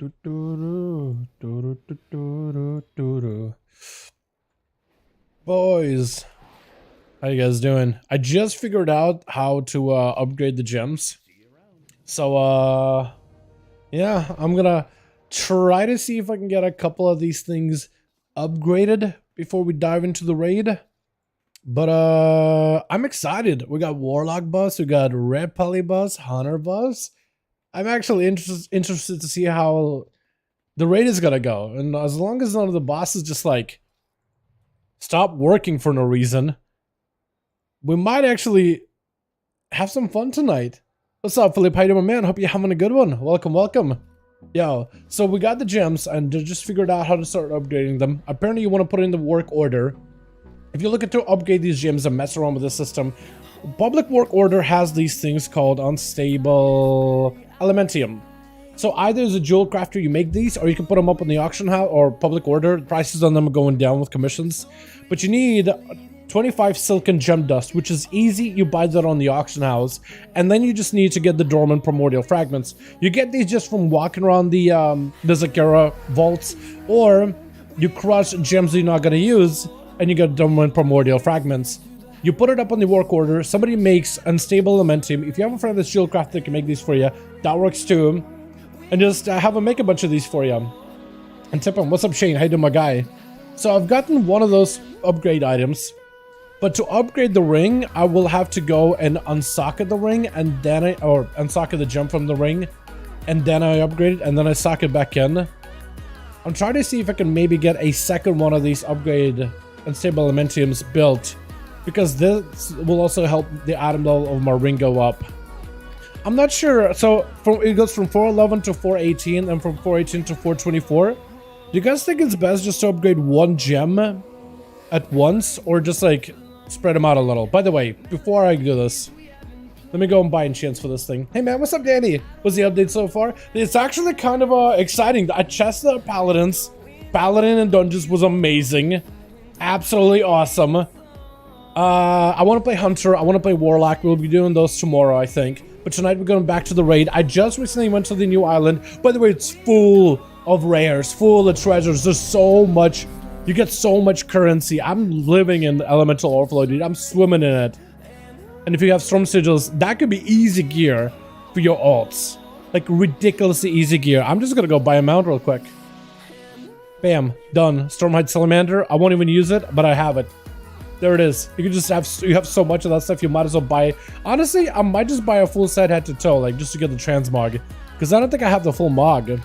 Boys, how you guys doing? I just figured out how to upgrade the gems. So yeah, I'm gonna try to see if I can get a couple of these things upgraded before we dive into the raid. But I'm excited. We got Warlock Bus, we got Red Pally Bus, Hunter Bus. I'm actually interested to see how the raid is gonna go. And as long as none of the bosses just like stop working for no reason, we might actually have some fun tonight. What's up, Philip? How you doing, man? Hope you're having a good one. Welcome, welcome. Yo, so we got the gems and just figured out how to start upgrading them. Apparently you want to put in the work order. If you're looking to upgrade these gems and mess around with the system, public work order has these things called unstable elementium. So either as a jewel crafter you make these, or you can put them up on the auction house or public order. Prices on them are going down with commissions. But you need 25 silken gem dust, which is easy. You buy that on the auction house, and then you just need to get the dormant primordial fragments. You get these just from walking around the Zakara vaults, or you crush gems that you're not going to use, and you get dormant primordial fragments. You put it up on the work order. Somebody makes unstable elementium. If you have a friend that's jewel crafter that can make these for you, that works too. And just have them make a bunch of these for you. And tip him, what's up, Shane? How you doing, my guy? So I've gotten one of those upgrade items. But to upgrade the ring, I will have to go and unsocket the ring, and then unsocket the gem from the ring, and then I upgrade it, and then I sock it back in. I'm trying to see if I can maybe get a second one of these upgrade unstable elementiums built, because this will also help the atom level of my ring go up. I'm not sure. So it goes from 411 to 418, and from 418 to 424. Do you guys think it's best just to upgrade one gem at once, or just like spread them out a little? By the way, before I do this, let me go and buy enchants for this thing. Hey man, what's up, Danny? What's the update so far? It's actually kind of exciting. I chested the paladins. Paladin and dungeons was amazing. Absolutely awesome. I want to play Hunter. I want to play Warlock. We'll be doing those tomorrow, I think. But tonight we're going back to the raid. I just recently went to the new island. By the way, it's full of rares, full of treasures. There's so much. You get so much currency. I'm living in elemental overflow, dude. I'm swimming in it. And if you have storm sigils, that could be easy gear for your alts. Like ridiculously easy gear. I'm just gonna go buy a mount real quick. Bam, done. Stormhide Salamander. I won't even use it, but I have it. There it is. You can just have, you have so much of that stuff, you might as well buy. Honestly, I might just buy a full set head to toe, like just to get the transmog. Because I don't think I have the full mog.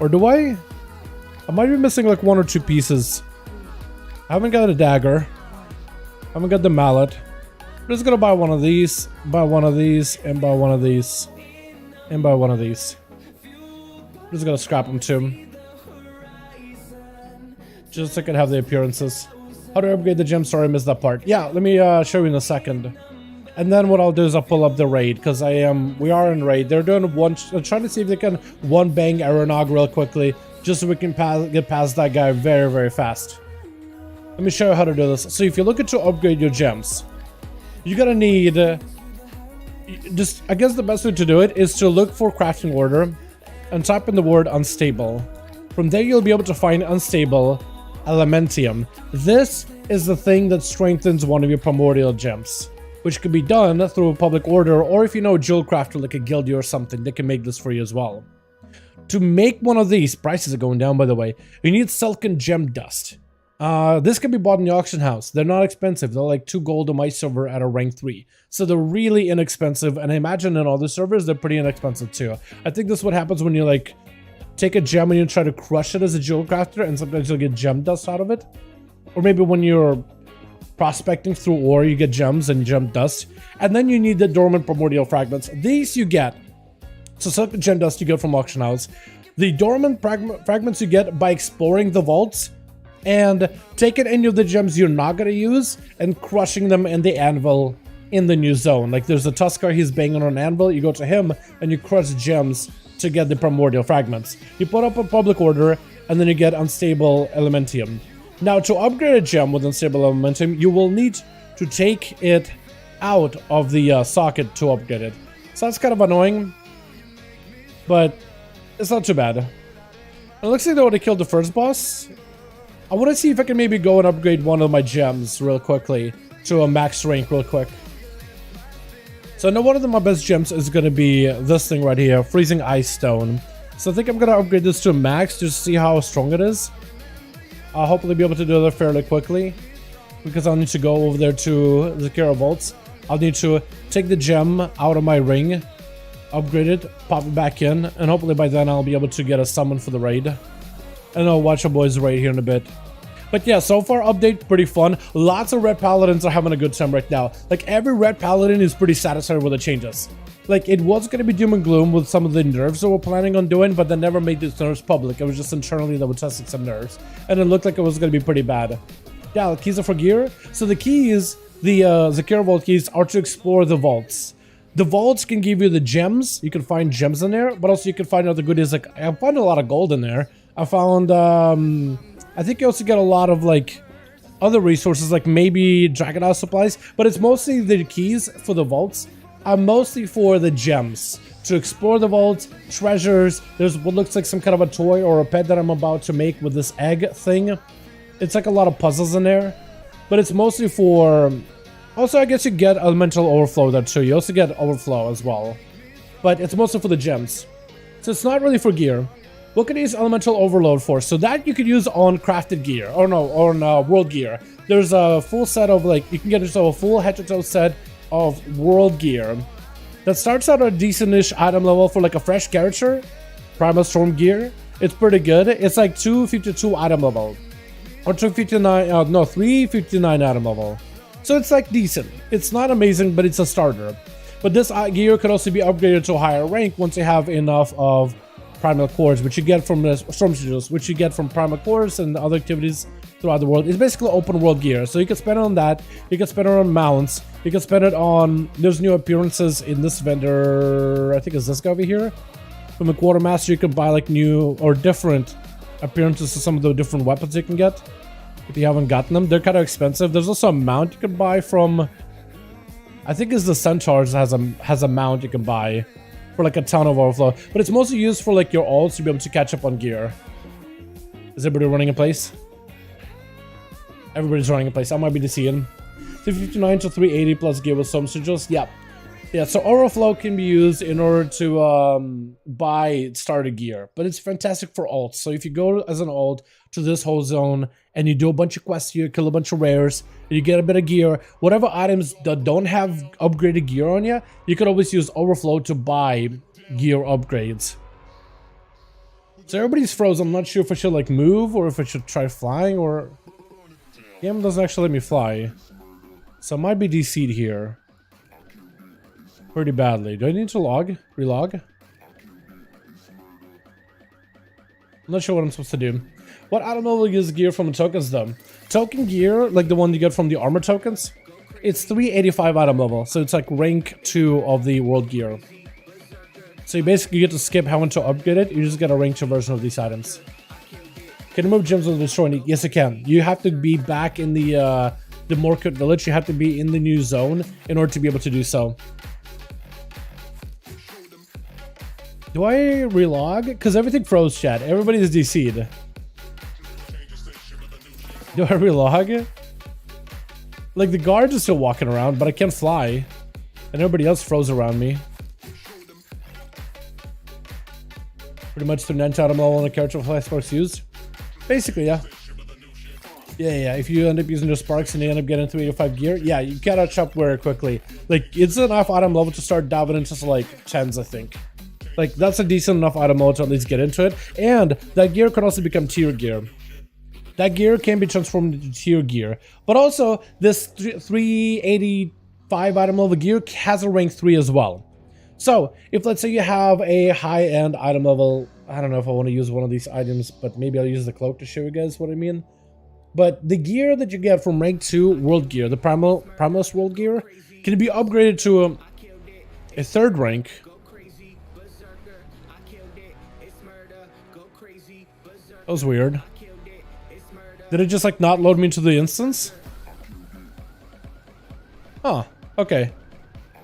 Or do I? I might be missing like one or two pieces. I haven't got a dagger. I haven't got the mallet. I'm just gonna buy one of these, buy one of these, and buy one of these, and buy one of these. I'm just gonna scrap them too. Just so I can have the appearances. How do I upgrade the gem? Sorry, I missed that part. Yeah, let me show you in a second. And then what I'll do is I'll pull up the raid, because we are in raid. They're doing one, I'm trying to see if they can one bang Aeronog real quickly, just so we can get past that guy very, very fast. Let me show you how to do this. So if you're looking to upgrade your gems, you're gonna need, I guess the best way to do it is to look for crafting order and type in the word unstable. From there, you'll be able to find unstable elementium. This is the thing that strengthens one of your primordial gems, which can be done through a public order, or if you know a jewel crafter like a guildy or something, they can make this for you as well. To make one of these, prices are going down by the way, you need silken gem dust. This can be bought in the auction house. They're not expensive. They're like 2 gold on my server at a rank 3. So they're really inexpensive, and I imagine in other servers they're pretty inexpensive too. I think this is what happens when you like take a gem and you try to crush it as a jewel crafter, and sometimes you'll get gem dust out of it. Or maybe when you're prospecting through ore, you get gems and gem dust. And then you need the dormant primordial fragments. These you get. So silken gem dust you get from auction house. The dormant fragments you get by exploring the vaults and taking any of the gems you're not going to use and crushing them in the anvil in the new zone. Like there's a Tuskar, he's banging on an anvil. You go to him and you crush gems to get the primordial fragments. You put up a public order, and then you get unstable elementium. Now, to upgrade a gem with unstable elementium, you will need to take it out of the socket to upgrade it. So that's kind of annoying, but It's not too bad. It looks like they already killed the first boss. I want to see if I can maybe go and upgrade one of my gems real quickly to a max rank real quick. So I know one of my best gems is going to be this thing right here, Freezing Ice Stone. So I think I'm going to upgrade this to max just to see how strong it is. I'll hopefully be able to do that fairly quickly, because I'll need to go over there to Zakara Vaults. I'll need to take the gem out of my ring, upgrade it, pop it back in, and hopefully by then I'll be able to get a summon for the raid. And I'll watch our boys raid here in a bit. But yeah, so far update pretty fun. Lots of red paladins are having a good time right now. Like every red paladin is pretty satisfied with the changes. Like it was going to be doom and gloom with some of the nerfs that we're planning on doing, but they never made these nerfs public. It was just internally that we're testing some nerfs, and it looked like it was going to be pretty bad. Yeah, the keys are for gear. So the keys, the Zakara Vault keys, are to explore the vaults. The vaults can give you the gems. You can find gems in there, but also you can find other goodies. Like I found a lot of gold in there. I found I think you also get a lot of like other resources, like maybe Dragonflight supplies, but it's mostly the keys for the vaults are mostly for the gems to explore the vaults, treasures. There's what looks like some kind of a toy or a pet that I'm about to make with this egg thing. It's like a lot of puzzles in there, but it's mostly for. Also, I guess you get elemental overflow there too. You also get overflow as well, but it's mostly for the gems, so it's not really for gear. What can you use elemental overload for? So that you could use on crafted gear, or no, on world gear. There's a full set of like, you can get yourself a full head-to-toe set of world gear that starts at a decent-ish item level for like a fresh character. Primal Storm gear. It's pretty good. It's like 252 item level, or 259. No, 359 item level. So it's like decent. It's not amazing, but it's a starter. But this gear could also be upgraded to a higher rank once you have enough of primal cores, which you get from the storm sigils, which you get from primal cores and other activities throughout the world. It's basically open world gear, so you can spend it on that. You can spend it on mounts. You can spend it on. There's new appearances in this vendor. I think it's this guy over here. From the quartermaster, you can buy like new or different appearances to some of the different weapons you can get. If you haven't gotten them, they're kind of expensive. There's also a mount you can buy from. I think it's the Centaurs has a mount you can buy for like a ton of overflow, but it's mostly used for like your ults to be able to catch up on gear. Is everybody running in place? Everybody's running in place. I might be deceiving. 259 to 380 plus gear with some sigils. Yep. Yeah, so overflow can be used in order to buy starter gear, but it's fantastic for ults. So if you go as an ult to this whole zone and you do a bunch of quests here, kill a bunch of rares, and you get a bit of gear, whatever items that don't have upgraded gear on you, you can always use overflow to buy gear upgrades. So everybody's frozen. I'm not sure if I should like move or if I should try flying, or the game doesn't actually let me fly. So I might be DC'd here pretty badly. Do I need to relog? I'm not sure what I'm supposed to do. What item level is gear from the tokens though? Token gear, like the one you get from the armor tokens, it's 385 item level, so it's like rank 2 of the world gear. So you basically get to skip having to upgrade it. You just get a rank 2 version of these items. Can you move gems with destroying? Yes, you can. You have to be back in the Morkut village. You have to be in the new zone in order to be able to do so. Do I relog? Because everything froze, chat. Everybody's DC'd. Do I relog? Like, the guards are still walking around, but I can't fly. And everybody else froze around me. Pretty much the 9 item level on the character fly sparks used. Basically, yeah. Yeah. If you end up using the sparks and you end up getting 385 gear, yeah, you catch up very quickly. Like, it's enough item level to start diving into like 10s, I think. Like, that's a decent enough item level to at least get into it. And that gear can also become tier gear. That gear can be transformed into tier gear. But also, this 385 item level gear has a rank 3 as well. So, if let's say you have a high-end item level, I don't know if I want to use one of these items, but maybe I'll use the cloak to show you guys what I mean. But the gear that you get from rank 2 world gear, the Primalist world gear, can be upgraded to a 3rd rank. That was weird. Did it just like not load me into the instance? Huh, okay.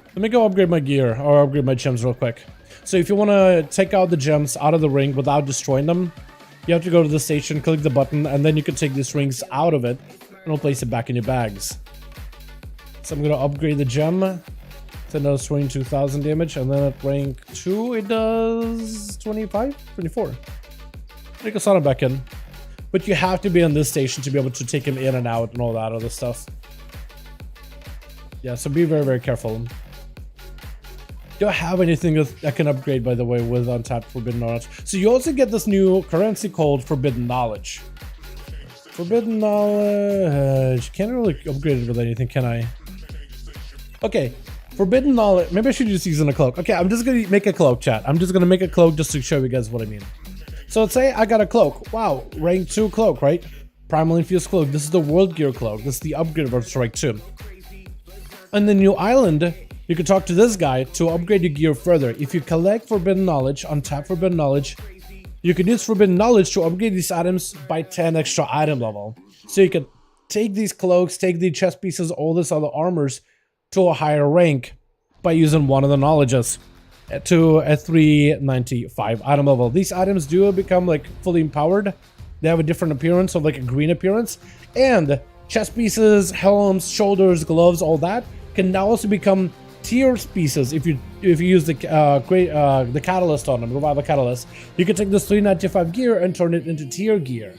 Let me go upgrade my gear, or upgrade my gems real quick. So if you want to take out the gems out of the ring without destroying them, you have to go to the station, click the button, and then you can take these rings out of it and we'll place it back in your bags. So I'm going to upgrade the gem. It does 22,000 damage, and then at rank 2 it does 25, 24. Take a sauna back in. But you have to be on this station to be able to take him in and out and all that other stuff. Yeah, so be very, very careful. Do I have anything that can upgrade, by the way, with untapped Forbidden Knowledge? So you also get this new currency called Forbidden Knowledge. Forbidden Knowledge. Can't really upgrade it with anything, can I? Okay. Forbidden Knowledge. Maybe I should just use in a cloak. Okay, I'm just gonna make a cloak, chat. I'm just gonna make a cloak just to show you guys what I mean. So let's say I got a cloak. Wow, rank 2 cloak, right? Primal Infused Cloak. This is the World Gear Cloak. This is the upgrade version rank 2. On the new island, you can talk to this guy to upgrade your gear further. If you collect Forbidden Knowledge, untap Forbidden Knowledge, you can use Forbidden Knowledge to upgrade these items by 10 extra item level. So you can take these cloaks, take the chest pieces, all this other armors to a higher rank by using one of the knowledges to a 395 item level. These items do become like fully empowered. They have a different appearance, so like a green appearance, and chest pieces, helms, shoulders, gloves, all that can now also become tier pieces if you use the the catalyst on them, revival catalyst. You can take this 395 gear and turn it into tier gear.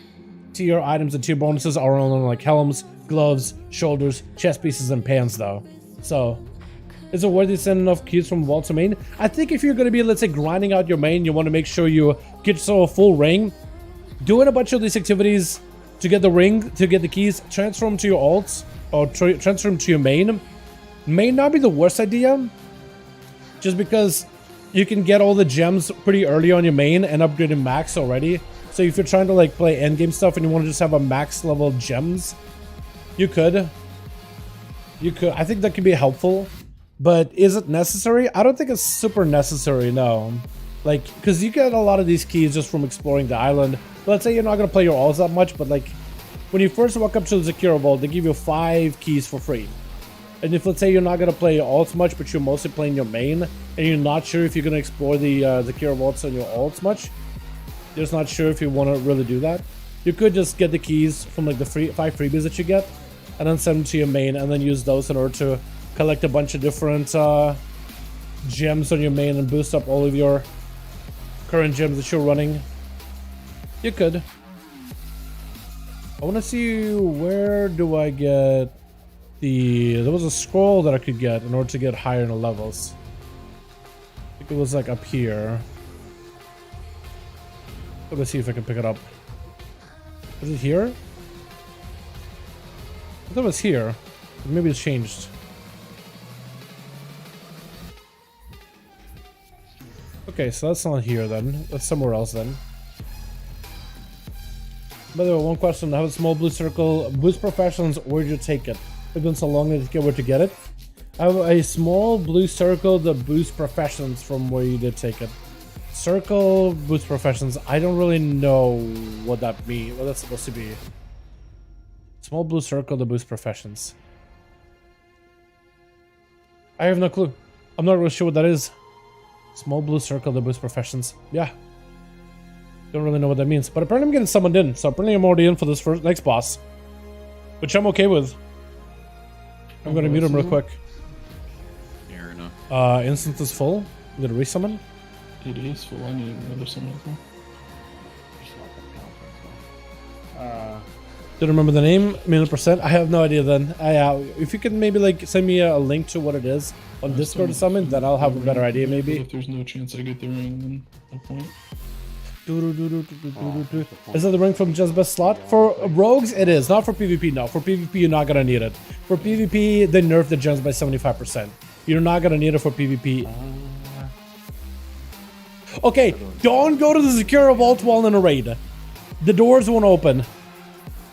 Tier items and tier bonuses are on like helms, gloves, shoulders, chest pieces, and pants though. So, is it worth it sending enough keys from vault to main? I think if you're going to be, let's say, grinding out your main, you want to make sure you get yourself a full ring. Doing a bunch of these activities to get the ring, to get the keys, transfer them to your alts, or transfer them to your main, may not be the worst idea. Just because you can get all the gems pretty early on your main and upgrade to max already. So if you're trying to like play endgame stuff and you want to just have a max level gems, you could. I think that could be helpful, but is it necessary? I don't think it's super necessary, no. Like, because you get a lot of these keys just from exploring the island. Let's say you're not going to play your alts that much, but like, when you first walk up to the Zakara vault, they give you 5 keys for free. And if, let's say, you're not going to play your alts much, but you're mostly playing your main, and you're not sure if you're going to explore the Zakara vaults on your alts much, you're just not sure if you want to really do that, you could just get the keys from like the 5 freebies that you get, and then send them to your main, and then use those in order to collect a bunch of different gems on your main and boost up all of your current gems that you're running. You could. I want to see, where do I get the... There was a scroll that I could get in order to get higher in the levels. I think it was like up here. Let me see if I can pick it up. Is it here? I thought it was here. Maybe it's changed. Okay, so that's not here then. That's somewhere else then. By the way, one question. I have a small blue circle. Boost Professions, where'd you take it? It's been so long to get where to get it. I have a small blue circle, the Boost Professions, from where you did take it. Circle, Boost Professions. I don't really know what that means. What that's supposed to be. Small blue circle, the Boost Professions. I have no clue. I'm not really sure what that is. Small blue circle, the Boost Professions. Yeah. Don't really know what that means. But apparently I'm getting summoned in. So apparently I'm already in for this next boss. Which I'm okay with. I'm going to mute him real quick. Fair enough. Instance is full. I'm going to resummon. It is full. I need another summon as well. Don't remember the name, %. I have no idea then. If you can maybe like send me a link to what it is on Discord or something, then I'll have a better idea maybe. If there's no chance I get the ring, then no point. Is that the ring from Just Best slot? For rogues, it is. Not for PvP, no. For PvP, you're not going to need it. For PvP, they nerfed the gems by 75%. You're not going to need it for PvP. Okay, don't go to the Zakara vault while in a raid. The doors won't open.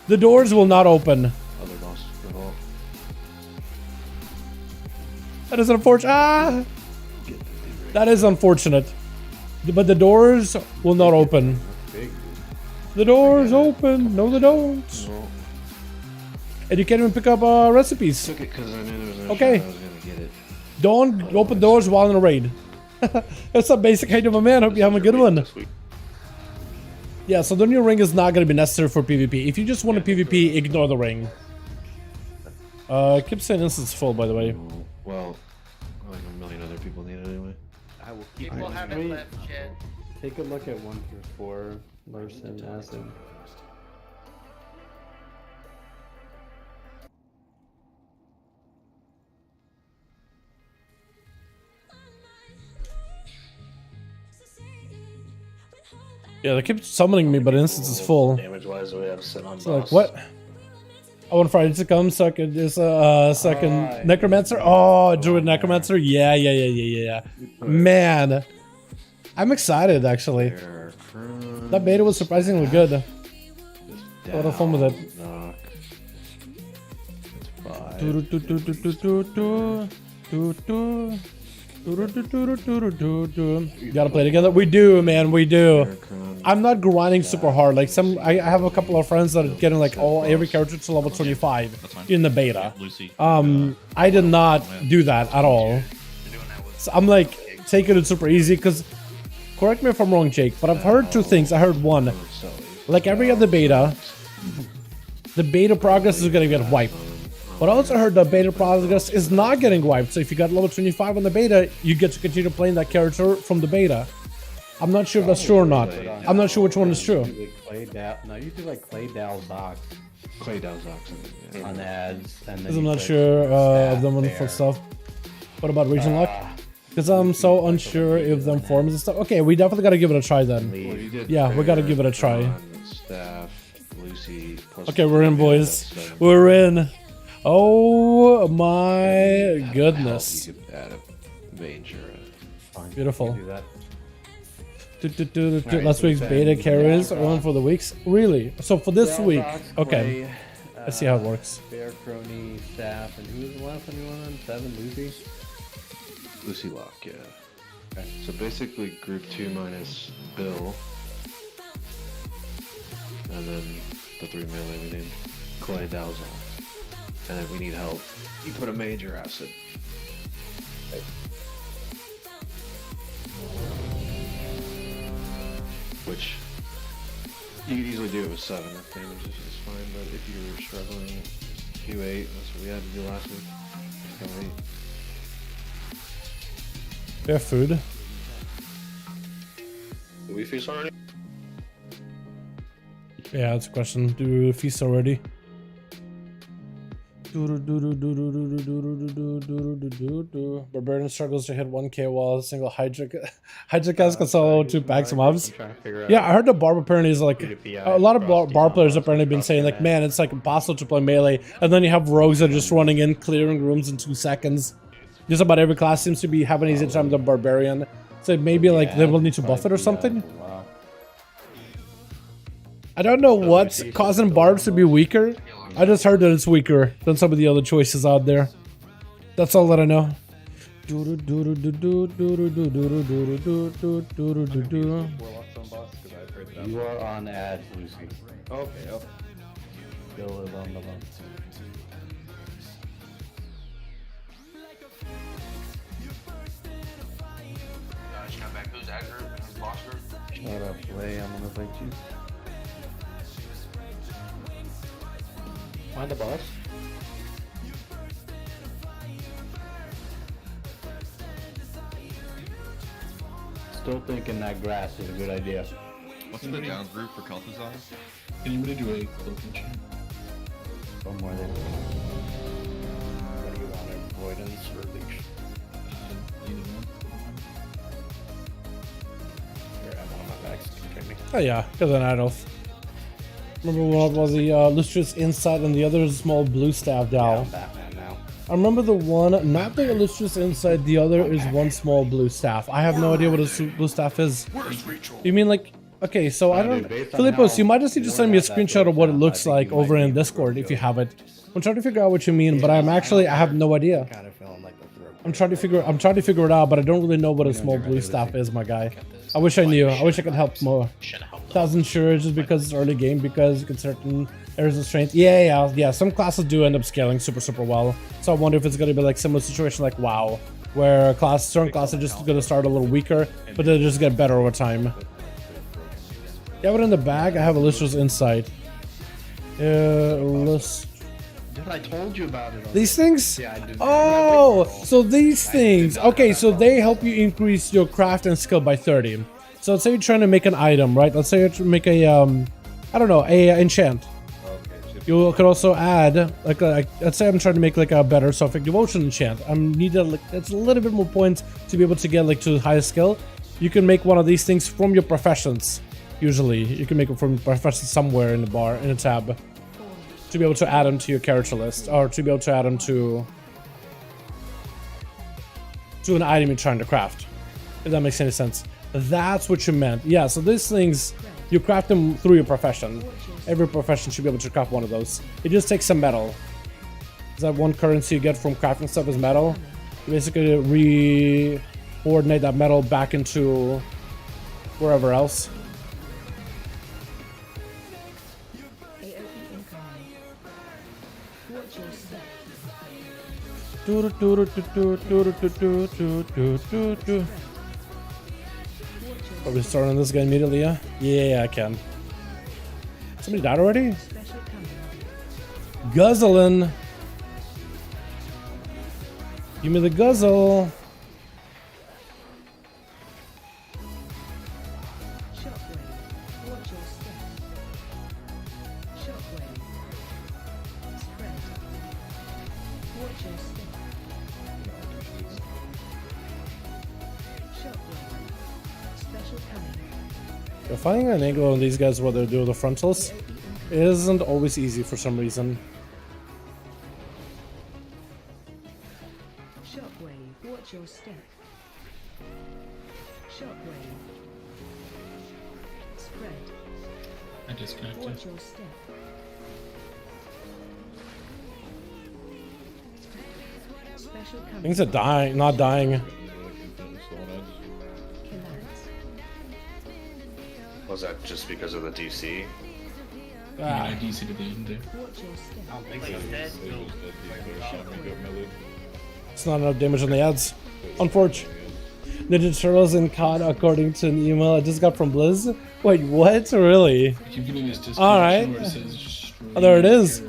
The doors will not open. Other boss for vault. That is unfortunate. That is unfortunate. But the doors will not open. The doors open. No, they don't. No. And you can't even pick up recipes. Took it because I knew there was no okay. shot I was gonna get it. Don't open doors while in a raid. That's a basic height of a man. Hope you have a good one. Yeah, so the new ring is not going to be necessary for PvP. If you just want a PvP, ignore the ring. Keep saying this is full, by the way. Well, like a million other people need it anyway. I will keep people haven't left yet. Take a look at 1 through 4, Larson, Acid. Yeah, they keep summoning me, but instance is full. Damage-wise, we have sit on So like, what? I want Friday to come, so I could just second Necromancer. Oh, Druid Necromancer. Yeah. Man, I'm excited actually. That beta was surprisingly good. A lot of fun with it. Gotta play together. We do, man. We do. I'm not grinding super hard. Like I have a couple of friends that are getting like every character to level 25 in the beta. I did not do that at all. So I'm like taking it super easy because, correct me if I'm wrong, Jake, but I've heard two things. I heard one, like every other beta, the beta progress is gonna get wiped. But I also heard the beta progress is not getting wiped. So if you got level 25 on the beta, you get to continue playing that character from the beta. I'm not sure if that's true or not. I'm not sure which one is true. No, you do like Clay Dow Zox. Clay Dow Zox on ads. And I'm not sure of them on full stuff. What about region luck? Because I'm so unsure if them forms and stuff. Okay, we definitely gotta give it a try then. Yeah, we gotta give it a try. Okay, we're in, boys. We're in. Oh my goodness. Beautiful. Last week's beta carries are on for the weeks. Really? So for this week, okay. Let's see how it works. Bear, Crony, Staff, and who was the last one you went on? 7, Lucy? Lucy Lock, yeah. Okay. So basically group 2 minus Bill. And then the 3 melee we named Clay Dalzon. And if we need help, you put a major acid. Okay. Which you could easily do it with 7 if damage is fine, but if you're struggling, do 8. That's what we had to do last week. Go 8. We have food. Do we feast already? Yeah, that's a question. Do we feast already? Barbarian struggles to hit 1k while single Hydra cast can solo 2 packs of mobs. Yeah, I heard the Barb apparently is like a lot of Barb players apparently been saying like, man, it's like impossible to play melee, and then you have rogues that are just running in, clearing rooms in 2 seconds. Just about every class seems to be having an easy time with the Barbarian, so maybe like they will need to buff it or something. I don't know what's causing Barbs to be weaker. I just heard that it's weaker than some of the other choices out there. That's all that I know. You are on ad, Lucy. Okay, okay. Bill is on the line. Who's ad group? Who's boss group? Shut up, Lay. I'm gonna fight you. Find the boss. Still thinking that grass is a good idea. What's the down group for Kel'Thuzad? Can anybody do a cloaking chain? One more than What do you want? Avoidance or leash? Either one. Here, I have one on my back. Can you take me? Oh yeah, because an Idol. Remember what was the Illustrious Insight and the other small blue staff Yeah, Dow? I'm Batman now. I remember the one, not the Illustrious Insight, the other is one small blue staff. I have no idea what a blue staff is. You mean like, okay, so I don't, Philippos, you might just need to send me a screenshot of what it looks like over in Discord if you have it. I'm trying to figure out what you mean, but I have no idea. Kind of feeling like the throat. I'm trying to figure it out, but I don't really know what a small blue staff is, my guy. I wish I knew. I wish I could help more. 1,000 sure just because it's early game, because you can certain areas of strength. Yeah. Some classes do end up scaling super well. So I wonder if it's gonna be like similar situation like WoW, where certain classes are just gonna start a little weaker, but they just get better over time. Yeah, but in the bag, I have Illustrious Insight. Dude, I told you about it. These things? Yeah, I did. Oh, so these things. Okay, so they help you increase your craft and skill by 30. So let's say you're trying to make an item, right? Let's say you're trying to make a, I don't know, a enchant. You could also add, like, let's say I'm trying to make like a better Sophic Devotion enchant. I'm needed like it's a little bit more points to be able to get like to higher skill. You can make one of these things from your professions. Usually, you can make it from professions somewhere in the bar in a tab to be able to add them to your character list, or to be able to add them to an item you're trying to craft. If that makes any sense. That's what you meant. Yeah. So these things you craft them through your profession. Every profession should be able to craft one of those. It just takes some metal. Is that one currency you get from crafting stuff is metal? You basically re-coordinate that metal back into wherever else. Are we starting on this guy immediately? Yeah, I can. Somebody died already? Guzzling. Give me the guzzle. Finding an angle on these guys while they're doing the frontals isn't always easy for some reason. Shockwave, watch your step. Shockwave. Spread. I disconnected. Watch your step. Special coming. Things are dying, not dying. Was that just because of the DC? I DC to the end there. Watch your step. It's not enough damage on the ads. Unfortunately. Ninja Turtles in COD according to an email I just got from Blizz. Wait, what? Really? I keep getting this disconnection Alright. where it says Oh, there it is.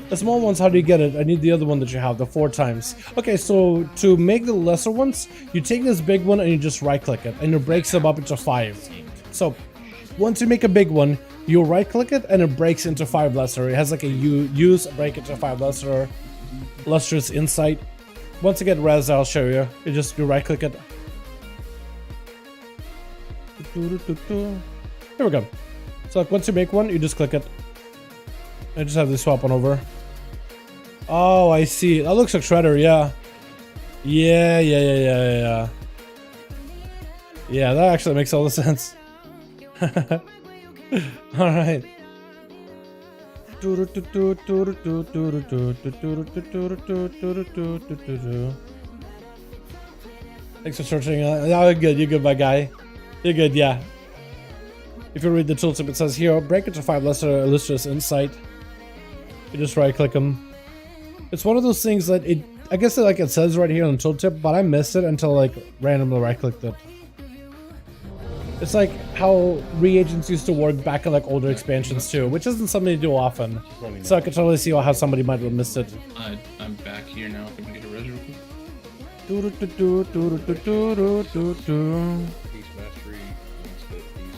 The small ones, how do you get it? I need the other one that you have, the 4 times. Okay, so to make the lesser ones, you take this big one and you just right click it and it breaks them up into 5. So once you make a big one, you right click it and it breaks into 5 lesser. It has like a use, break into 5 lesser, lustrous insight. Once you get res, I'll show you. You right click it. Here we go. So like once you make one, you just click it. I just have to swap one over. Oh, I see. That looks like Shredder, yeah. Yeah. Yeah, that actually makes all the sense. Alright. Thanks for searching. You're good, my guy. You're good, yeah. If you read the tooltip, it says here, break into 5 lesser illustrious insight. You just right click them. It's one of those things that I guess like it says right here on the tooltip, but I missed it until like randomly right clicked it. It's like how reagents used to work back in like older expansions too, which isn't something you do often. So I could totally see how somebody might have missed it. I'm back here now. If I can get a res real quick. Peace mastery means that he's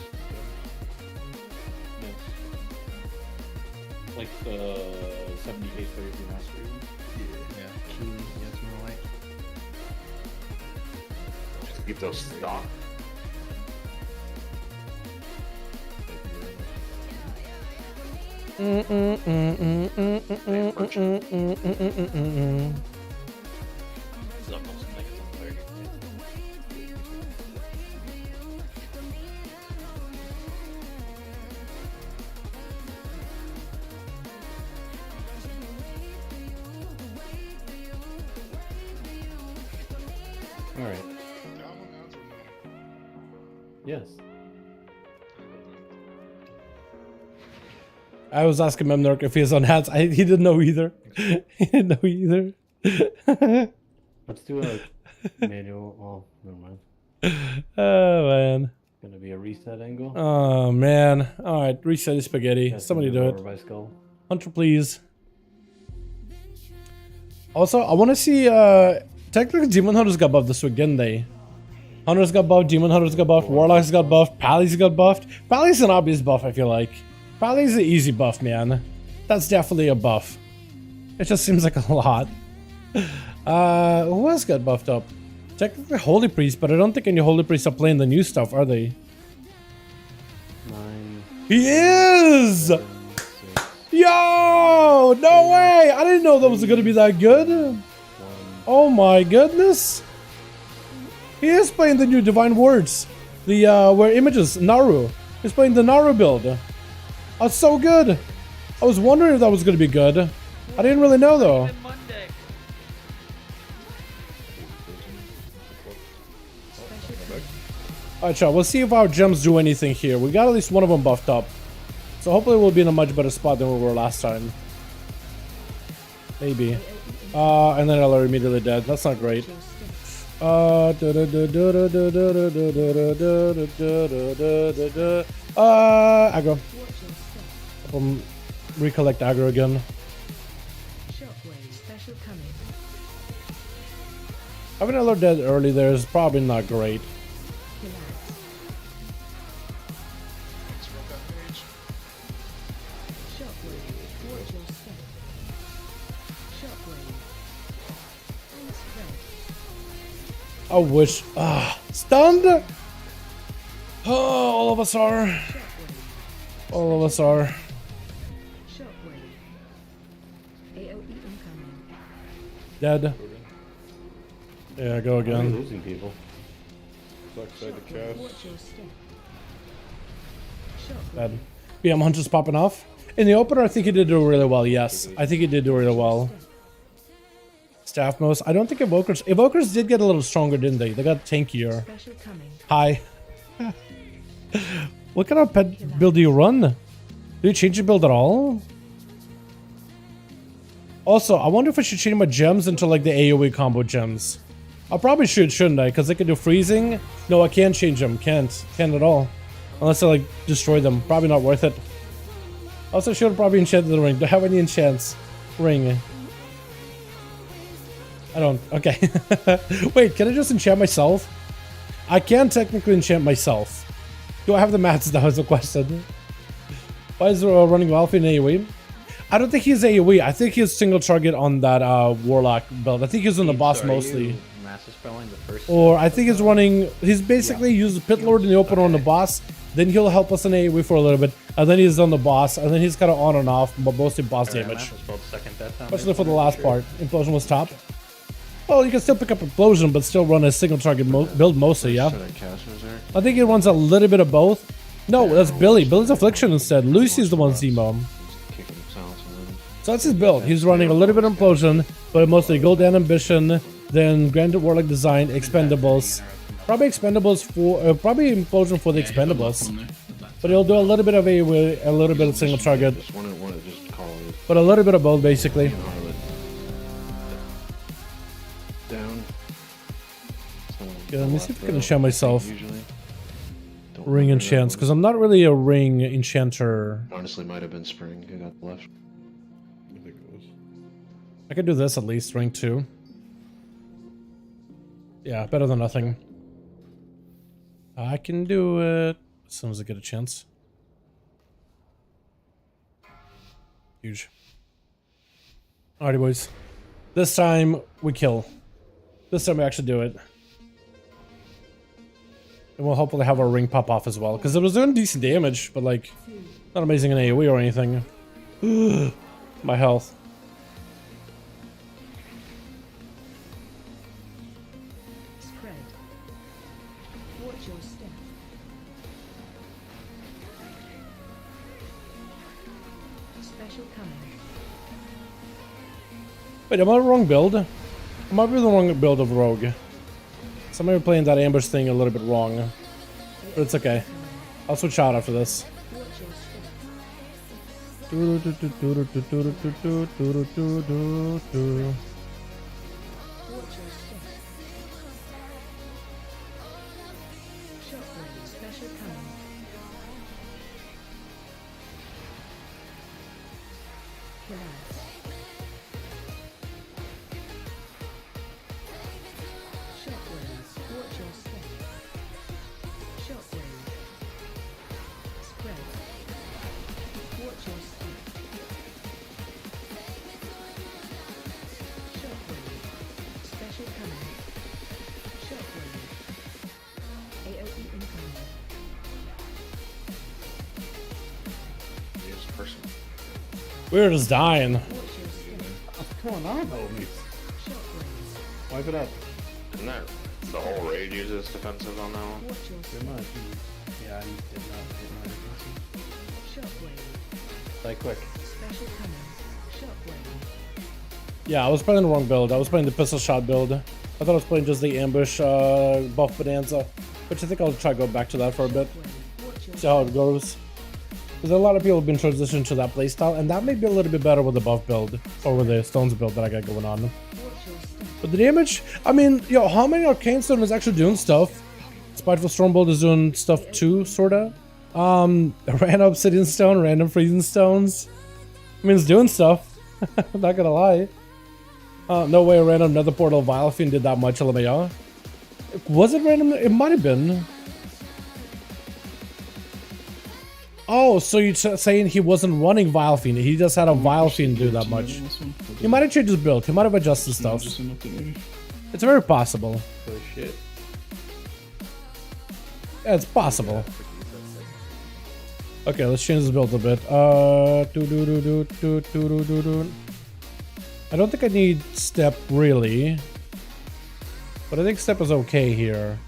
Like the 70 case for your mastery. Just keep those stock. Alright. Yes. I was asking Memnark if he has on hats. He didn't know either. He didn't know either. Let's do a Manual. Oh, never mind. Oh man. Gonna be a reset angle. Oh man. All right, reset the spaghetti. That's Somebody gonna do move it. over by skull. Hunter, please. Also, I want to see. Technically, Demon Hunters got buffed this week, didn't they? Hunters got buffed. Demon Hunters got buffed. Warlocks got buffed. Pallies got buffed. Pallies an obvious buff, I feel like. Pallies an easy buff, man. That's definitely a buff. It just seems like a lot. Who else got buffed up? Technically Holy Priest, but I don't think any Holy Priests are playing the new stuff, are they? 9, He is! 7, 6, Yo! No way! I didn't know that was gonna be that good. 1. Oh my goodness. He is playing the new Divine Words. The, where images, Naru. He's playing the Naru build. That's so good. I was wondering if that was gonna be good. I didn't really know though. Alright, chat, we'll see if our gems do anything here. We got at least one of them buffed up. So hopefully we'll be in a much better spot than we were last time. Maybe. And then Ella immediately dead. That's not great. Aggro. Recollect aggro again. Shockwave special coming. Having Ella dead early there is probably not great. Relax. Shockwave. Watch your step. Shockwave. And spread. I wish. Stunned? Oh, all of us are. Shockwave. All of us are. Shockwave. AOE incoming. Dead. Yeah, go We're again. losing people. Backside the Shockwave. cast. Watch your step. Shockwave. Dead. BM Hunter's popping off. In the opener, I think he did do really well. Yes, I think he did do really well. Staff most. I don't think Evokers. Evokers did get a little stronger, didn't they? They got tankier. Special coming. Hi. What kind of pet build do you run? Do you change your build at all? Also, I wonder if I should change my gems into like the AoE combo gems. I probably should, shouldn't I? Because I can do freezing. No, I can't change them. Can't at all. Unless I like destroy them. Probably not worth it. Also, should probably enchant the ring. Do I have any enchants? Ring. I don't. Okay. Wait, can I just enchant myself? I can technically enchant myself. Do I have the mats? That was the question. Why is running Valve in AoE? I don't think he's AoE. I think he's single target on that Warlock build. I think he's on the boss mostly. Master spelling the first. Or I think he's running. He's basically used Pit Lord in the opener on the boss. Then he'll help us in AoE for a little bit. And then he's on the boss. And then he's kind of on and off, but mostly boss damage. Especially for the last part. Implosion was top. Well, you can still pick up Implosion, but still run a single target build mostly, yeah? I think it runs a little bit of both. No, that's Billy. Billy's Affliction instead. Lucy's the one Zemo. So that's his build. He's running a little bit of Implosion, but mostly Golden Ambition, then Granted Warlock Design, Expendables. Probably Expendables for, probably Implosion for the Expendables. But he'll do a little bit of a little bit of single target. But a little bit of both, basically. Yeah, let me see if I can enchant myself. Ring enchants, because I'm not really a ring enchanter. Honestly, might have been spring. Who got left? I think it was. I could do this at least, ring 2. Yeah, better than nothing. I can do it as soon as I get a chance. Huge. Alrighty, boys. This time we kill. This time we actually do it. And we'll hopefully have our ring pop off as well. Because it was doing decent damage, but like, not amazing in AoE or anything. My health. Spread. Watch your step. Special coming. Wait, am I the wrong build? I might be the wrong build of Rogue. Somebody playing that ambush thing a little bit wrong. But it's okay. I'll switch out after this. Watch your step. Watch your step. Collapse. Shockwave. Watch your step. Shockwave. Spread. Watch your step. Shockwave. Special coming. Shockwave. AOE incoming. It's personal. We're just dying. Watch your step. What's going on, homies? Shockwave. Wipe it up. Isn't that the whole raid uses defensive on that one? Watch your Pretty step. much. Yeah, I did not hit my defensive. Shockwave. Play quick. Special coming. Shockwave. Yeah, I was playing the wrong build. I was playing the pistol shot build. I thought I was playing just the ambush buff bonanza, which I think I'll try to go back to that for a bit. Shockwave. Watch your See how it goes. Because a lot of people have been transitioning to that playstyle, and that may be a little bit better with the buff build or with the stones build that I got going on. Watch your step. But the damage, I mean, yo, how many Arcane Stone is actually doing stuff? Spiteful Stormbolt is doing stuff too, sorta. Random Obsidian Stone, random Freezing Stones. I mean, it's doing stuff. I'm not gonna lie. No way a random Nether Portal Vilefiend did that much, LMAO. Was it random? It might have been. Oh, so you're saying he wasn't running Vilefiend, he just had a Vilefiend do that much. He might have changed his build, he might have adjusted stuff. Just an update, maybe. It's very possible. Holy shit. Yeah, it's possible. Okay, let's change this build a bit. I don't think I need step really, but I think step is okay here.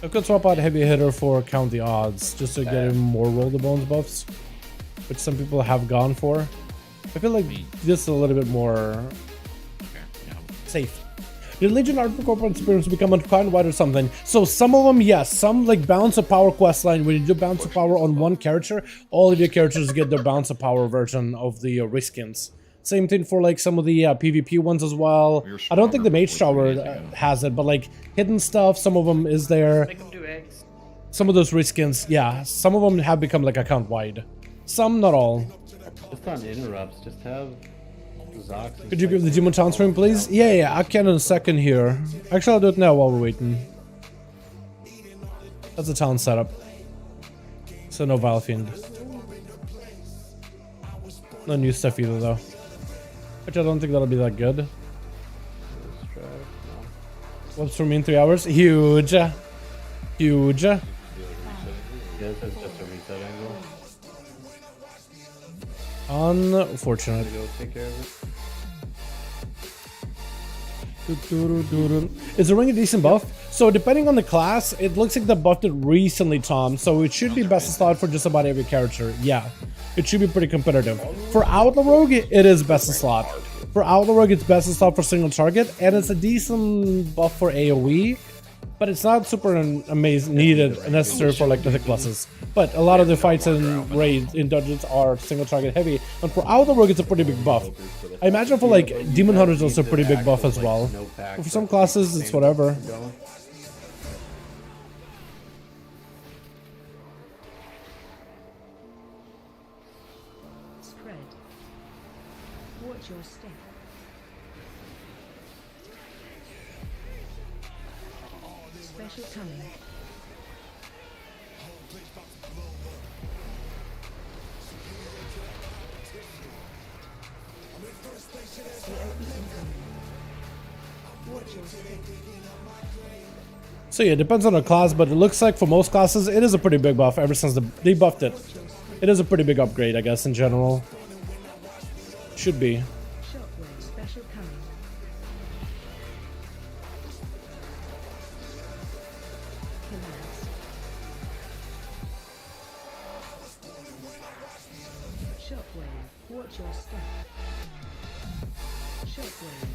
I could swap out heavy hitter for count the odds just to get him more roll the bones buffs, which some people have gone for. I feel like this is a little bit more safe. Did Legion Art for Corporate Experience become unkind white or something? So some of them, yes. Some like Balance of Power questline, when you do Balance of Power on one character, all of your characters get their Balance of Power version of the reskins. Same thing for like some of the PvP ones as well. I don't think the Mage Tower has it, but like hidden stuff, some of them is there. Make them do eggs. Some of those reskins, yeah. Some of them have become like account wide. Some, not all. Just on interrupts, just have Zox. Could you give the Demon Town stream, please? Yeah, I can in a second here. Actually, I'll do it now while we're waiting. That's the town setup. So no Vilefiend. No new stuff either, though. Which I don't think that'll be that good. What's for me in 3 hours? Huge. Huge. Yeah, this is just a reset angle. Unfortunate. Go take care of it. Is the ring a decent buff? So depending on the class, it looks like they buffed it recently, Tom. So it should be best of slot for just about every character. Yeah, it should be pretty competitive. For Outlaw Rogue, it is best of slot. For Outlaw Rogue, it's best of slot for single target, and it's a decent buff for AoE. But it's not super amazing, needed, and necessary for like mythic pluses. But a lot of the fights in raids in dungeons are single target heavy, and for Outlaw Rogue, it's a pretty big buff. I imagine for like Demon Hunters, it's a pretty big buff as well. But for some classes, it's whatever. Spread. Watch your step. Special coming. Watch your step. So yeah, it depends on the class, but it looks like for most classes, it is a pretty big buff ever since they buffed it. It is a pretty big upgrade, I guess, in general. Should be. Shockwave. Special coming. Collapse. Shockwave. Watch your step. Shockwave.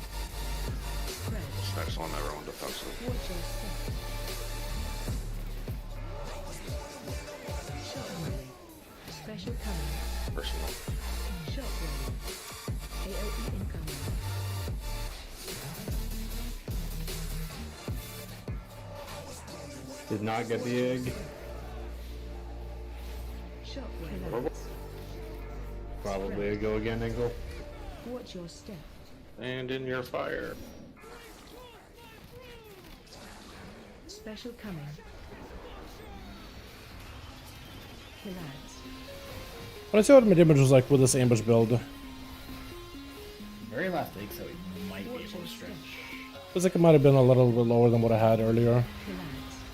Spread. Next one, everyone defensive. Watch your step. Shockwave. Special coming. Personal. Shockwave. AOE incoming. Did not get the egg. Shockwave. Probably a go again angle. Watch your step. And in your fire. Special coming. Relax. Let's see what my damage was like with this ambush build. Very last week, so we might be able to stretch. Feels like it might have been a little bit lower than what I had earlier. Relax.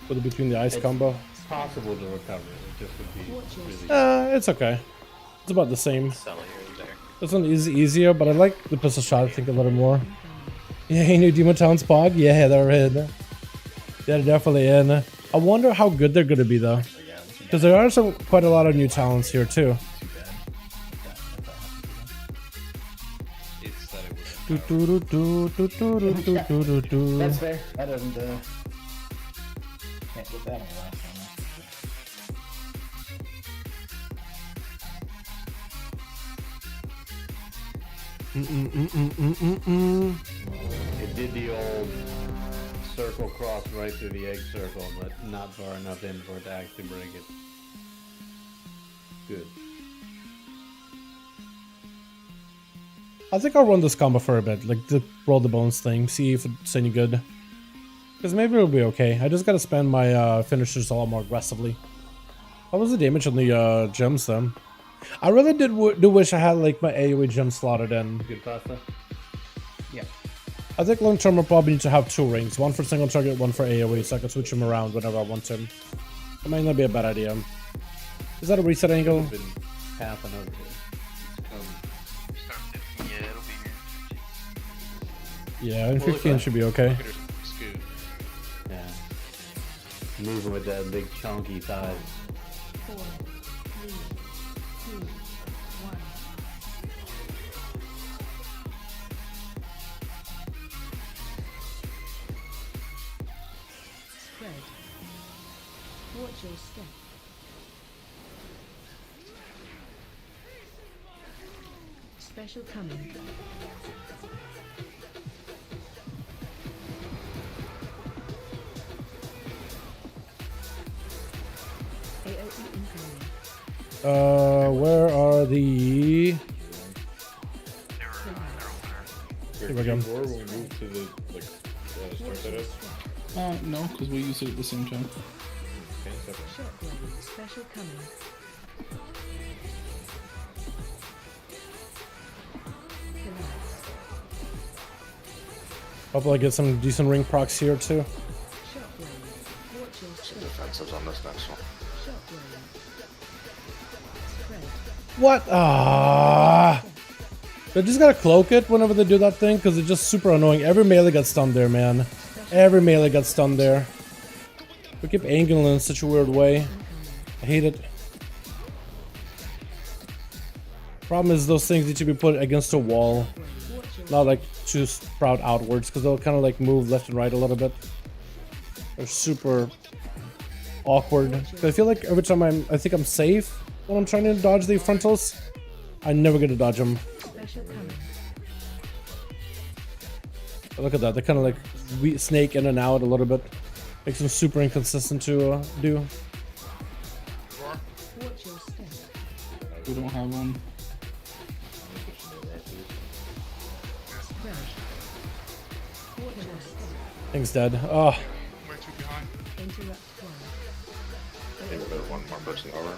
With it between the ice combo. It's possible to recover. It just would be really. It's okay. It's about the same. Sell here and there. This one is easier, but I like the pistol shot, I think, a little more. Yeah, new Demon Town Spog? Yeah, they're in. Yeah, they're definitely in. I wonder how good they're going to be, though. Because there are quite a lot of new talents here, too. It's that it was. That's fair. That doesn't, can't put that on the last one. It did the old circle cross right through the egg circle, but not far enough in for it to actually break it. Good. I think I'll run this combo for a bit, like the roll the bones thing, see if it's any good. Because maybe it'll be okay. I just gotta spend my finishers a lot more aggressively. What was the damage on the gems then? I really do wish I had like my AoE gem slotted in. Good pasta. Yeah. I think long term I'll probably need to have 2 rings. One for single target, one for AoE, so I can switch them around whenever I want to. That might not be a bad idea. Is that a reset angle? Been half an over Yeah, it'll be here. Yeah, and 15 should be okay. Look at her scoot. Yeah. Moving with that big chunky thighs. 4, 3, 2, 1. Spread. Watch your step. Special coming. AOE incoming. Where are the... Here we go. When we move to the start setup. No, because we use it at the same time. Okay, separate. Shockwave. Special coming. Relax. Hopefully I get some decent ring procs here too. Shockwave. Watch your step. Defensives on this next one. Shockwave. Spread. What? Ah! They just gotta cloak it whenever they do that thing, because it's just super annoying. Every melee got stunned there, man. Every melee got stunned there. We keep angling in such a weird way. I hate it. Problem is those things need to be put against a wall. Not like to sprout outwards, because they'll kind of like move left and right a little bit. They're super awkward. I feel like every time I think I'm safe when I'm trying to dodge the frontals, I never get to dodge them. Special coming. But look at that, they kind of like snake in and out a little bit. Makes them super inconsistent to do. Watch your step. We don't have one. Spread. Watch your step. Thing's dead. Oh, We're too behind. Interrupt one. I think there's one more person over.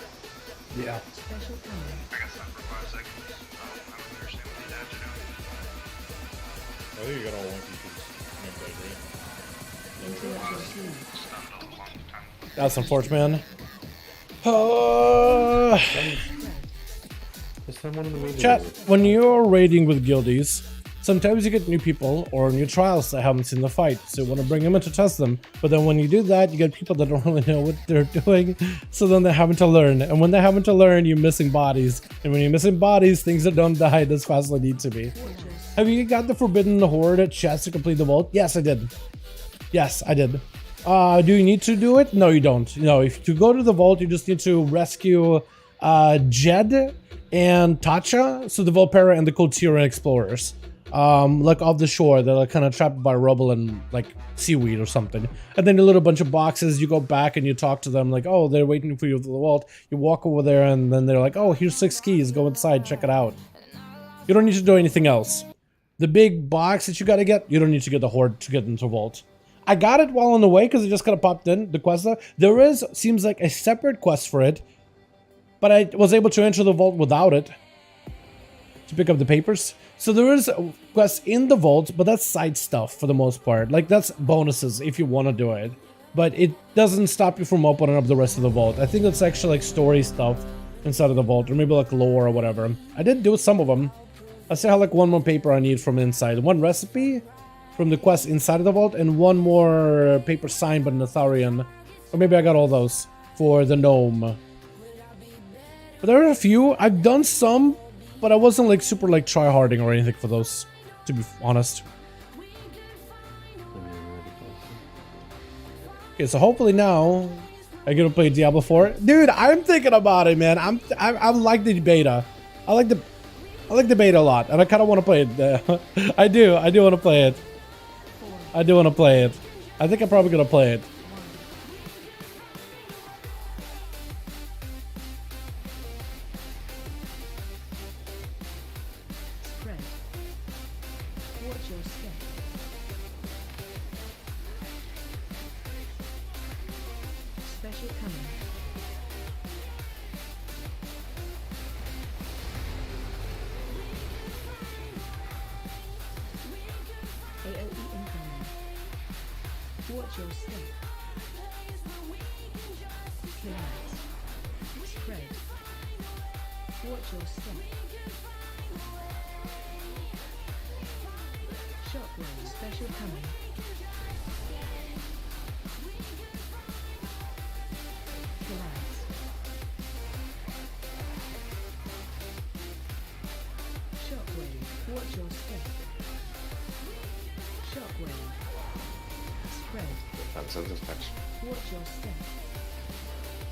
yeah. Special coming. I got stuck for 5 seconds. I don't understand what these ads are doing. I think you got all one pieces. Make that great. Interrupt your sleep. Stunned a long time. That's unfortunate, man. Is someone in the meeting? Chat, when you're raiding with guildies, sometimes you get new people or new trials that haven't seen the fight, so you want to bring them in to test them. But then when you do that, you get people that don't really know what they're doing, so then they're having to learn. And when they're having to learn, you're missing bodies. And when you're missing bodies, things that don't die as fast as they need to be. Have you got the Forbidden Horde chest to complete the vault? Yes, I did. Yes, I did. Do you need to do it? No, you don't. No, if to go to the vault, you just need to rescue Jed and Tatcha, so the Volpera and the Kultiran explorers. like off the shore. They're like kind of trapped by rubble and like seaweed or something. And then a little bunch of boxes. You go back and you talk to them like, oh, they're waiting for you at the vault. You walk over there and then they're like, oh, here's 6 keys. Go inside, check it out. You don't need to do anything else. The big box that you gotta get, you don't need to get the horde to get into vault. I got it while on the way because it just kind of popped in the quest. There seems like a separate quest for it, but I was able to enter the vault without it to pick up the papers. So there is a quest in the vault, but that's side stuff for the most part. Like that's bonuses if you want to do it, but it doesn't stop you from opening up the rest of the vault. I think it's actually like story stuff inside of the vault, or maybe like lore or whatever. I did do some of them. I still have like 1 more paper I need from inside, 1 recipe from the quest inside of the vault, and 1 more paper signed by Natharian. Or maybe I got all those for the gnome. But there are a few. I've done some, but I wasn't like super like try-harding or anything for those, to be honest. Okay, so hopefully now I get to play Diablo 4. Dude, I'm thinking about it, man. I like the beta. I like the beta a lot, and I kind of want to play it. I do want to play it. I do want to play it. I think I'm probably gonna play it. Spread. Watch your step. Special coming. AOE incoming. Watch your step. Relax. Spread. Watch your step. Shockwave. Special coming. Relax. Shockwave. Watch your step. Shockwave. Spread. Watch your step.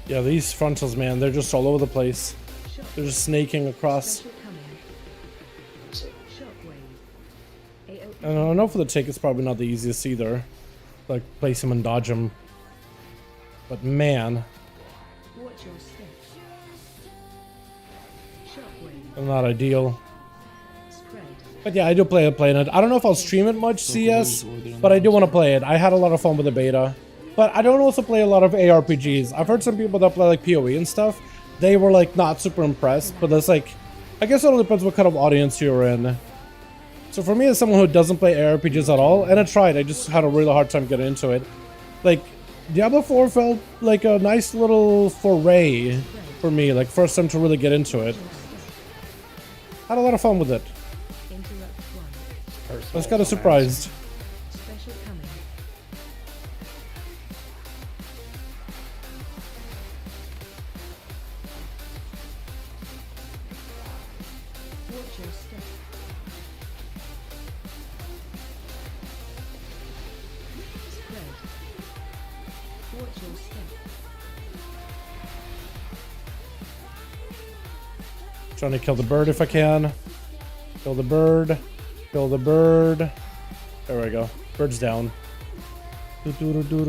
Yeah, these frontals, man, they're just all over the place. They're just snaking across. Special coming. Shockwave. AOE. And I know for the take, it's probably not the easiest either. Like, place him and dodge him. But man, Watch your step. Shockwave. not ideal. Spread. But yeah, I do plan it. I don't know if I'll stream it much, CS, but I do want to play it. I had a lot of fun with the beta. But I don't also play a lot of ARPGs. I've heard some people that play like PoE and stuff. They were like not super impressed, but that's like, I guess it all depends what kind of audience you're in. So for me, as someone who doesn't play ARPGs at all, and I tried, I just had a really hard time getting into it. Like, Diablo 4 felt like a nice little foray for me, like first time to really get into it. Had a lot of fun with it. Interrupt one. I was kind of surprised. Special coming. Watch your step. Spread. Watch your step. Trying to kill the bird if I can. Kill the bird. Kill the bird. There we go. Bird's down. Watch your step.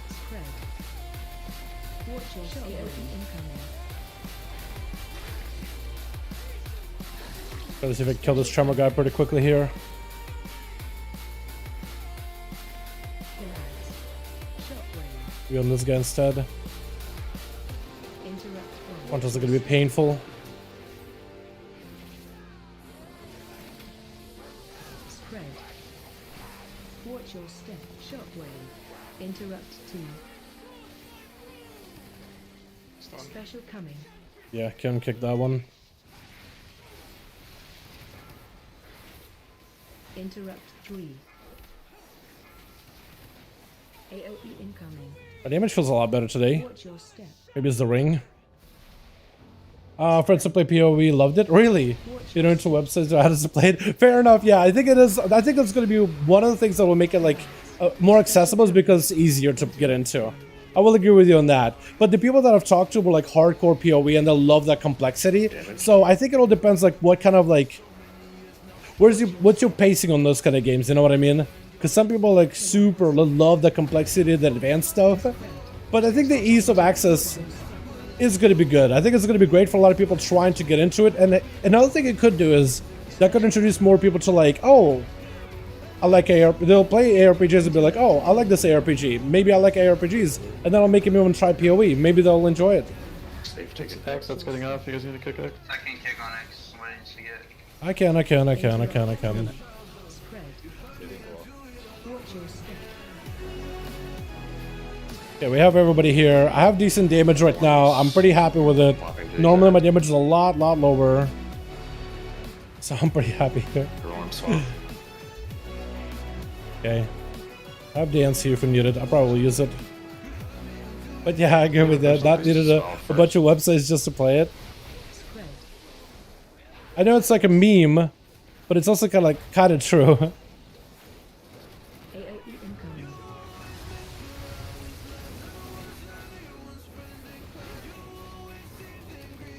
Spread. Watch your step. AOE incoming. Gotta see if I can kill this tremor guy pretty quickly here. Relax. Shockwave. We on this guy instead. Interrupt one. Frontals are gonna be painful. Spread. Watch your step. Shockwave. Interrupt 2. Special coming. Yeah, can kick that one. Interrupt 3. AOE incoming. My damage feels a lot better today. Watch your step. Maybe it's the ring. Friends that play PoE loved it. Really? You know, into websites or how does it play it? Fair enough. Yeah, I think it is. I think that's going to be one of the things that will make it like more accessible, is because it's easier to get into. I will agree with you on that. But the people that I've talked to were like hardcore PoE and they love that complexity. So I think it all depends like what kind of like what's your pacing on those kind of games, you know what I mean? Because some people like super love the complexity, the advanced stuff. But I think the ease of access is going to be good. I think it's going to be great for a lot of people trying to get into it. And another thing it could do is that could introduce more people to like, oh, I like they'll play ARPGs and be like, oh, I like this ARPG. Maybe I like ARPGs. And that'll make them even try PoE. Maybe they'll enjoy it. Safe ticket. X, that's getting off. You guys need to kick X? I can kick on X. What did you get? I can. Spread. Watch your step. Okay, we have everybody here. I have decent damage right now. I'm pretty happy with it. Normally my damage is a lot lower. So I'm pretty happy here. Okay. I have dance here if we need it. I'll probably use it. But yeah, I agree with that. That needed a bunch of websites just to play it. Spread. I know it's like a meme, but it's also kind of true. AOE incoming.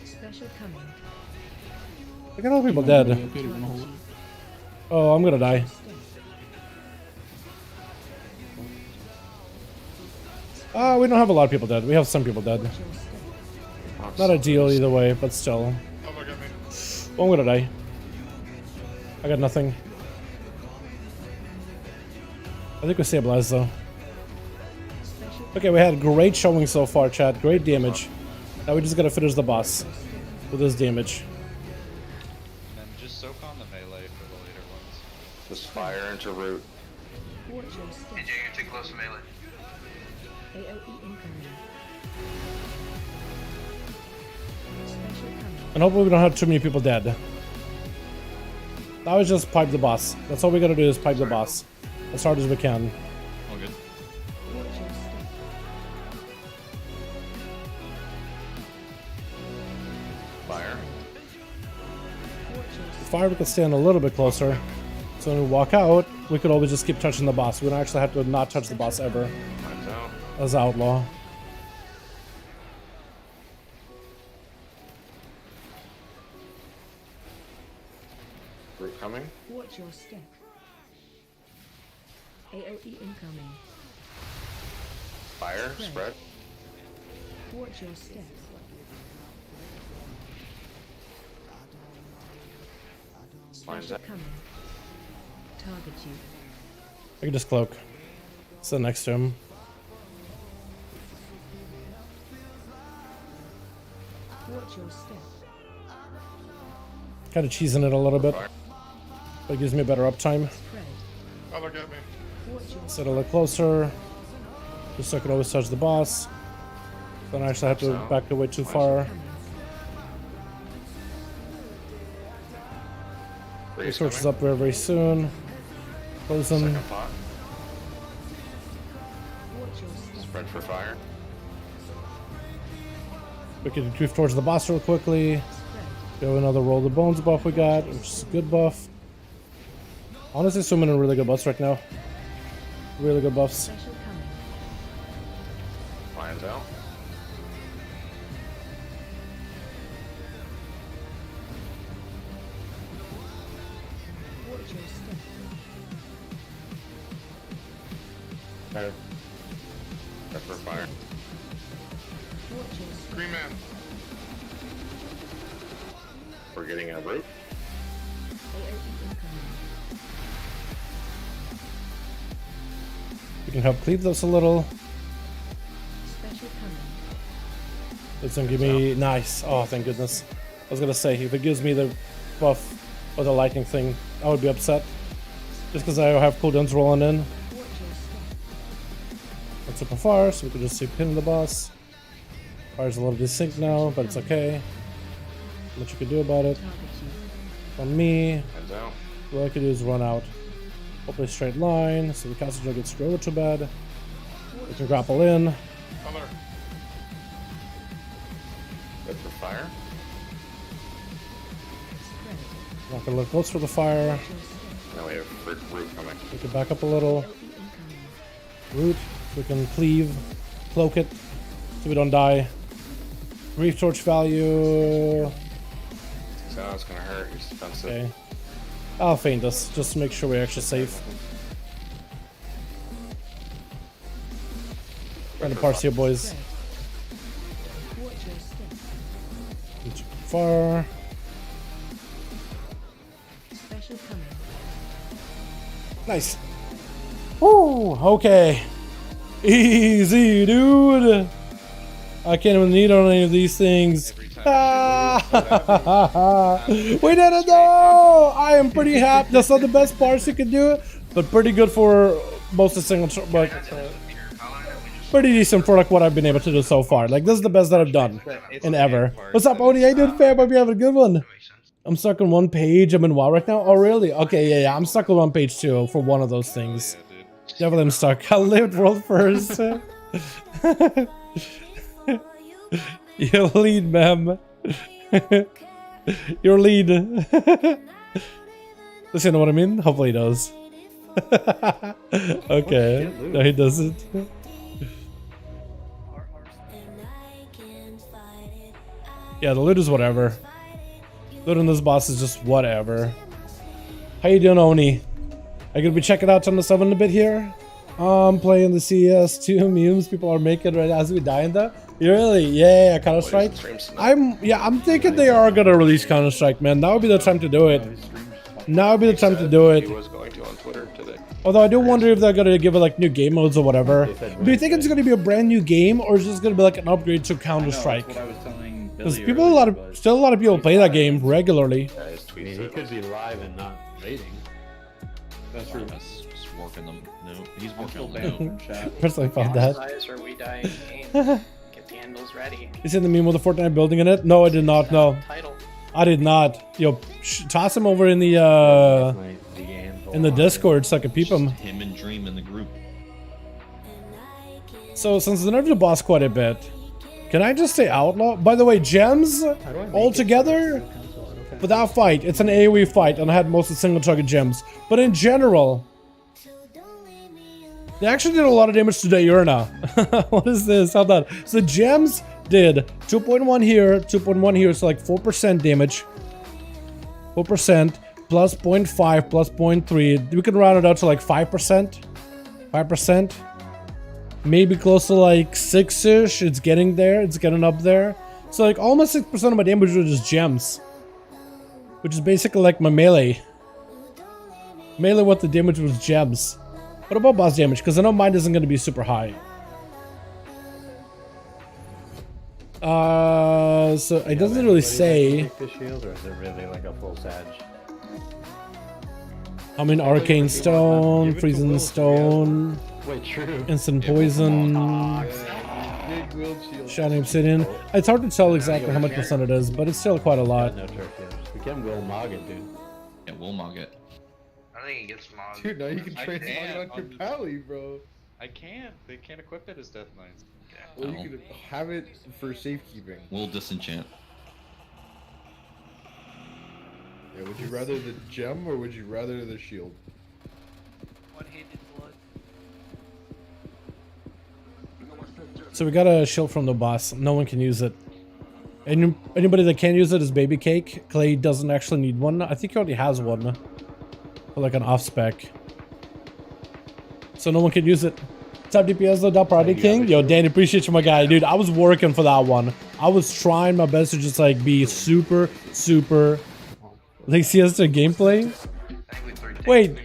Special coming. Look at all the people dead. Oh, I'm gonna die. We don't have a lot of people dead. We have some people dead. Not ideal either way, but still. Oh, look at me. Well, I'm gonna die. I got nothing. I think we stabilized though. Okay, we had great showing so far, chat. Great damage. Now we just gotta finish the boss with this damage. And then just soak on the melee for the later ones. Just fire into root. Watch your step. AJ, you're too close to melee. AOE incoming. Special coming. And hopefully we don't have too many people dead. Now we just pipe the boss. That's all we gotta do is pipe the boss. As hard as we can. All good. Watch your step. Fire. Watch your The fire we can stand a little bit closer. So when we walk out, we could always just keep touching the boss. We don't actually have to not touch the boss ever. Mine's out. As outlaw. Root coming. Watch your step. AOE incoming. Fire. Spread. Watch your step. Mine's Special out. coming. Target you. I can just cloak. Sit next to him. Watch your step. Kind of cheesing it a little bit. But it gives me better uptime. Spread. Oh, look at me. Watch your Sit a little closer. Just so I can always touch the boss. Don't actually have to back away too far. coming. Freeze Switches coming. up very, very soon. Close him. Second pot. Watch your step. Spread for fire. We can drift towards the boss real quickly. Spread. Go another roll the bones buff we got, which is a good buff. Honestly, swimming in really good buffs right now. Really good buffs. Special coming. Mine's out. Watch your step. Fire. Spread for fire. Watch your step. Green man. We're getting a root. AOE incoming. We can help cleave those a little. Special coming. It's gonna give me nice. Oh, thank goodness. I was gonna say if it gives me the buff or the lightning thing, I would be upset. Just because I have cooldowns rolling in. Watch your step. That's super far, so we can just keep hitting the boss. Fire's a little desynced now, but it's okay. What you can do about it. Target you. On me, Mine's out. what I can do is run out. Hopefully straight line, so the castle don't get screwed too bad. We can grapple in. Other. Spread for fire. Spread. Walk a little closer to the fire. Watch your step. Now we have root coming. We can back up a little. AOE incoming. Root, we can cleave. Cloak it so we don't die. Reef torch value. So it's gonna hurt. It's defensive. Okay. I'll feint this just to make sure we're actually safe. Trying to parse here, boys. Watch your step. Not too far. Special coming. Nice. Woo, okay. Easy, dude. I can't even need on any of these things. Ah! We did it though! I am pretty happy. That's not the best parts you could do, but pretty good for most of the single, like pretty decent for like what I've been able to do so far. Like this is the best that I've done in ever. What's up, Oni? I did fair, but we have a good one. I'm stuck on one page. I'm in WoW right now. Oh really? Okay, yeah. I'm stuck on one page too for one of those things. Definitely I'm stuck. I lived world first. Your lead, ma'am. Your lead. Does he know what I mean? Hopefully he does. Okay. No, he doesn't. Yeah, the loot is whatever. Loot on this boss is just whatever. How you doing, Oni? Are you gonna be checking out Channel 7 a bit here? I'm playing the CS2 memes people are making right as we die in that. Really? Yeah, Counter-Strike. I'm thinking they are gonna release Counter-Strike, man. Now would be the time to do it. Now would be the time to do it. He was going to on Twitter today. Although I do wonder if they're gonna give it like new game modes or whatever. Do you think it's gonna be a brand new game or is it just gonna be like an upgrade to Counter-Strike? Because people, still a lot of people play that game regularly. I mean, he could be live and not rating. That's true. Just working them. No, he's working on them. Personally found that. Or we die in game. Get the handles ready. You seen the meme with the Fortnite building in it? No, I did not. No, Title. I did not. Yo, toss him over in the Discord so I can peep him. Him and Dream in the group. So since they nerfed the boss quite a bit, can I just say outlaw? By the way, gems altogether without fight. It's an AoE fight, and I had most of the single target gems. But in general, they actually did a lot of damage to Diurna. What is this? Hold on. So the gems did 2.1 here, 2.1 here, so like 4% damage. 4% plus 0.5 plus 0.3. We can round it out to like 5%. 5%. Maybe close to like 6-ish. It's getting there. It's getting up there. So like almost 6% of my damage was just gems. Which is basically like my melee. Melee what the damage was gems. What about boss damage? Because I know mine isn't going to be super high. So it doesn't really say. The shield, or is it really like a full sag? I mean, Arcane Stone, Freezing Stone, Wait, true. Instant Poison, Shining Obsidian. It's hard to tell exactly how much percent it is, but it's still quite a lot. No turf shields. We can will mog it, dude. Yeah, we'll mog it. I think it gets modded. Dude, now you can I transmog it can't on your on- pally, bro. I can't. They can't equip it as Death Knights. Well, you can have it for safekeeping. We'll disenchant. Yeah, would you rather the gem or would you rather the shield? One-handed blood. So we got a shield from the boss. No one can use it. Anybody that can use it is Baby Cake. Clay doesn't actually need one. I think he already has one. Or like an off spec. So no one can use it. What's up, DPS though, Party King? Yo, Danny, appreciate you, my guy. Dude, I was working for that one. I was trying my best to just like be super like siesta gameplay. Wait,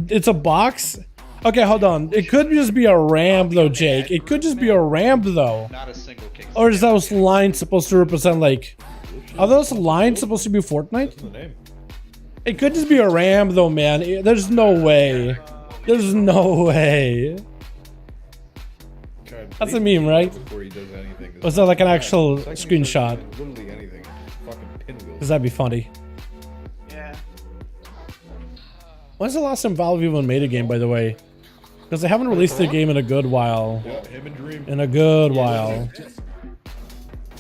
it's a box? Okay, hold on. It could just be a ramp though, Jake. It could just be a ramp though. Not a single king. Or is those lines supposed to represent like... Are those lines supposed to be Fortnite? The name. It could just be a ramp though, man. There's no way. There's no way. God, That's a meme, right? Before he does anything. Was that like an actual screenshot? Literally anything. Fucking pinwheel. Because that'd be funny. Yeah. When's the last time Valve even made a game, by the way? Because they haven't released the game in a good while. Yeah, him and Dream. In a good while.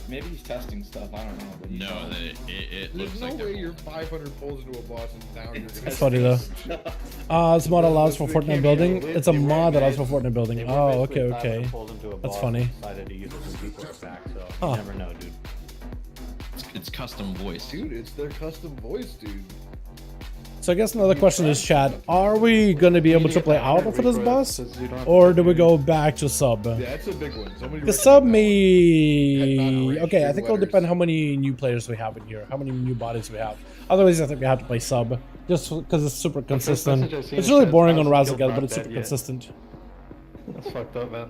Maybe he's testing stuff. I don't know. But he's No, it There's looks no like way you're 500 pulls into a boss and now you're gonna. It's funny though. This mod allows for Fortnite building. It's a mod that allows for Fortnite building. Oh, okay, okay. That's funny. Decided to use it when people are back, so Huh. you never know, dude. it's custom voice. Dude, it's their custom voice, dude. So I guess another question is, chat, are we gonna be able to play auto for this boss? Or do we go back to sub? Yeah, that's a big one. Somebody The sub recommend may... Okay, I think it'll depend how many new players we have in here, how many new bodies we have. Otherwise, I think we have to play sub, just because it's super consistent. It's really boring on Razagal, but it's super consistent. That's fucked up, man.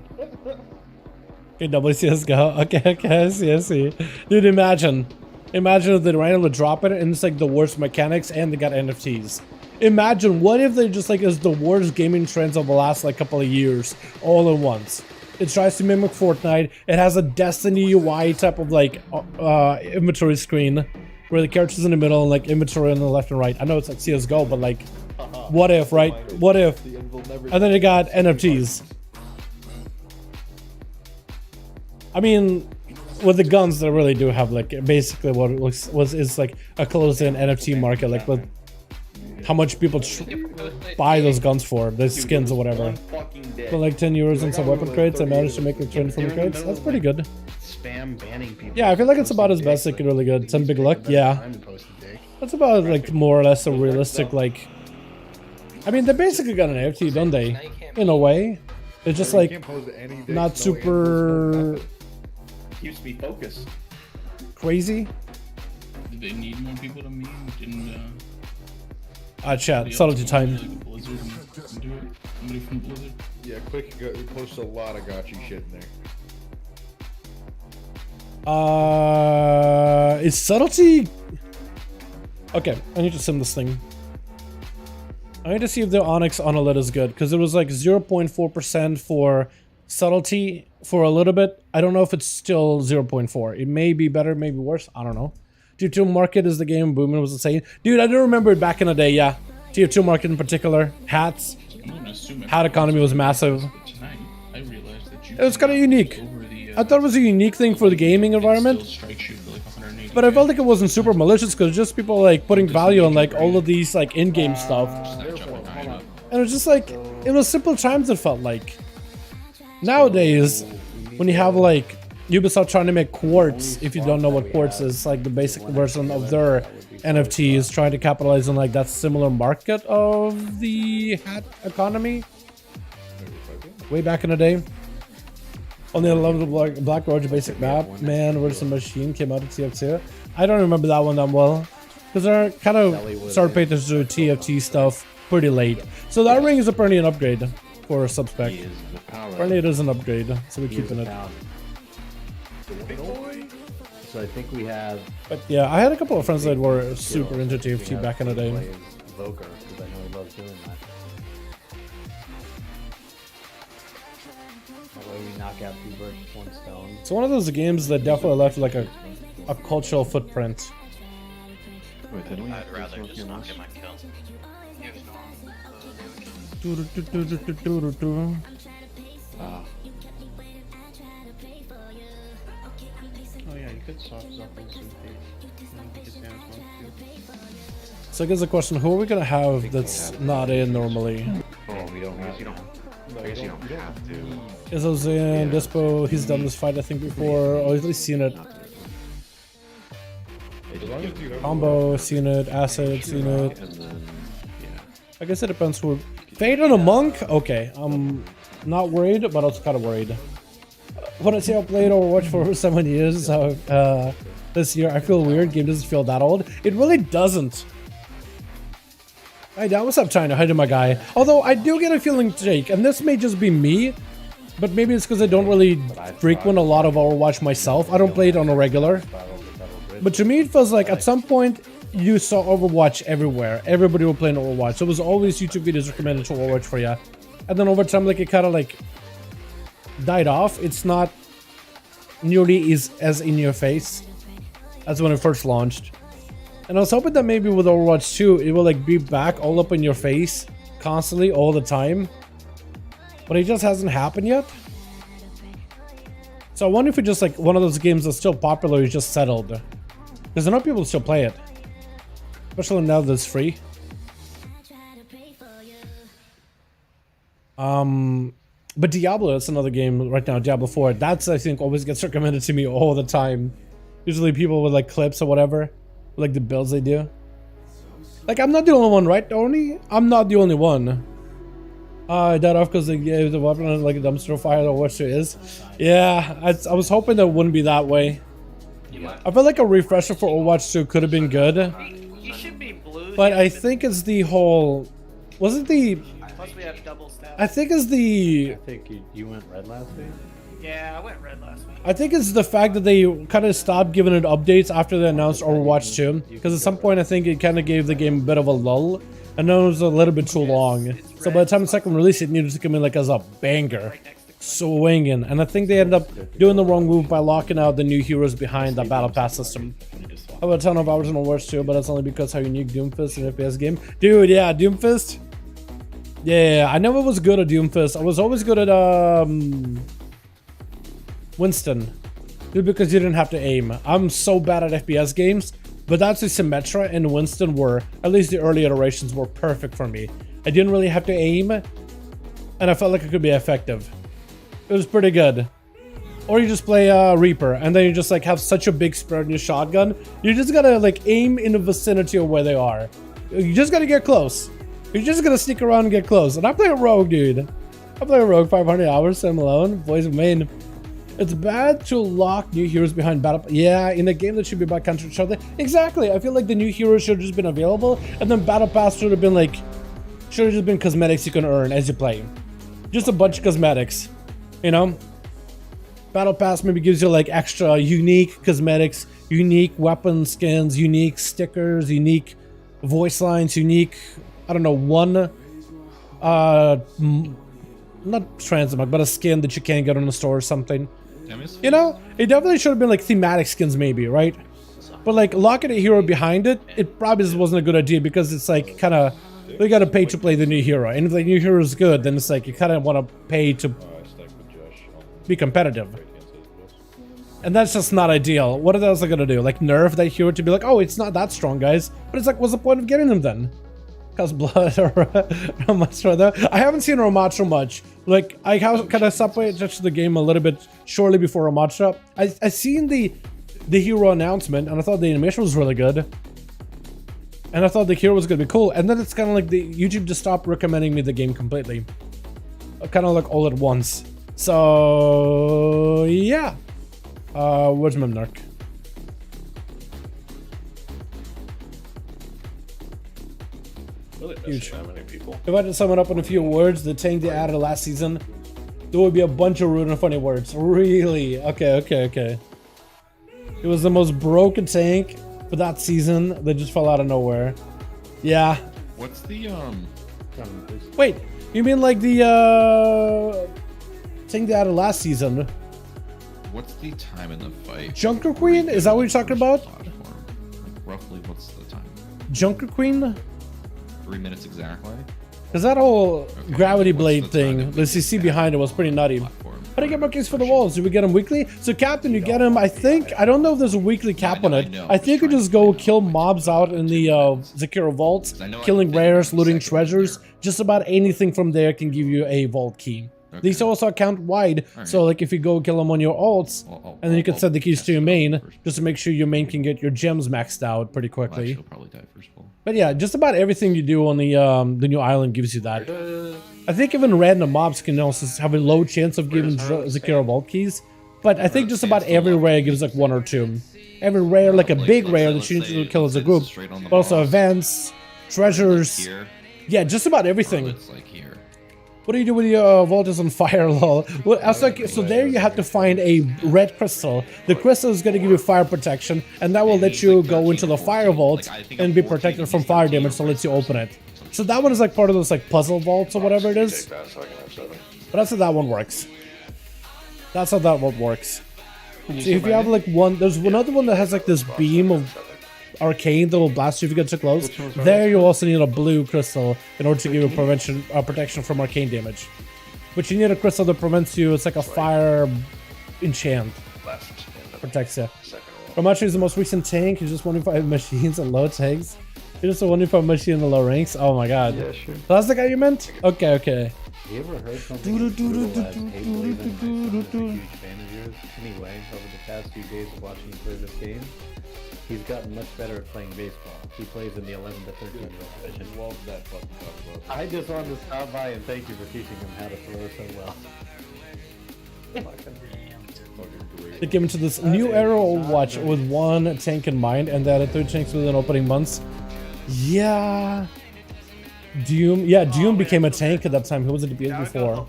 Okay, WCSGO. Okay, I see. Dude, imagine if they randomly drop it and it's like the worst mechanics and they got NFTs. Imagine, what if they just like is the worst gaming trends of the last like couple of years all at once. It tries to mimic Fortnite. It has a Destiny UI type of like inventory screen where the characters in the middle and like inventory on the left and right. I know it's like CSGO, but like, what if, right? What if? And then it got NFTs. I mean, with the guns, they really do have like basically what it looks is like a closed-in NFT market, like with how much people buy those guns for, the skins or whatever. For like 10 euros and some weapon crates, I managed to make a return from the crates. That's pretty good. Spam banning people. Yeah, I feel like it's about as best it could really good. Some big luck, yeah. That's about like more or less a realistic like. I mean, they basically got an NFT, don't they? In a way, it's just like not super. Keeps me focused. Crazy. Did they need more people to meme? Didn't Chat, subtlety time. Blizzard and do it? Somebody from Blizzard? Yeah, Quick posts a lot of gotcha shit in there. Is subtlety? Okay, I need to sim this thing. I need to see if the Onyx Onolet is good, because it was like 0.4% for subtlety for a little bit. I don't know if it's still 0.4. It may be better, maybe worse. I don't know. Tier 2 market is the game booming was insane. Dude, I do remember it back in the day, yeah. Tier 2 market in particular. Hats. Hat economy was massive. Tonight, I realized that It was kind of unique. I thought it was a unique thing for the gaming environment. But I felt like it wasn't super malicious because just people like putting value on like all of these like in-game stuff. And it was just like, it was simple times it felt like. Nowadays, when you have like Ubisoft trying to make quartz, if you don't know what quartz is, like the basic version of their NFTs, trying to capitalize on like that similar market of the hat economy. Way back in the day. Only I love the Black Roach basic map. Man versus Machine came out of TF2. I don't remember that one that well. Because they're kind of started paying attention to TFT stuff pretty late. So that ring is apparently an upgrade for a sub-spec. Apparently it is an upgrade, so we're keeping it. So I think we have. But yeah, I had a couple of friends that were super into TFT back in the day. Voker, because I know he loves doing that. That way we knock out 2 birds with 1 stone. It's one of those games that definitely left like a cultural footprint. Wait, didn't we? I'd rather just not get my kill. He was normal. Oh yeah, you could soft up in some page. So I guess the question, who are we gonna have that's not in normally? Oh, we don't have. I guess you don't have to. Izzo's in, Dispo, he's done this fight I think before, or at least seen it. Combo, seen it, Acid, seen it. And then, yeah. I guess it depends who. Fate on a Monk? Okay, I'm not worried, but also kind of worried. When I say I played Overwatch for 7 years, so this year I feel weird. Game doesn't feel that old. It really doesn't. Hey, what's up, China? Hi to my guy. Although I do get a feeling, Jake, and this may just be me, but maybe it's because I don't really frequent a lot of Overwatch myself. I don't play it on a regular. But to me, it feels like at some point you saw Overwatch everywhere. Everybody was playing Overwatch. So it was always YouTube videos recommended to Overwatch for you. And then over time, like it kind of like died off. It's not nearly as in your face as when it first launched. And I was hoping that maybe with Overwatch 2, it will like be back all up in your face constantly all the time. But it just hasn't happened yet. So I wonder if it's just like one of those games that's still popular is just settled. Because I know people still play it. Especially now that it's free. But Diablo, that's another game right now, Diablo 4. That's, I think, always gets recommended to me all the time. Usually people with like clips or whatever. Like the builds they do. Like, I'm not the only one, right, Tony? I'm not the only one. I died off because they gave the weapon like a dumpster fire or what it is. Yeah, I was hoping that it wouldn't be that way. I felt like a refresher for Overwatch 2 could have been good. You should be blue. But I think it's the whole... Was it the... Plus we have double stats. I think it's the... I think you went red last week. Yeah, I went red last week. I think it's the fact that they kind of stopped giving it updates after they announced Overwatch 2. Because at some point I think it kind of gave the game a bit of a lull. And then it was a little bit too long. So by the time the second release, it needed to come in like as a banger. Swinging. And I think they ended up doing the wrong move by locking out the new heroes behind the battle pass system. I have a ton of hours in Overwatch 2, but that's only because how unique Doomfist is an FPS game. Dude, yeah, Doomfist. Yeah, I never was good at Doomfist. I was always good at Winston. Dude, because you didn't have to aim. I'm so bad at FPS games, but that's the Symmetra and Winston were, at least the early iterations were perfect for me. I didn't really have to aim, and I felt like it could be effective. It was pretty good. Or you just play Reaper, and then you just like have such a big spread in your shotgun. You just gotta like aim in the vicinity of where they are. You just gotta get close. You're just gonna sneak around and get close. And I play a Rogue, dude. I play a Rogue 500 hours, so I'm alone. Boys of main. It's bad to lock new heroes behind battle. Yeah, in a game that should be about counter each other. Exactly. I feel like the new heroes should have just been available, and then battle pass should have been like, should have just been cosmetics you can earn as you play. Just a bunch of cosmetics, you know. Battle pass maybe gives you like extra unique cosmetics, unique weapon skins, unique stickers, unique voice lines, unique, I don't know, one not transmog, but a skin that you can't get on the store or something. You know, it definitely should have been like thematic skins maybe, right? But like locking a hero behind it, it probably just wasn't a good idea because it's like kind of, you gotta pay to play the new hero. And if the new hero is good, then it's like you kind of want to pay to be competitive. And that's just not ideal. What else are they gonna do? Like nerf that hero to be like, oh, it's not that strong, guys. But it's like, what's the point of getting them then? Cause blood or Ramatra though. I haven't seen Ramatra much. Like I kind of separated just the game a little bit shortly before Ramatra. I seen the hero announcement and I thought the animation was really good. And I thought the hero was gonna be cool. And then it's kind of like the YouTube just stopped recommending me the game completely. Kind of like all at once. So yeah. Where's Memnarch? Really Huge. that many people. If I had to sum it up in a few words, the tank they added last season, there would be a bunch of rude and funny words. Really? Okay. It was the most broken tank for that season that just fell out of nowhere. Yeah. What's the Wait, you mean like the tank they added last season? what's the time in the fight? Junker Queen? Is that what you're talking about? Platform? Like, roughly, what's the time? Junker Queen? 3 minutes exactly? Because that whole gravity what's blade the time thing, that the we CC get behind it was pretty nutty. Platform? How do you get more keys for the walls? Do we get them weekly? So Captain, you get them, I think, I don't know if there's a weekly cap on it. I think you just go kill mobs out in the Zakara vaults, killing rares, looting treasures. Just about anything from there can give you a vault key. These also count wide, so like if you go kill them on your alts, and then you can set the keys to your main, just to make sure your main can get your gems maxed out pretty quickly. She'll probably die first of all. But yeah, just about everything you do on the new island gives you that. I think even random mobs can also have a low chance of giving Zakara vault keys, but I think just about every rare gives like 1 or 2. Every rare, like a big rare that you need to kill as a group, but also events, treasures, yeah, just about everything. It's like here. What do you do with your vault is on fire, lol? Well, I was like, so there you have to find a red crystal. The crystal is going to give you fire protection, and that will let you go into the fire vault and be protected from fire damage, so it lets you open it. So that one is like part of those like puzzle vaults or whatever it is. But that's how that one works. That's how that one works. So if you have like one, there's another one that has like this beam of arcane that will blast you if you get too close. There you also need a blue crystal in order to give you protection from arcane damage. But you need a crystal that prevents you, it's like a fire enchant. Last end of Protects you. second roll. Romacho is the most recent tank. He's just 1v5 machines and low tanks. He's just a 1v5 machine in the low ranks. Oh my god. Yeah, sure. That's the guy you meant? Okay, okay. You ever heard something as brutal as Hey Blaven, my son is a huge fan of yours? Anyway, over the past few days of watching you play this game, he's gotten much better at playing baseball. He plays in the 11 to 13 year old division. Love that fucking stuff, I just wanted to stop by and thank you for teaching him how to throw so well. Fucking great. They came into this new era of Overwatch with one tank in mind, and they added 3 tanks within opening months. Yeah. Doom. Yeah, Doom became a tank at that time. He was a DPS before.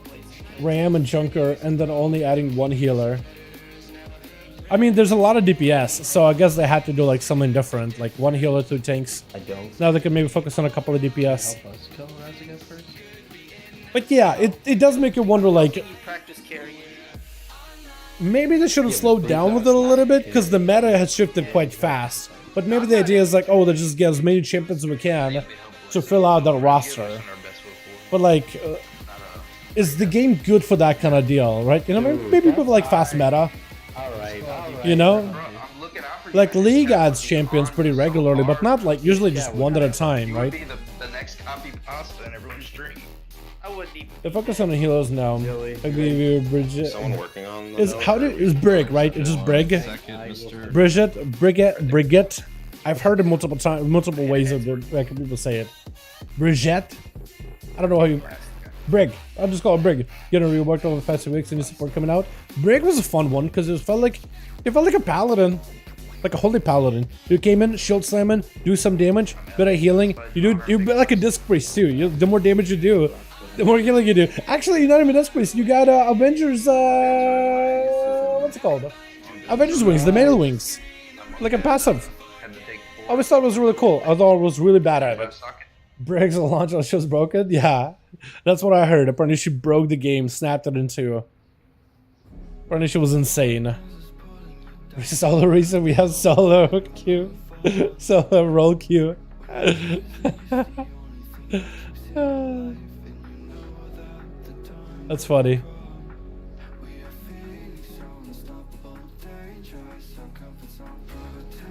Ram and Junker, and then only adding 1 healer. I mean, there's a lot of DPS, so I guess they had to do like something different, like 1 healer, 2 tanks. I don't. Now they can maybe focus on a couple of DPS. Help us kill Raziga first. But yeah, it does make you wonder, like, You practice carrying. maybe they should have slowed down with it a little bit, because the meta has shifted quite fast. But maybe the idea is like, oh, let's just get as many champions as we can to fill out that roster. But like, is the game good for that kind of deal, right? You know, maybe with like fast meta, Alright. you know? Bro, I'm looking out for you. Like League adds champions pretty regularly, but not like usually just one at a time, You would right? be the next copy pasta in everyone's dream. I wouldn't even. They focus on the healers now. Maybe Bridget. Someone working on the Is how do is Brig, right? It's just Brig. Second, Mr. Brigitte. I've heard it multiple times, multiple ways of like people say it. Brigitte. I don't know how you. Brig. I'll just call it Brig. You know, reworked over the past 2 weeks and new support coming out. Brig was a fun one because it felt like a paladin, like a holy paladin. You came in, shield slamming, do some damage, bit of healing. You like a disc priest too. The more damage you do, the more healing you do. Actually, you're not even disc priest. You got Avengers. What's it called? Avengers wings, the melee wings, like a passive. I always thought it was really cool. I thought it was really bad at it. Briggs launch on show's broken? Yeah. That's what I heard. Apparently she broke the game, snapped it in 2. Apparently she was insane. This is all the reason we have solo queue. Solo roll queue. That's funny.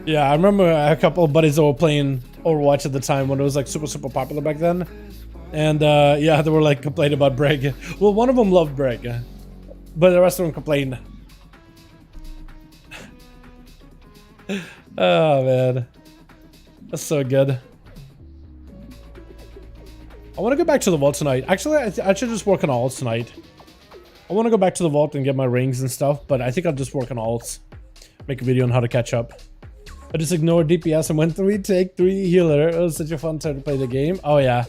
Yeah, I remember a couple of buddies that were playing Overwatch at the time when it was like super popular back then. And yeah, they were like complaining about Brig. Well, one of them loved Brig, but the rest of them complained. Oh man, that's so good. I want to go back to the vault tonight. Actually, I should just work on alts tonight. I want to go back to the vault and get my rings and stuff, but I think I'll just work on alts. Make a video on how to catch up. I just ignored DPS and went 3 take, 3 healer. It was such a fun time to play the game. Oh yeah.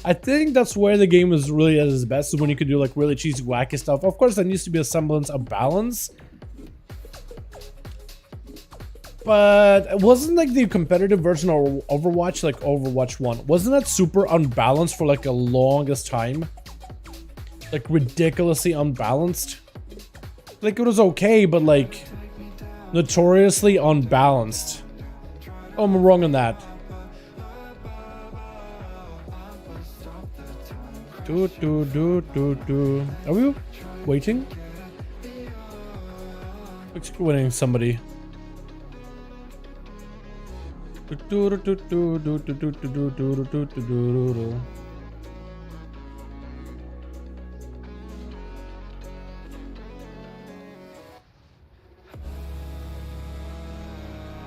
I think that's where the game is really at its best, is when you can do like really cheesy, wacky stuff. Of course, there needs to be a semblance of balance. But wasn't like the competitive version of Overwatch, like Overwatch 1, wasn't that super unbalanced for like the longest time? Like ridiculously unbalanced? Like it was okay, but like notoriously unbalanced. Oh, I'm wrong on that. Are we waiting? Looks like we're waiting somebody.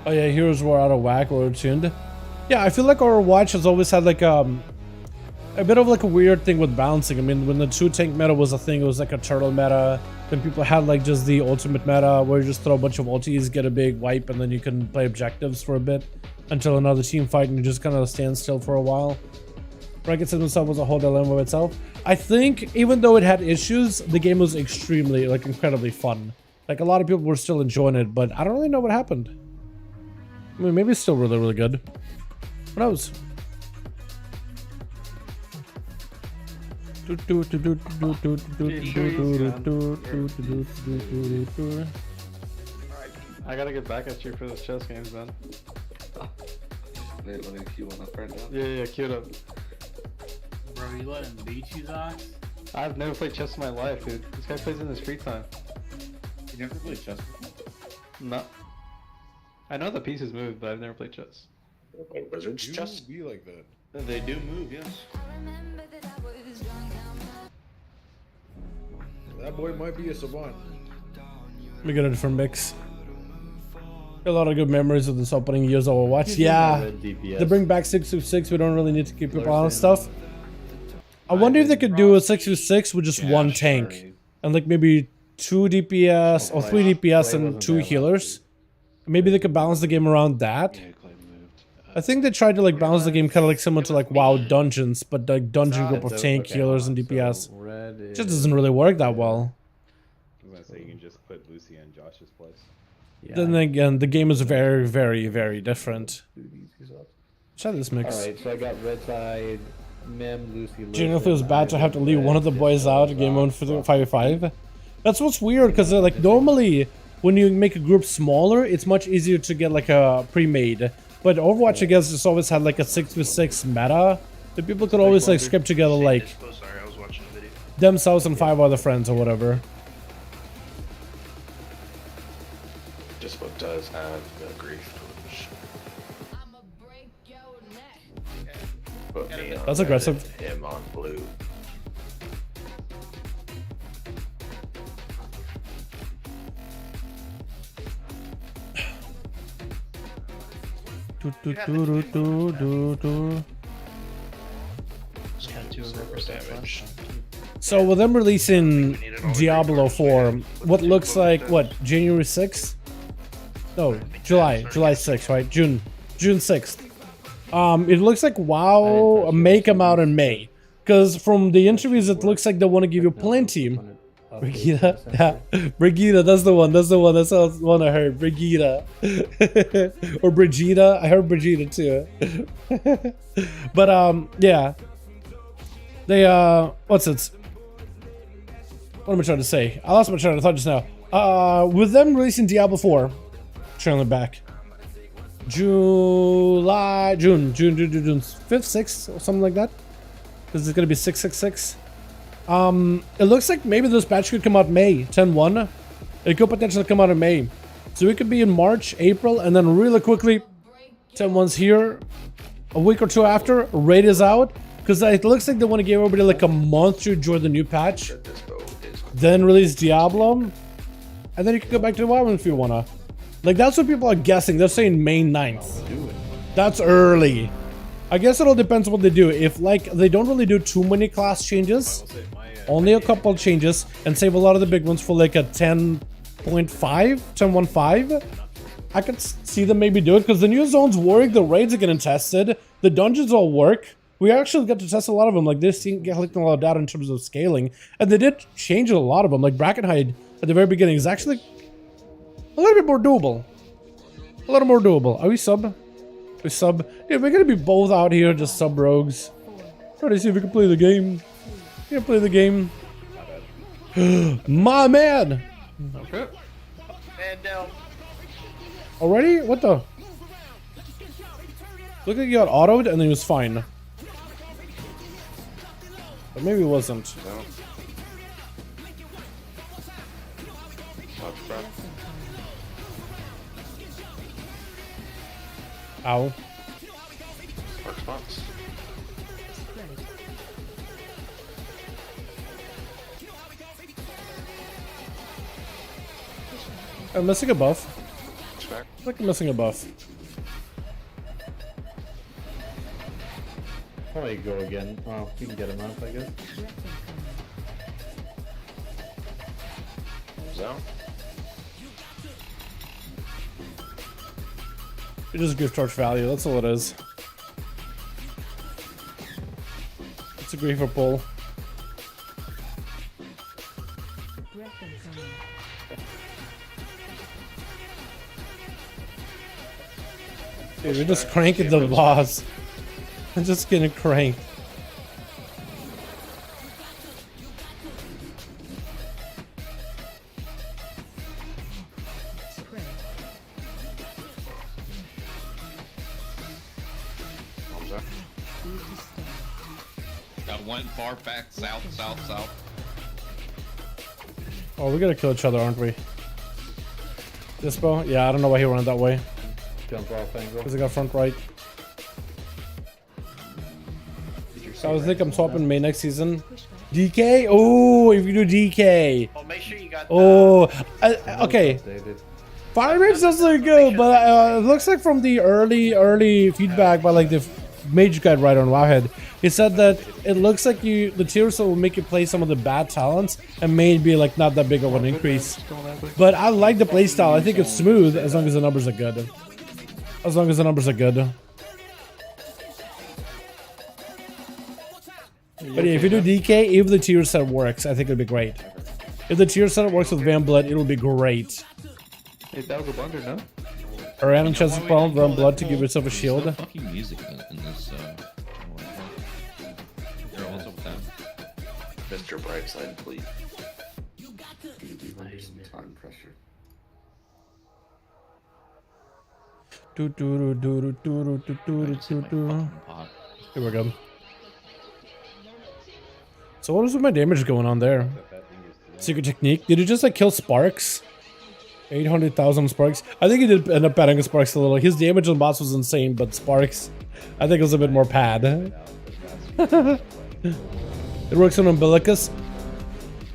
Oh yeah, heroes were out of whack or tuned. Yeah, I feel like Overwatch has always had like a bit of like a weird thing with balancing. I mean, when the 2 tank meta was a thing, it was like a turtle meta. Then people had like just the ultimate meta where you just throw a bunch of ultis, get a big wipe, and then you can play objectives for a bit until another team fight and you just kind of stand still for a while. Ranked himself was a whole dilemma of itself. I think even though it had issues, the game was extremely, like incredibly fun. Like a lot of people were still enjoying it, but I don't really know what happened. I mean, maybe it's still really, really good. Who knows? I gotta get back at you for this chess games, man. Let me queue one up right now. Yeah, queue it up. Bro, you let him beat you, Zach? I've never played chess in my life, dude. This guy plays in his free time. You never played chess before? No. I know the pieces move, but I've never played chess. Like wizards You chess? be like that. They do move, yes. That boy might be a savant. We got a different mix. A lot of good memories of this opening year's Overwatch. Yeah, they bring back 6v6. We don't really need to keep people on and stuff. I wonder if they could do a 6v6 with just one tank and like maybe 2 DPS or 3 DPS and 2 healers. Maybe they could balance the game around that. Yeah, Clay moved. I think they tried to like balance the game kind of like similar to like WoW dungeons, but like dungeon group of tank healers and DPS. It just doesn't really work that well. I was gonna say you can just put Lucy in Josh's place. Yeah. Then again, the game is very, very, very different. Try this mix. Alright, so I got red side, Mem, Lucy, Generally feels bad to have to leave one of the boys out game on for 5v5. That's what's weird, because like normally when you make a group smaller, it's much easier to get like a pre-made. But Overwatch, I guess, just always had like a 6v6 meta. The people could always like script together like Oh, sorry, I was watching a video. themselves and 5 other friends or whatever. Just what does have the grief twitch. Put me on That's red aggressive. and him on blue. Just got 2 damage. So with them releasing Diablo 4, what looks like, what, January 6th? No, July 6th, right? June 6th. It looks like WoW may come out in May. Because from the interviews, it looks like they want to give you plenty. Brigitte? Yeah, Brigitte, that's the one, that's the one I heard, Brigitte. Or Brigitte, I heard Brigitte too. But, yeah. They, what's it? What am I trying to say? I lost my train of thought just now. With them releasing Diablo 4, trailing back. June 5th, 6th, or something like that. Because it's gonna be 666. It looks like maybe this patch could come out May 10.1. It could potentially come out in May. So it could be in March, April, and then really quickly 10.1's here. A week or 2 after, raid is out. Because it looks like they want to give everybody like a month to enjoy the new patch. Then release Diablo. And then you can go back to WoW if you wanna. Like that's what people are guessing. They're saying May 9th. That's early. I guess it all depends on what they do. If like they don't really do too many class changes, only a couple changes, and save a lot of the big ones for like a 10.5, 10.15, I could see them maybe do it because the new zones work, the raids are getting tested, the dungeons all work. We actually got to test a lot of them. Like this thing collecting a lot of data in terms of scaling, and they did change a lot of them. Like Brackenhide at the very beginning is actually a little bit more doable. A little more doable. Are we sub? We sub. Yeah, we're gonna be both out here, just sub rogues. Try to see if we can play the game. Yeah, play the game. My man! Okay. Man down. Already? What the? Look like he got autoed and then he was fine. But maybe it wasn't. No. Up front. Ow. Spark spots. I'm missing a buff. Expect. I think I'm missing a buff. Probably go again. Well, you can get him up, I guess. Zone. It is gift charge value, that's all it is. It's a griefer pull. Dude, we're just cranking the boss. I'm just getting cranked. Got one far back, south. Oh, we're gonna kill each other, aren't we? Dispo? Yeah, I don't know why he ran that way. Jump off angle. Because I got front right. So I was thinking I'm swapping May next season. DK? Oh, if you do DK. Well, make sure you got. Oh, okay. Updated. Fire Mage does look good, but it looks like from the early feedback by like the Mage Guide writer on Wowhead, he said that it looks like the tiers will make you play some of the bad talents and maybe like not that big of an increase. But I like the playstyle. I think it's smooth as long as the numbers are good. As long as the numbers are good. But yeah, if you do DK, if the tier set works, I think it'll be great. If the tier set works with Van Blood, it'll be great. Hey, that was a blunder, no? Or random chances problem, Van Blood to give yourself a shield. Fucking music in this. They're also with that. Mr. Brightside, please. Time pressure. Here we go. So what was with my damage going on there? Secret technique? Did he just like kill Sparks? 800,000 Sparks? I think he did end up padding Sparks a little. His damage on boss was insane, but Sparks, I think it was a bit more pad. It works on Umbilicus.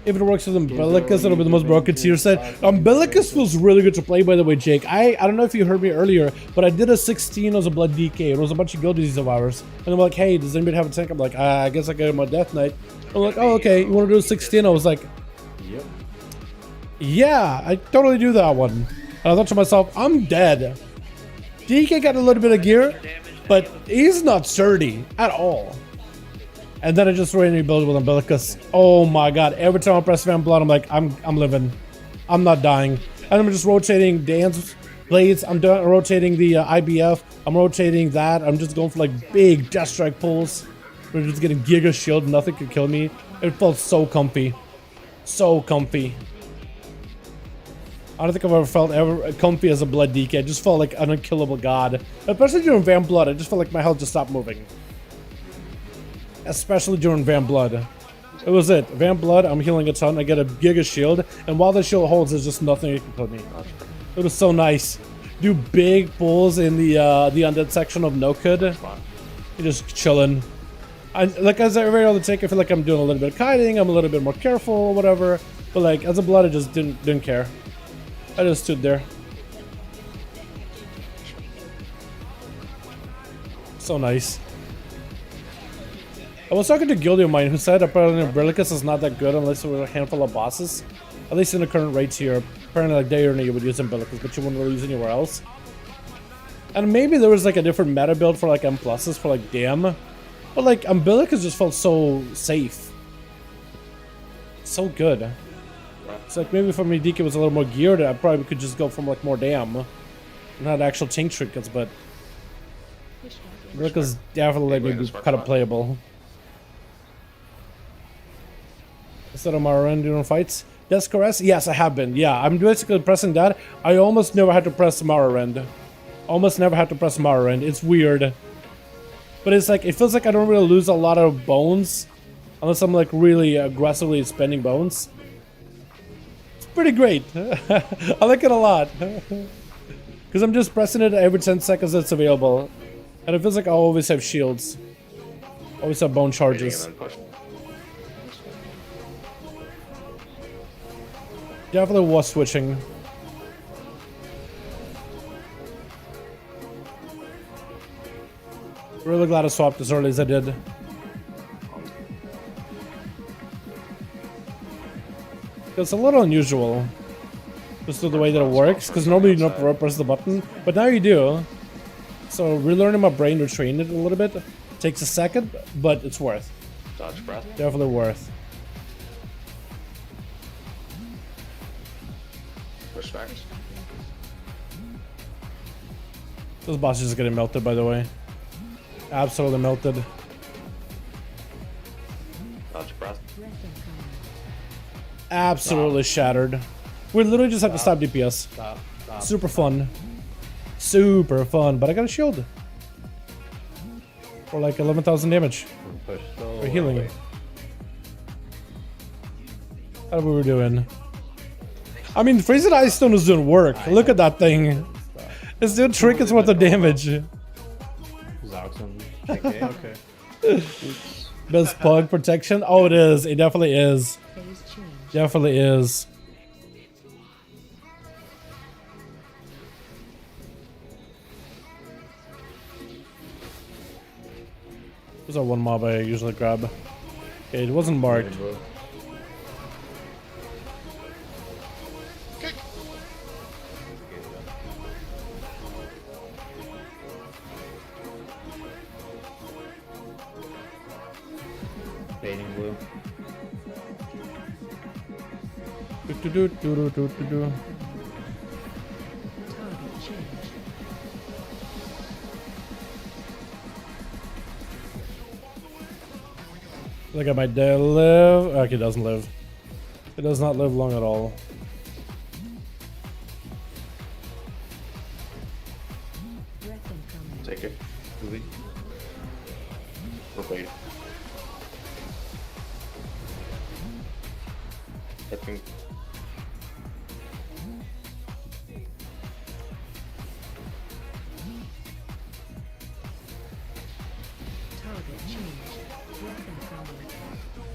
If it works with Umbilicus, it'll be the most broken tier set. Umbilicus feels really good to play, by the way, Jake. I don't know if you heard me earlier, but I did a 16 as a blood DK. It was a bunch of guildies of ours. And I'm like, hey, does anybody have a tank? I'm like, I guess I got him on Death Knight. I'm like, oh, okay, you want to do a 16? I was like, Yep. yeah, I totally do that one. And I thought to myself, I'm dead. DK got a little bit of gear, but he's not sturdy at all. And then I just randomly build with Umbilicus. Oh my god, every time I press Van Blood, I'm like, I'm living. I'm not dying. And I'm just rotating Dance Blades. I'm rotating the IBF. I'm rotating that. I'm just going for like big Death Strike pulls. We're just getting Giga Shield. Nothing could kill me. It felt so comfy. So comfy. I don't think I've ever felt ever comfy as a blood DK. I just felt like an unkillable god. Especially during Van Blood, I just felt like my health just stopped moving. Especially during Van Blood. It was it. Van Blood, I'm healing a ton. I get a Giga Shield. And while the shield holds, there's just nothing that can kill me. It was so nice. Do big pulls in the undead section of No Could. You're just chilling. Like as every other take, I feel like I'm doing a little bit of kiting. I'm a little bit more careful or whatever. But like as a blood, I just didn't care. I just stood there. So nice. I was talking to Gildy of mine who said apparently Umbilicus is not that good unless there were a handful of bosses. At least in the current rates here. Apparently like Dalaran you would use Umbilicus, but you wouldn't really use anywhere else. And maybe there was like a different meta build for like M pluses for like Dam. But like Umbilicus just felt so safe. So good. It's like maybe if my DK was a little more geared, I probably could just go from like more Dam. Not actual tank trinkets, but Umbilicus definitely maybe kind of playable. Instead of Maran during fights. Death Caress? Yes, I have been. Yeah, I'm basically pressing that. I almost never had to press Maran. Almost never had to press Maran. It's weird. But it's like, it feels like I don't really lose a lot of bones. Unless I'm like really aggressively spending bones. It's pretty great. I like it a lot. Because I'm just pressing it every 10 seconds that's available. And it feels like I always have shields. Always have bone charges. Definitely was switching. Really glad I swapped as early as I did. It's a little unusual. Just the way that it works, because normally you don't press the button, but now you do. So relearning my brain to train it a little bit takes a second, but it's worth. Dodge breath. Definitely worth. Respect. Those bosses are getting melted, by the way. Absolutely melted. Dodge breath. Absolutely shattered. We literally just have to stop DPS. Super fun. Super fun. But I got a shield. For like 11,000 damage. For healing. How we were doing? I mean, Freezing Ice Stone is doing work. Look at that thing. It's doing trinkets worth of damage. Zoxon. Okay. Best plug protection? Oh, it is. It definitely is. Phase change. Definitely is. There's that one mob I usually grab. Okay, it wasn't marked. Baiting blue. Do-do-do-do-do-do-do. Target change. Look at my day live. Okay, it doesn't live. It does not live long at all. Breath incoming. Take it. Moving. Wait. I think. Target change. Breath incoming.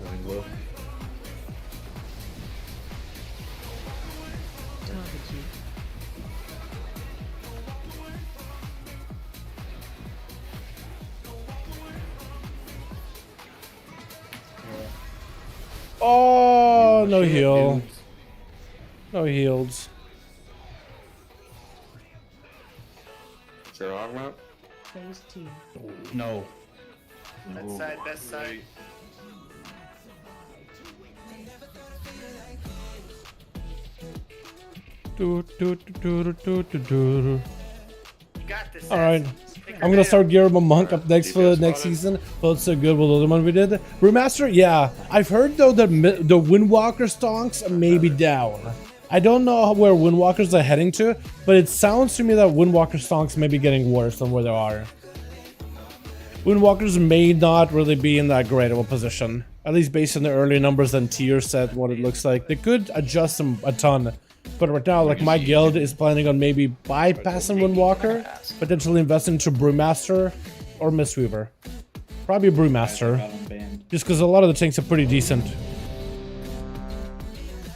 Going blue. Target you. Oh, no heal. No heals. Is there on map? Phase 2. No. Best side, best side. Do-do-do-do-do-do-do. You got this. All right. Take her I'm gonna down. start gearing my monk up next for the DPS next spotted. season. Felt so good with the other one we did. Brewmaster, yeah. I've heard though that the Windwalker stonks may be down. I don't know where Windwalkers are heading to, but it sounds to me that Windwalker stonks may be getting worse than where they are. Windwalkers may not really be in that great of a position, at least based on the early numbers and tier set. What it looks like, they could adjust them a ton. But right now, like my guild is planning on maybe bypassing Windwalker, potentially investing into Brewmaster or Mistweaver. Probably Brewmaster, just because a lot of the tanks are pretty decent.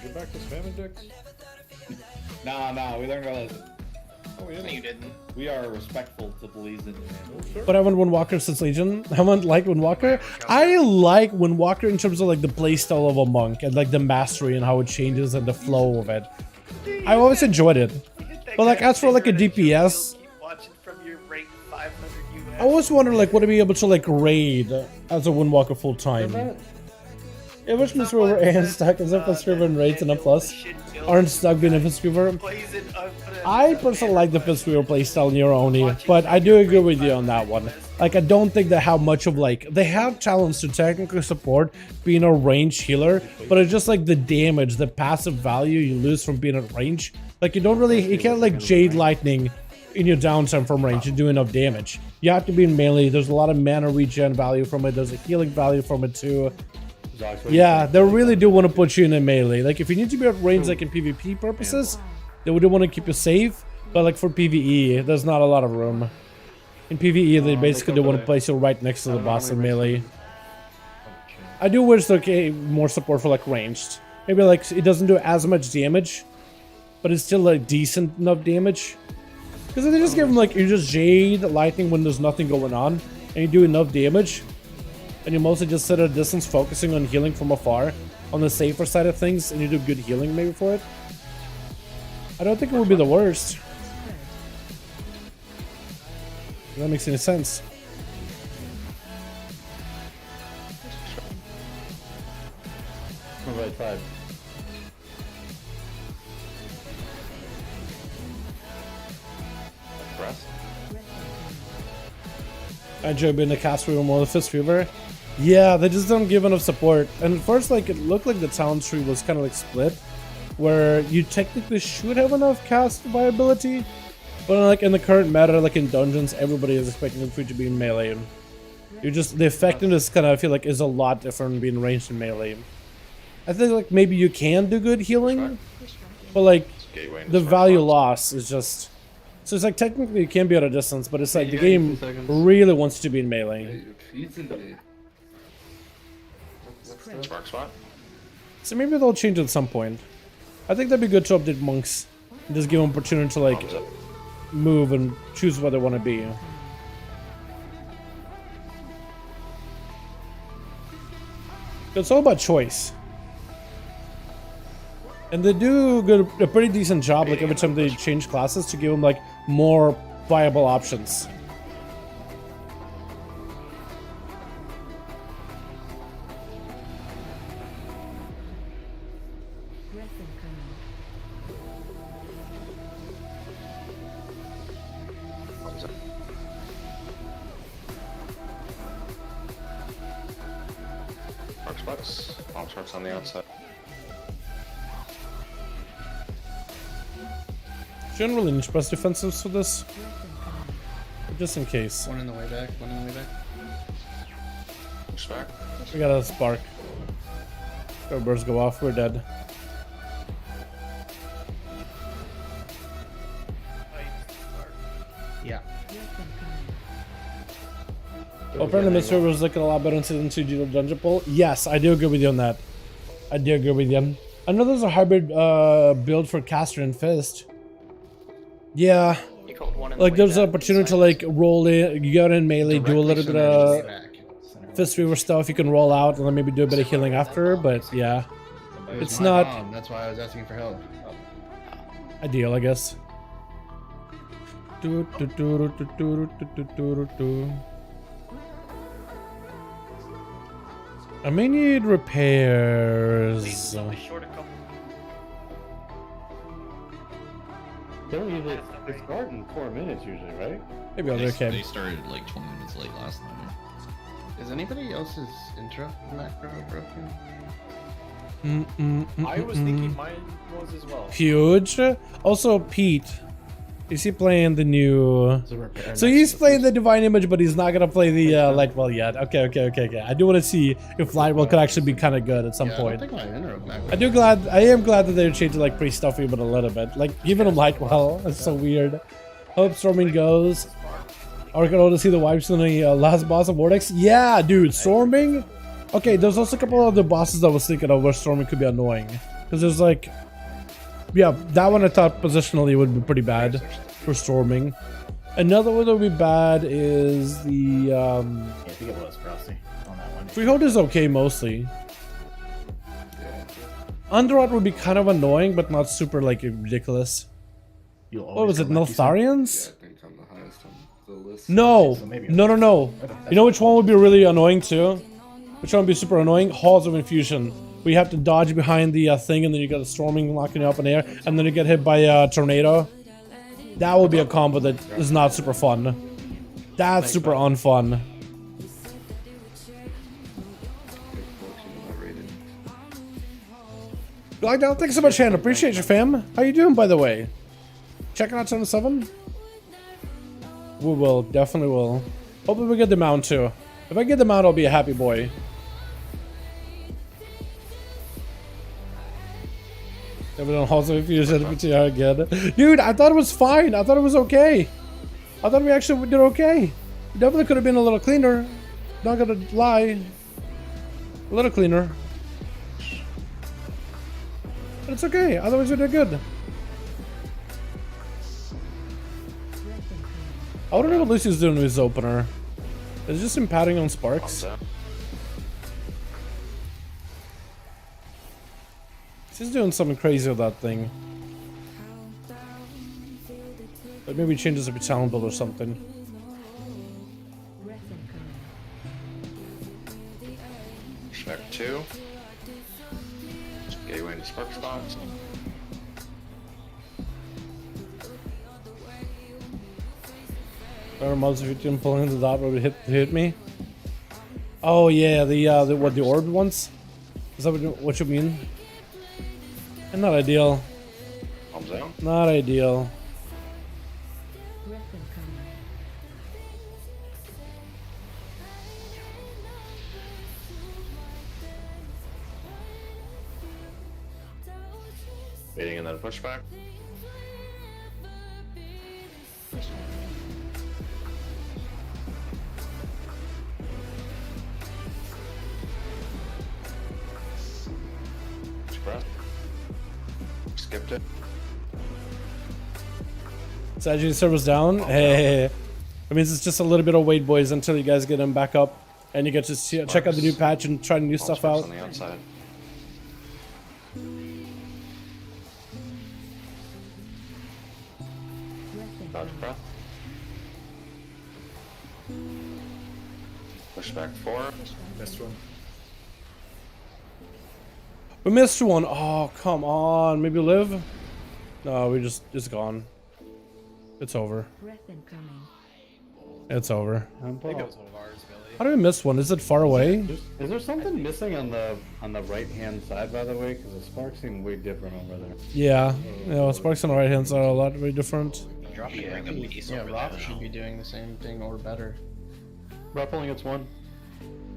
Get back to spamming dicks? Nah, we learned our lesson. Oh, we No, didn't. you didn't. We are respectful to Bleeds and Demand. But I haven't Windwalker since Legion. I haven't liked Windwalker. I like Windwalker in terms of like the playstyle of a monk and like the mastery and how it changes and the flow of it. I always enjoyed it. But like as for like a DPS, Watching from your rank 500 US. I always wonder like would I be able to like raid as a Windwalker full time? It was Mistweaver and stuck as if Mistweaver and raids and a plus aren't stuck being a Mistweaver. I personally like the Mistweaver playstyle in your Oni, but I do agree with you on that one. Like I don't think they have much of like they have talents to technically support being a range healer, but it's just like the damage, the passive value you lose from being at range. Like you can't like Jade Lightning in your downtime from range and do enough damage. You have to be in melee. There's a lot of mana regen value from it. There's a healing value from it too. Yeah, they really do want to put you in a melee. Like if you need to be at range like in PvP purposes, they would want to keep you safe. But like for PvE, there's not a lot of room. In PvE, they basically want to place you right next to the boss in melee. I do wish there was more support for like ranged. Maybe like it doesn't do as much damage, but it's still like decent enough damage. Because if they just give them like you just Jade Lightning when there's nothing going on, and you do enough damage, and you mostly just sit at a distance focusing on healing from afar, on the safer side of things, and you do good healing maybe for it, I don't think it would be the worst. If that makes any sense. Right side. Press. I enjoy being a cast weaver more than fist weaver. Yeah, they just don't give enough support. And at first, like, it looked like the talent tree was kind of like split, where you technically should have enough cast viability, but like in the current meta, like in dungeons, everybody is expecting for you to be in melee. You just the effectiveness kind of I feel like is a lot different being ranged in melee. I think like maybe you can do good healing, But like Gateway into the smart value box. loss is just. So it's like technically it can be at a distance, but it's like the Yeah, game 2 seconds. really wants to be in melee. Spark spot. So maybe they'll change at some point. I think that'd be good to update monks and just give them opportunity to like Bombs up. move and choose where they want to be. It's all about choice. And they do a pretty decent job like every time they change classes to give them like more viable options. Breath incoming. Bombs up. Spark spots. Bomb sparks on the outside. Shouldn't really need press defensives for this, but just in case. One in the way back, one in the way back. Push back. We got a spark. Our bursts go off, we're dead. Yeah. Well, apparently Mr. was looking a lot better in Season 2 Dungeon Poll. Yes, I do agree with you on that. I do agree with you. I know there's a hybrid build for Caster and Fist. Yeah, You called one in like the way there's an back. opportunity to like roll in, you go in melee, do a little bit of Fist Weaver stuff, you can roll out and then maybe do a bit of healing after, but yeah, it's not That's why I was asking for help. ideal, I guess. Do, do, do, do, do, do, do, do, do. I may need repairs. Only short a couple. They don't usually they start in 4 minutes usually, right? Maybe I'll do okay. They started like 20 minutes late last night. Is anybody else's intro macro broken? I was thinking mine was as well. Huge. Also, Pete. Is he playing the new? So he's playing the Divine Image, but he's not gonna play the Lightwell yet. Okay. I do want to see if Lightwell could actually be kind of good at some I point. don't think my intro macro. I am glad that they're changing like pre stuff even a little bit. Like giving him Lightwell. It's so weird. Hope Storming goes. Are we gonna see the wipes in the last boss of Vortex? Yeah, dude, Storming. Okay, there's also a couple of other bosses I was thinking of where Storming could be annoying. Because there's like, yeah, that one I thought positionally would be pretty bad for Storming. Another one that would be bad is the Yeah, I think it was Frosty on that one. Freehold is okay mostly. Underrot would be kind of annoying, but not super like ridiculous. What was it, Neltharians? No. You know which one would be really annoying too? Which one would be super annoying? Halls of Infusion. Where you have to dodge behind the thing and then you get a Storming locking you up in the air and then you get hit by a tornado. That would be a combo that is not super fun. That's super unfun. You like that? Thanks so much, Hannah. Appreciate you, fam. How you doing, by the way? Checking out 7-7? We will. Definitely will. Hopefully we get the mount, too. If I get the mount, I'll be a happy boy. Everyone also if you said PTR again. Dude, I thought it was fine. I thought it was okay. I thought we actually did okay. Definitely could have been a little cleaner. Not gonna lie. A little cleaner. But it's okay. Otherwise we did good. I wonder what Lucy's doing with his opener. Is it just him patting on sparks? He's doing something crazy with that thing. But maybe he changes up a talent build or something. Respect 2. Gateway into spark spots. Better mods if you didn't pull into that would hit me. Oh yeah, the what, the orb ones? Is that what you mean? Not ideal. Bombs out. Not ideal. Waiting and then pushback. Express. Skipped it. Saji server's down. Hey. That means it's just a little bit of wait, boys, until you guys get them back up. And you get to see, check out the new patch and try new stuff out. On the outside. Dodge press. Pushback 4. Missed one. We missed one. Oh, come on. Maybe live? No, we just, it's gone. It's over. Breath incoming. It's over. I think it was one of ours, Billy. How do we miss one? Is it far away? Is there something missing on the right hand side, by the way? Because the sparks seem way different over there. Yeah. Sparks on the right hand side are a lot very different. Dropping ring of peace over Rock there should now. be doing the same thing or better. Rock only gets one.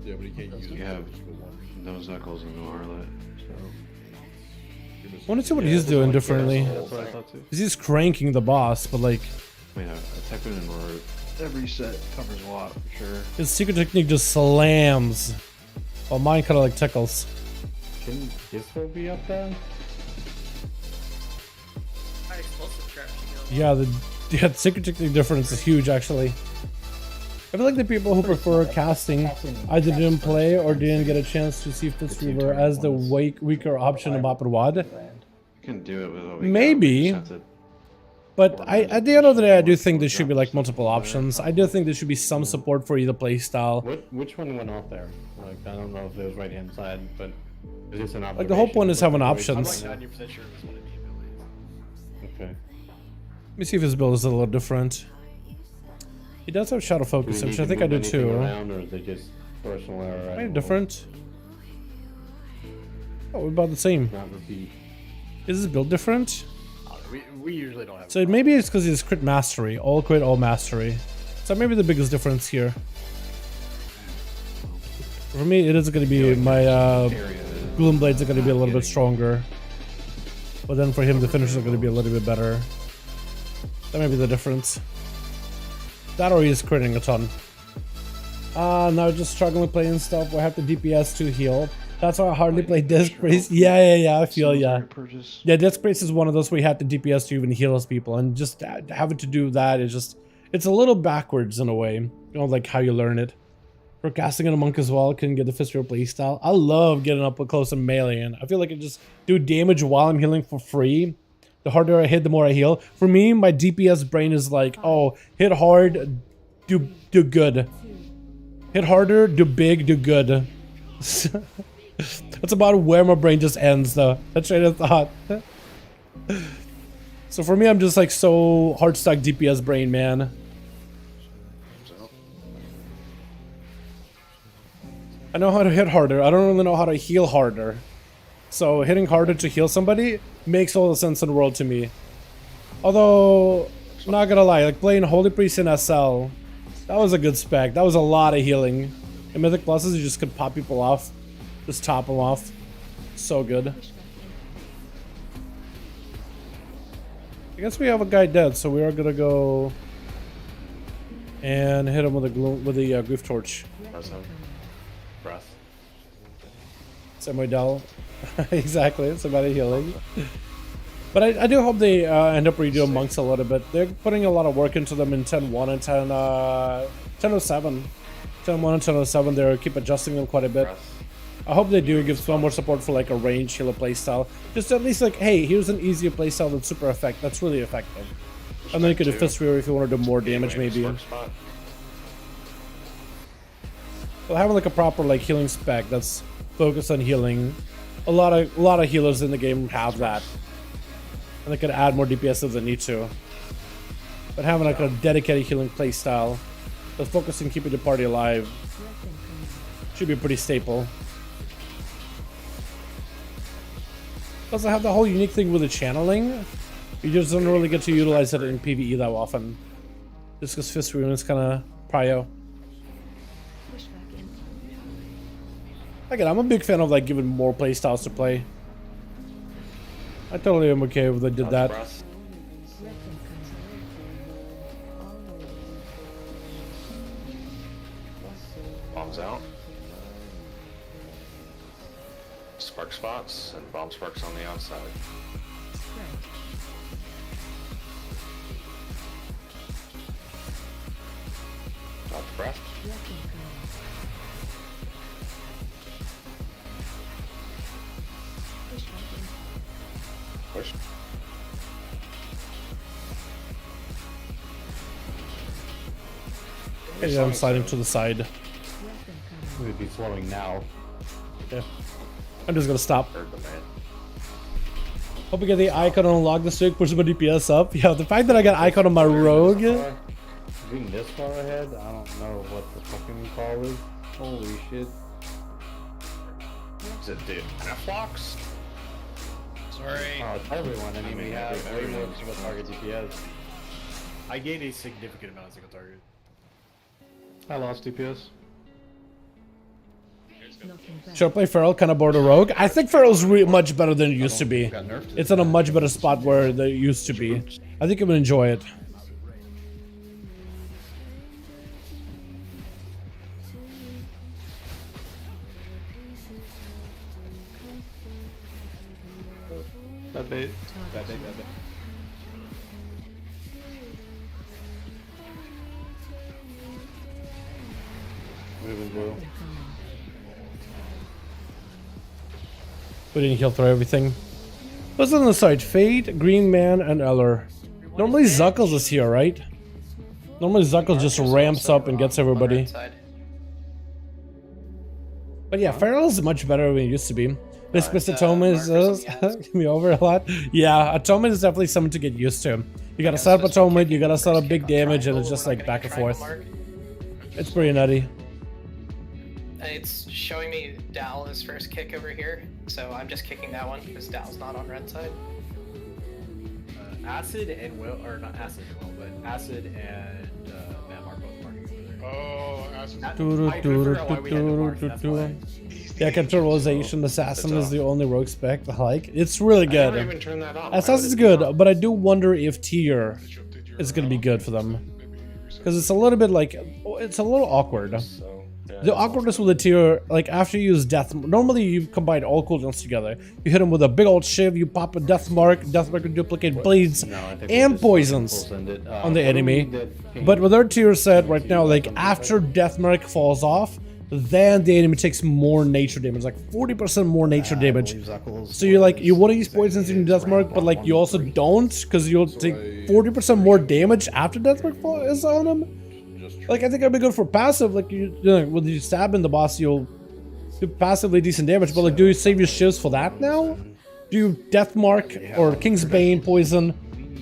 Yeah, but he can't use it. You have no Zuckles and no Harlot, so. I want to see what he's doing differently. That's what I thought too. 'Cause he's cranking the boss, but like, I mean, a Tekun and Roar every set covers a lot for sure. his secret technique just slams. While mine kind of like tickles. Shouldn't Disco be up there? High explosive trap shield. Yeah, the secret technique difference is huge, actually. I feel like the people who prefer casting either didn't play or didn't get a chance to see Fitzweaver as the weaker option of Mop and Wad. You can do it with what we Maybe. got, we just have to- But at the end of the day, I do think there should be like multiple options. I do think there should be some support for either playstyle. Which one went off there? Like, I don't know if it was right hand side, but is this an option? Like the whole point is having options. I'm like 90% sure it was one of the abilities. Okay. Let me see if his build is a little different. He does have Shadow Focus, which I think I do too. Around, or is it just personal error? Maybe different. Oh, we're about the same. Not repeat. Is his build different? We usually don't have. So maybe it's because he's crit mastery, all crit, all mastery. So maybe the biggest difference here. For me, it is going to be my Gloom Blades are going to be a little bit stronger. But then for him, the finishes are going to be a little bit better. That may be the difference. That or he's critting a ton. Now just struggling playing stuff. We have the DPS to heal. That's why I hardly play Disc Race. Yeah, I feel ya. Purchase. Yeah, Disc Race is one of those where you have the DPS to even heal those people. And just having to do that is just... It's a little backwards in a way. You know, like how you learn it. For casting in a monk as well, can get the Fistful playstyle. I love getting up close and melee, and I feel like I just do damage while I'm healing for free. The harder I hit, the more I heal. For me, my DPS brain is like, oh, hit hard, do good. Hit harder, do big, do good. That's about where my brain just ends, though. That train of thought. So for me, I'm just like so hard stuck DPS brain, man. I know how to hit harder. I don't really know how to heal harder. So hitting harder to heal somebody makes all the sense in the world to me. Although, I'm not gonna lie, like playing Holy Priest in SL, that was a good spec. That was a lot of healing. In Mythic Pluses, you just could pop people off. Just top them off. So good. I guess we have a guy dead, so we are gonna go and hit him with a Grief Torch. Breath. Same way Del. Exactly, it's about a healing. But I do hope they end up redoing monks a little bit. They're putting a lot of work into them in 10.1 and 10.07. 10.1 and 10.07, they keep adjusting them quite a bit. I hope they do give some more support for like a range healer playstyle. Just at least like, hey, here's an easier playstyle than super effect. That's really effective. And then you could do Fist Fury if you want to do more damage maybe. Well, having like a proper like healing spec that's focused on healing. A lot of healers in the game have that. And they could add more DPS if they need to. But having like a dedicated healing playstyle that's focused on keeping the party alive should be pretty staple. Plus I have the whole unique thing with the channeling. You just don't really get to utilize it in PvE that often. Just because Fist Rune is kind of prio. Again, I'm a big fan of like giving more playstyles to play. I totally am okay if they did that. Bombs out. Spark spots and bomb sparks on the outside. Out the breath. Push. Okay, I'm sliding to the side. We would be slowing now. Yeah. I'm just gonna stop. Heard the man. Hope we get the icon unlocked this week, push my DPS up. Yeah, the fact that I got icon on my rogue. Being this far ahead, I don't know what the fucking call is. Holy shit. Is it the Anaflox? Sorry. Oh, it's everyone. I mean, we have way more single target DPS. I gained a significant amount of single target. I lost DPS. Should I play Feral? Kind of bored of Rogue. I think Feral's much better than it used to be. It's in a much better spot where they used to be. I think I would enjoy it. That bait. That bait, that bait. Moving blue. We didn't kill through everything. What's on the side? Fate, Green Man, and Eller. Normally Zuckles is here, right? Normally Zuckles just ramps up and gets everybody. But yeah, Feral's much better than it used to be. This Atonement is me over a lot. Yeah, Atonement is definitely something to get used to. You gotta set up Atonement, you gotta set up big damage, and it's just like back and forth. It's pretty nutty. It's showing me Dal his first kick over here, so I'm just kicking that one because Dal's not on red side. Acid and Will, or not Acid and Will, but Acid and Mam are both marking over there. Oh, Acid. I couldn't figure out why we had to mark, that's why. Yeah, Controlization Assassin is the only rogue spec I like. It's really I don't good. even turn that on. Assassin's good, but I do wonder if tier is gonna be good for them. Because it's a little bit like, it's a little awkward. The awkwardness with the tier, like after you use death, normally you combine all cooldowns together. You hit them with a big old shiv, you pop a death mark can duplicate bleeds and poisons on the enemy. But with our tier set right now, like after death mark falls off, then the enemy takes more nature damage, like 40% more nature damage. So you're like, you want to use poisons in death mark, but like you also don't, because you'll take 40% more damage after death mark is on him. Like, I think I'd be good for passive. Like, you know, when you stab in the boss, you'll do passively decent damage. But, like, do you save your shivs for that now? Do you Death Mark or King's Bane poison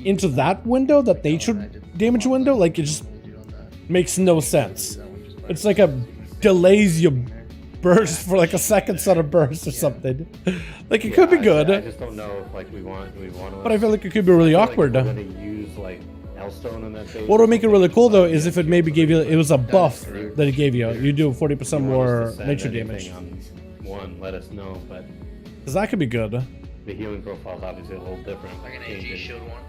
into that window, that nature damage window? Like, it just makes no sense. It's like a delays your burst for, like, a second set of burst or something. Like, it could be good. I just don't know if, like, we want to. But I feel like it could be really awkward. Like, we're gonna use, like, Hellstone in that phase. What would make it really cool though is if it maybe gave you, it was a buff that it gave you. You do 40% more nature damage. One, let us know, but because that could be good. The healing profile is obviously a little different. Like an AG shield one.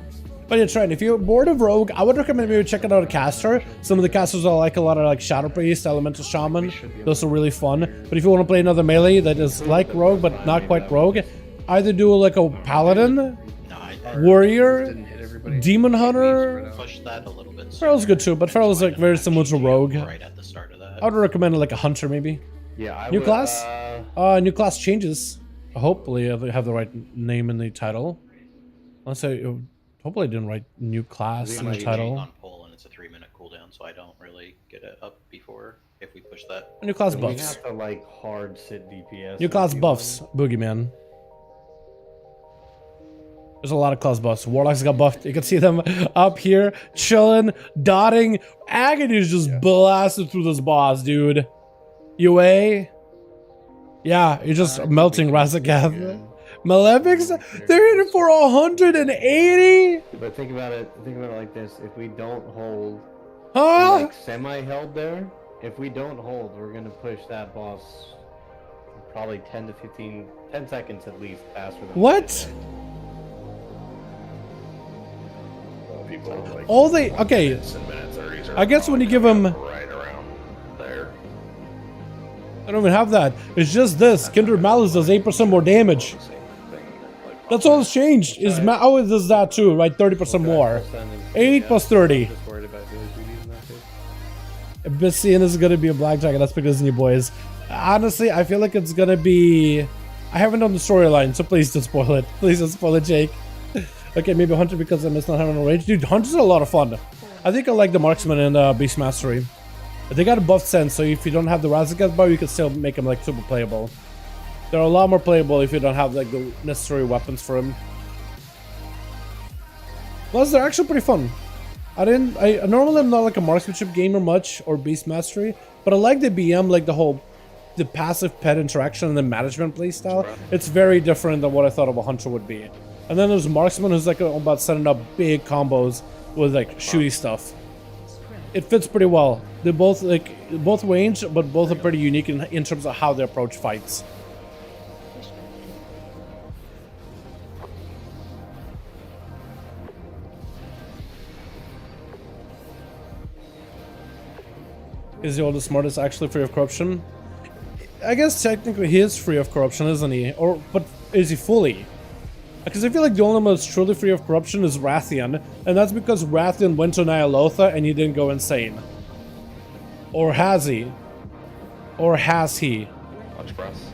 But yeah, try it. If you're bored of Rogue, I would recommend maybe checking out a caster. Some of the casters I like a lot are like Shadow Priest, Elemental Shaman. Those are really fun. But if you want to play another melee that is like Rogue but not quite Rogue, either do like a Paladin, Warrior, Demon Hunter. Push that a little bit. Feral's good too, but Feral is like very similar to Rogue. Right at the start of that. I would recommend like a Hunter maybe. Yeah, New class? New class changes. Hopefully I have the right name in the title. Unless hopefully I didn't write new class in the title. On pull and it's a 3-minute cooldown, so I don't really get it up before if we push that. New class We buffs. have to like hard sit DPS. New class buffs, Boogeyman. There's a lot of class buffs. Warlocks got buffed. You can see them up here, chilling, dotting. Agony is just blasted through this boss, dude. UA. Yeah, you're just melting Razagath. Malefics, they're hitting for 180. But think about it like this: if we don't hold, Huh? like semi-held there, if we don't hold, we're gonna push that boss probably 10 to 10 seconds at least faster than What? people like All they okay. minutes and minutes are easier. I guess when you give them, right around there. I don't even have that. It's just this. Kindred Malice does 8% more damage. Same thing, like, That's all that's changed. Is oh, it does that too, right? 30% more. 8 plus 30. Just worried about village duties in that case. But seeing this is gonna be a blackjack, and that's because of you boys. Honestly, I feel like it's gonna be. I haven't done the storyline, so please don't spoil it. Please don't spoil it, Jake. Okay, maybe Hunter because I miss not having a rage. Dude, Hunters are a lot of fun. I think I like the Marksman and Beast Mastery. They got a buff sense, so if you don't have the Razakat bar, you can still make them like super playable. They're a lot more playable if you don't have like the necessary weapons for them. Plus, they're actually pretty fun. I normally am not like a marksmanship gamer much or beast mastery, but I like the BM, like the passive pet interaction and the management playstyle. It's very different than what I thought of a hunter would be. And then there's marksman who's like about setting up big combos with like shooty stuff. It fits pretty well. They're both range, but both are pretty unique in terms of how they approach fights. Is the oldest smartest actually free of corruption? I guess technically he is free of corruption, isn't he? But is he fully? Because I feel like the only one that's truly free of corruption is Rathian, and that's because Rathian went to Nyalotha and he didn't go insane. Or has he? Or has he? Watch press.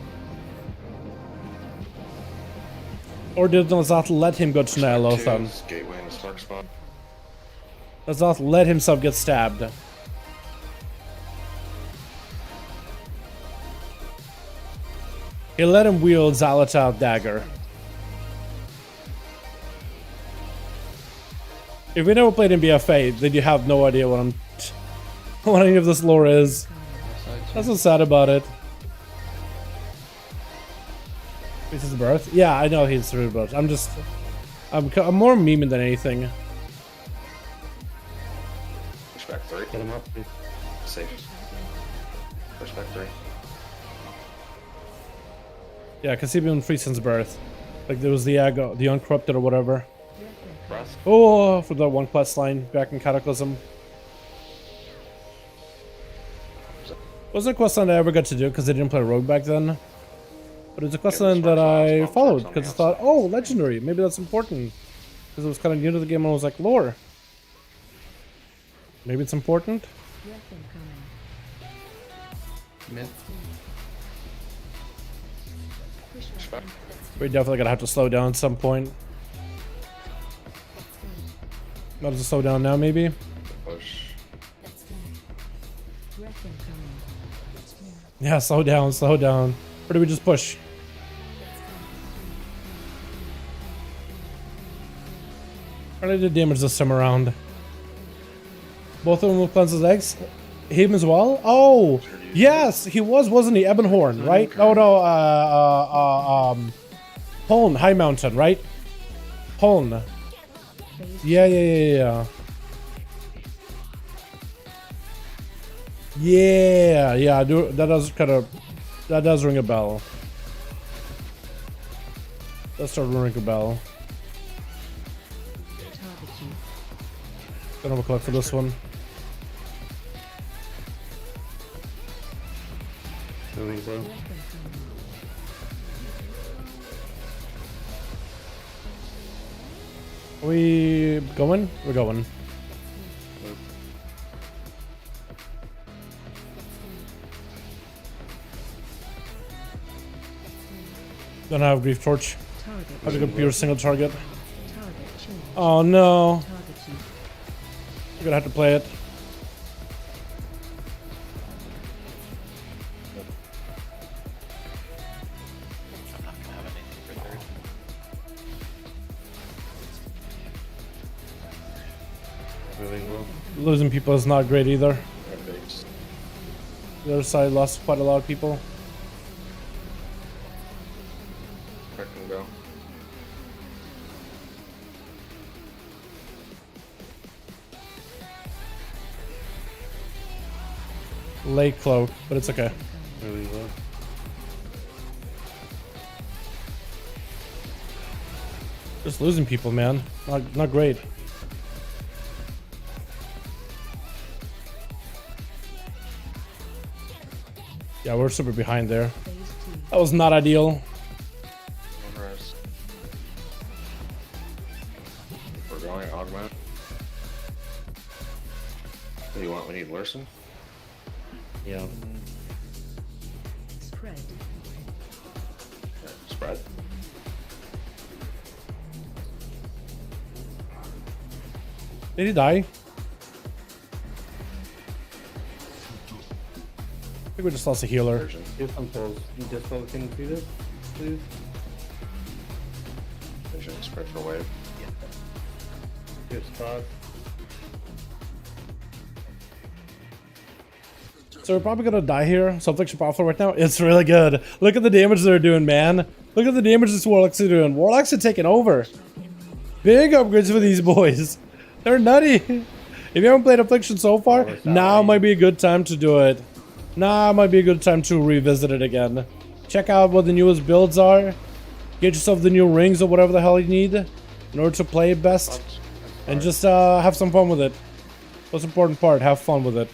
Or did Nazath let him go to Nyalotha? Gateway and spark spot. Nazath let himself get stabbed. He let him wield Zalatath dagger. If we never played in BFA, then you have no idea what what any of this lore is. That's what's sad about it. Is his birth? Yeah, I know he's through birth. I'm more memeing than anything. Respect 3. Get him up, please. Safe. Respect 3. Yeah, because he's been free since birth. Like there was the Uncorrupted or whatever. Press. Oh, for that one quest line back in Cataclysm. Wasn't a quest line I ever got to do because I didn't play Rogue back then. But it's a quest line that I followed because I thought, oh, legendary, maybe that's important. Because it was kind of new to the game and I was like, lore. Maybe it's important. Mid. We're definitely gonna have to slow down at some point. Might as well slow down now, maybe. Push. Yeah, slow down, slow down. Or do we just push? I need to damage this time around. Both of them will cleanse his eggs. Him as well? Oh, yes, he wasn't he? Ebonhorn, right? Oh no, Holn, High Mountain, right? Holn. Yeah. Yeah, that does ring a bell. Let's start ringing a bell. Gonna have a click for this one. Moving slow. Are we going? We're going. Don't have Grief Torch. Have to go pure single target. Oh no. We're gonna have to play it. Losing people is not great either. The other side lost quite a lot of people. I can go. Late cloak, but it's okay. Moving low. Just losing people, man. Not great. Yeah, we're super behind there. Phase 2. That was not ideal. We're going augment. What do you want? We need Lurson? Yeah. Spread. Spread. Did he die? I think we just lost a healer. Version. Here's some pulls. You just can you see this, please? Vision spread for wave. Here's spots. So we're probably gonna die here. So Affliction Powerful right now. It's really good. Look at the damage they're doing, man. Look at the damage this Warlocks are doing. Warlocks are taking over. Big upgrades for these boys. They're nutty. If you haven't played Affliction so far, now might be a good time to do it. Now might be a good time to revisit it again. Check out what the newest builds are. Get yourself the new rings or whatever the hell you need in order to play it best. And just have some fun with it. Most important part, have fun with it.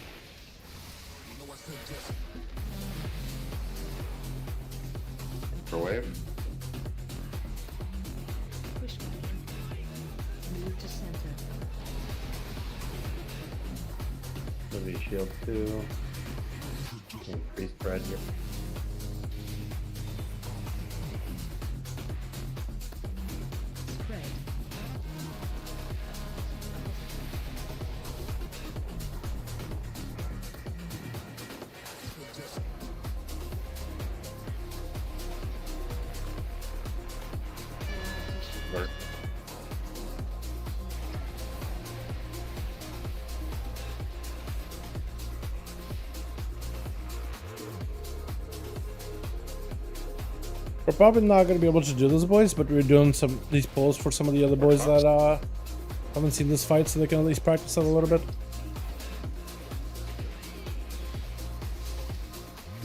For wave. Push button. Move to center. There'll be shield 2. Increase spread here. Spread. Lurk. We're probably not going to be able to do this, boys, but we're doing these pulls for some of the other boys that haven't seen this fight, so they can at least practice it a little bit.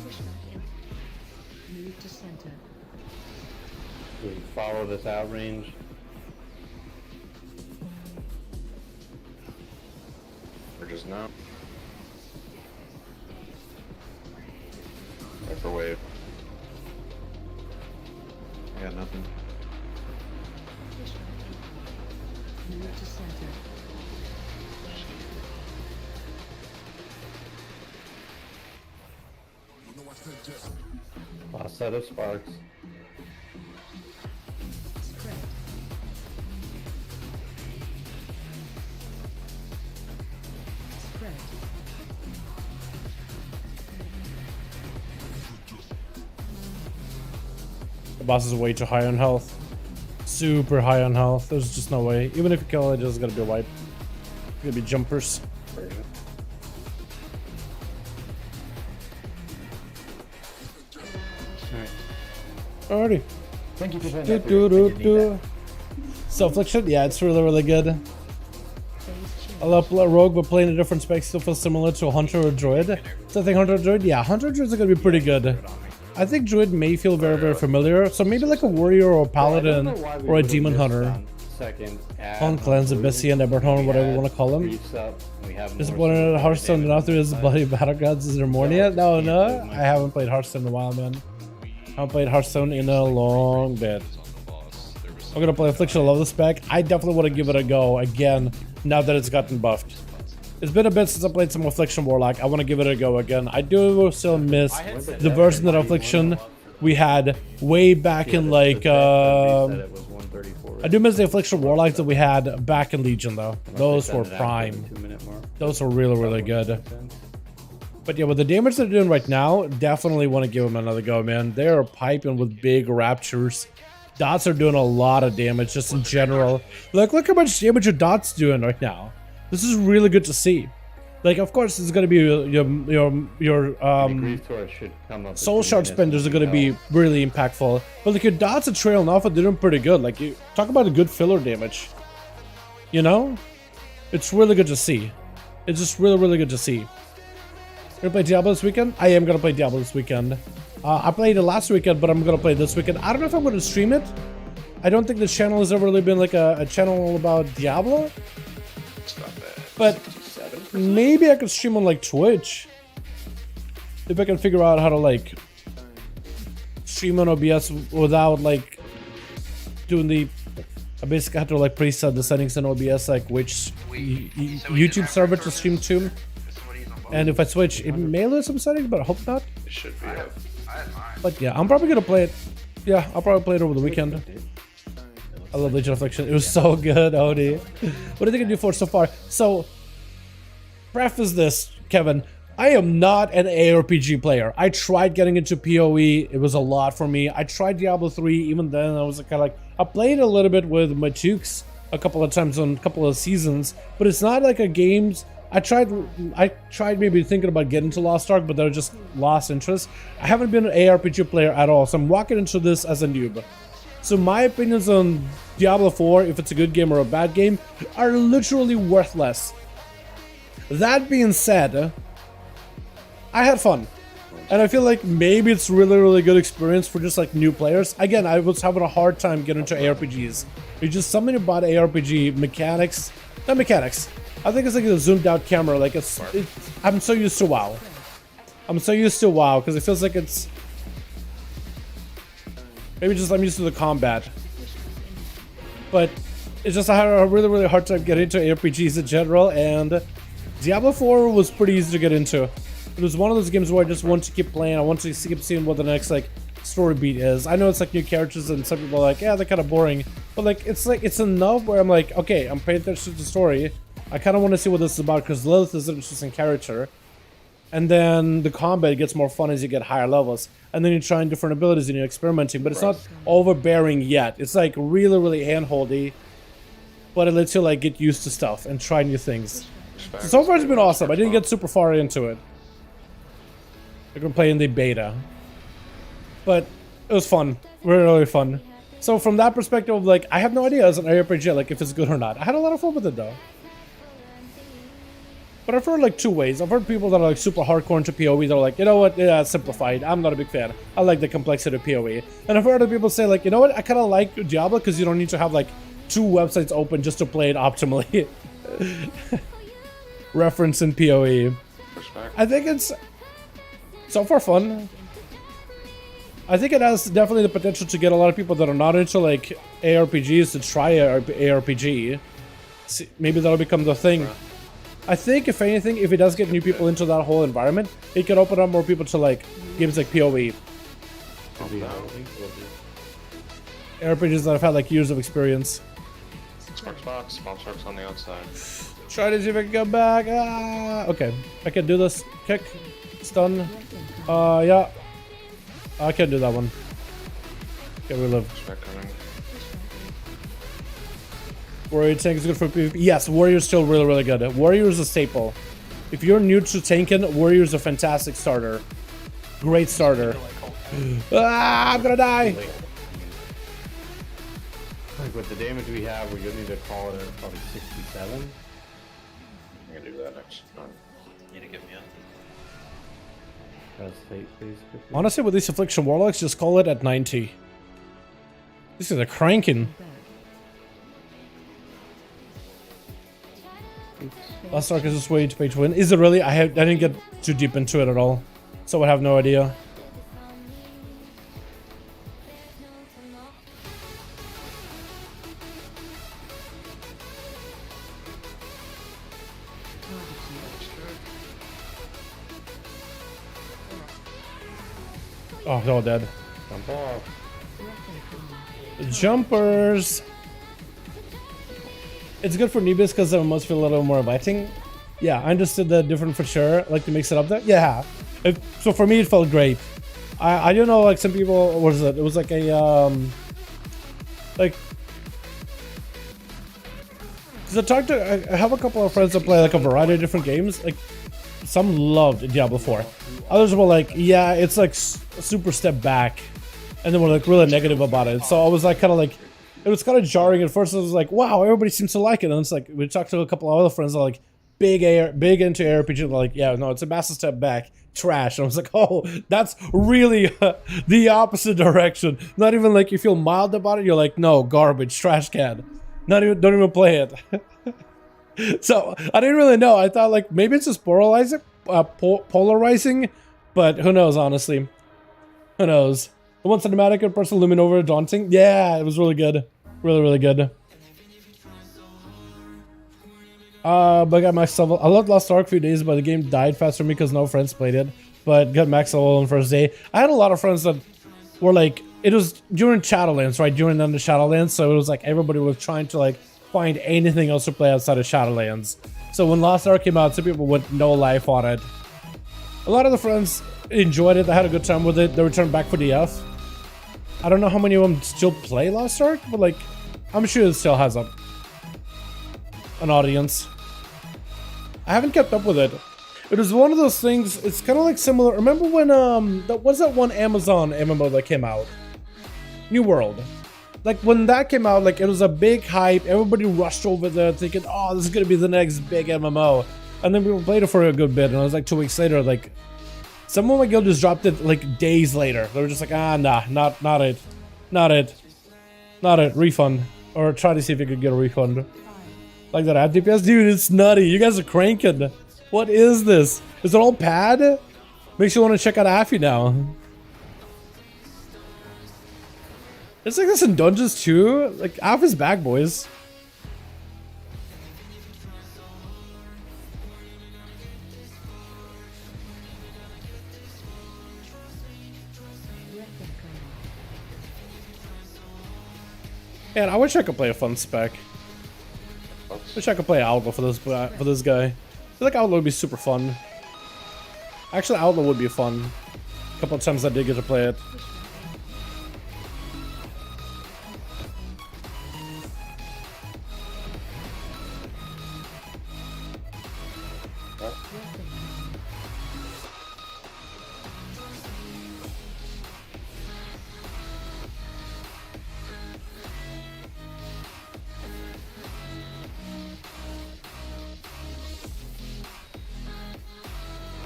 Push button. Move to center. We follow this out range. Or just not. Right for wave. I got nothing. Push button. Move to center. Last set of sparks. Spread. Spread. The boss is way too high on health. Super high on health. There's just no way. Even if you kill it, it's gonna be a wipe. It's gonna be jumpers. Alrighty. Thank you for playing Do, that. do, do, do. Self-affliction? Yeah, it's really, really good. Phase change. I love Rogue, but playing a different spec still feels similar to a Hunter or Druid. So I think Hunter or Druid? Yeah, Hunter or Druids are gonna be pretty good. I think Druid may feel very, very familiar. So maybe like a Warrior or a Paladin or a Demon Hunter. Second, Clone Cleanse, Abyssian, Eberthorn, whatever you want to call them. Disappointed at Hearthstone enough to his bloody Battlegrounds. Is there more yet? No, I haven't played Hearthstone in a while, man. I haven't played Hearthstone in a long bit. I'm gonna play Affliction. I love the spec. I definitely want to give it a go again now that it's gotten buffed. It's been a bit since I played some Affliction Warlock. I want to give it a go again. I do still miss the version of Affliction we had way back in like I do miss the Affliction Warlocks that we had back in Legion though. Those were prime. Those were really, really good. But yeah, with the damage they're doing right now, definitely want to give them another go, man. They are piping with big raptures. Dots are doing a lot of damage just in general. Look how much damage your Dots doing right now. This is really good to see. Like, of course, it's gonna be your soul shard spenders are gonna be really impactful. But like your Dots are trailing off and they're doing pretty good. Like, you talk about a good filler damage. You know, it's really good to see. It's just really, really good to see. Gonna play Diablo this weekend? I am gonna play Diablo this weekend. I played it last weekend, but I'm gonna play it this weekend. I don't know if I'm gonna stream it. I don't think this channel has ever really been like a channel all about Diablo. But maybe I could stream on like Twitch. if I can figure out how to like stream on OBS without like doing the, I basically have to like preset the settings in OBS, like which YouTube server to stream to. And if I switch, it may lose some settings, but I hope not. It should be. But yeah, I'm probably gonna play it. Yeah, I'll probably play it over the weekend. I love Legion of Affliction. It was so good, Odie. What do you think of do for so far? So, preface this, Kevin. I am not an ARPG player. I tried getting into PoE. It was a lot for me. I tried Diablo 3. Even then, I was kind of like, I played a little bit with my Tukes a couple of times on a couple of seasons, but it's not like a games. I tried maybe thinking about getting to Lost Ark, but I just lost interest. I haven't been an ARPG player at all, so I'm walking into this as a noob. So my opinions on Diablo 4, if it's a good game or a bad game, are literally worthless. That being said, I had fun. And I feel like maybe it's really good experience for just like new players. Again, I was having a hard time getting into ARPGs. It's just something about ARPG mechanics, not mechanics. I think it's like a zoomed out camera. Like I'm so used to WoW. I'm so used to WoW because it feels like it's maybe just I'm used to the combat. But it's just I had a really hard time getting into ARPGs in general, and Diablo 4 was pretty easy to get into. It was one of those games where I just want to keep playing. I want to keep seeing what the next like story beat is. I know it's like new characters, and some people are like, yeah, they're kind of boring. But like it's enough where I'm like, okay, I'm paying attention to the story. I kind of want to see what this is about because Lilith is an interesting character. And then the combat gets more fun as you get higher levels. And then you're trying different abilities and you're experimenting. But it's not overbearing yet. It's like really hand-holdy. But it lets you like get used to stuff and try new things. So far it's been awesome. I didn't get super far into it. Like I'm playing the beta. But it was fun. Really fun. So from that perspective, like I have no idea as an RPG like if it's good or not. I had a lot of fun with it though. But I've heard like two ways. I've heard people that are like super hardcore into PoE that are like, you know what, yeah, it's simplified. I'm not a big fan. I like the complexity of PoE. And I've heard other people say like, you know what, I kind of like Diablo because you don't need to have like 2 websites open just to play it optimally. Reference in PoE. I think it's so far fun. I think it has definitely the potential to get a lot of people that are not into like ARPGs to try ARPG. See, maybe that'll become the thing. I think, if anything, if it does get new people into that whole environment, it could open up more people to like games like PoE. RPGs that have had like years of experience. Xbox, Small Sharks on the outside. Try to see if I can come back. Okay, I can do this. Kick, stun. Yeah. I can't do that one. Okay, we live. Warrior tank is good for PvP. Yes, Warrior's still really good. Warrior is a staple. If you're new to tanking, Warrior's a fantastic starter. Great starter. I'm gonna die! Like with the damage we have, we're gonna need to call it at probably 67. I'm gonna do that next time. Need to get me up. Honestly, with these Affliction Warlocks, just call it at 90. This is a cranking. Last Ark is this way to pay to win. Is it really? I didn't get too deep into it at all, so I have no idea. Oh, they're all dead. Jump off. Jumpers. It's good for newbies because it must feel a little more inviting. Yeah, I understood that different for sure. Like to mix it up there. Yeah. So for me, it felt great. I don't know. Like some people, what was it? It was like a like. Because I have a couple of friends that play like a variety of different games. Like some loved Diablo 4. Others were like, yeah, it's like a super step back, and then were like really negative about it. So I was like, kind of like. It was kind of jarring at first. I was like, wow, everybody seems to like it. And it's like, we talked to a couple of other friends that are like big into ARPG. They're like, yeah, no, it's a massive step back. Trash. And I was like, oh, that's really the opposite direction. Not even like you feel mild about it. You're like, no, garbage, trash can. Don't even play it. So I didn't really know. I thought like maybe it's just polarizing. But who knows, honestly. Who knows? The one cinematic in person looming over daunting? Yeah, it was really good. Really, really good. But I got max level. I loved Lost Ark for a few days, but the game died fast for me because no friends played it. But got max level on the first day. I had a lot of friends that were like, it was during Shadowlands, right? During the Shadowlands, so it was like everybody was trying to like find anything else to play outside of Shadowlands. So when Lost Ark came out, some people with no life on it. A lot of the friends enjoyed it. They had a good time with it. They returned back for DF. I don't know how many of them still play Lost Ark, but like, I'm sure it still has an audience. I haven't kept up with it. It was one of those things. It's kind of like similar. Remember when what's that one Amazon MMO that came out? New World. Like when that came out, like it was a big hype. Everybody rushed over there thinking, "Oh, this is gonna be the next big MMO." And then we played it for a good bit, and it was like 2 weeks later, like some of my guild just dropped it like days later. They were just like, "Ah, nah, not it. Refund, or try to see if you could get a refund." Like that ad DPS, dude, it's nutty. You guys are cranking. What is this? Is it all pad? Makes you want to check out Affy now. It's like this in dungeons too. Like Affy's back, boys. Man, I wish I could play a fun spec. Wish I could play Outlaw for this guy. I feel like Outlaw would be super fun. Actually, Outlaw would be fun. A couple of times I did get to play it.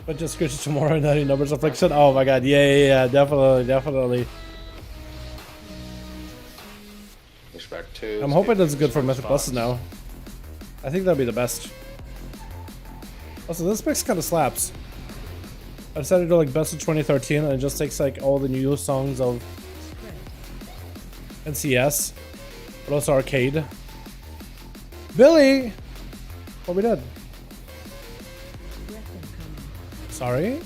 But just scratches tomorrow, 90 numbers affliction. Oh my god, yeah, definitely. Respect 2. I'm hoping that's good for Mythic Pluses now. I think that'd be the best. Also, this spec kind of slaps. I decided to do like best of 2013, and it just takes like all the new songs of NCS, but also arcade. Billy, what we did? Sorry.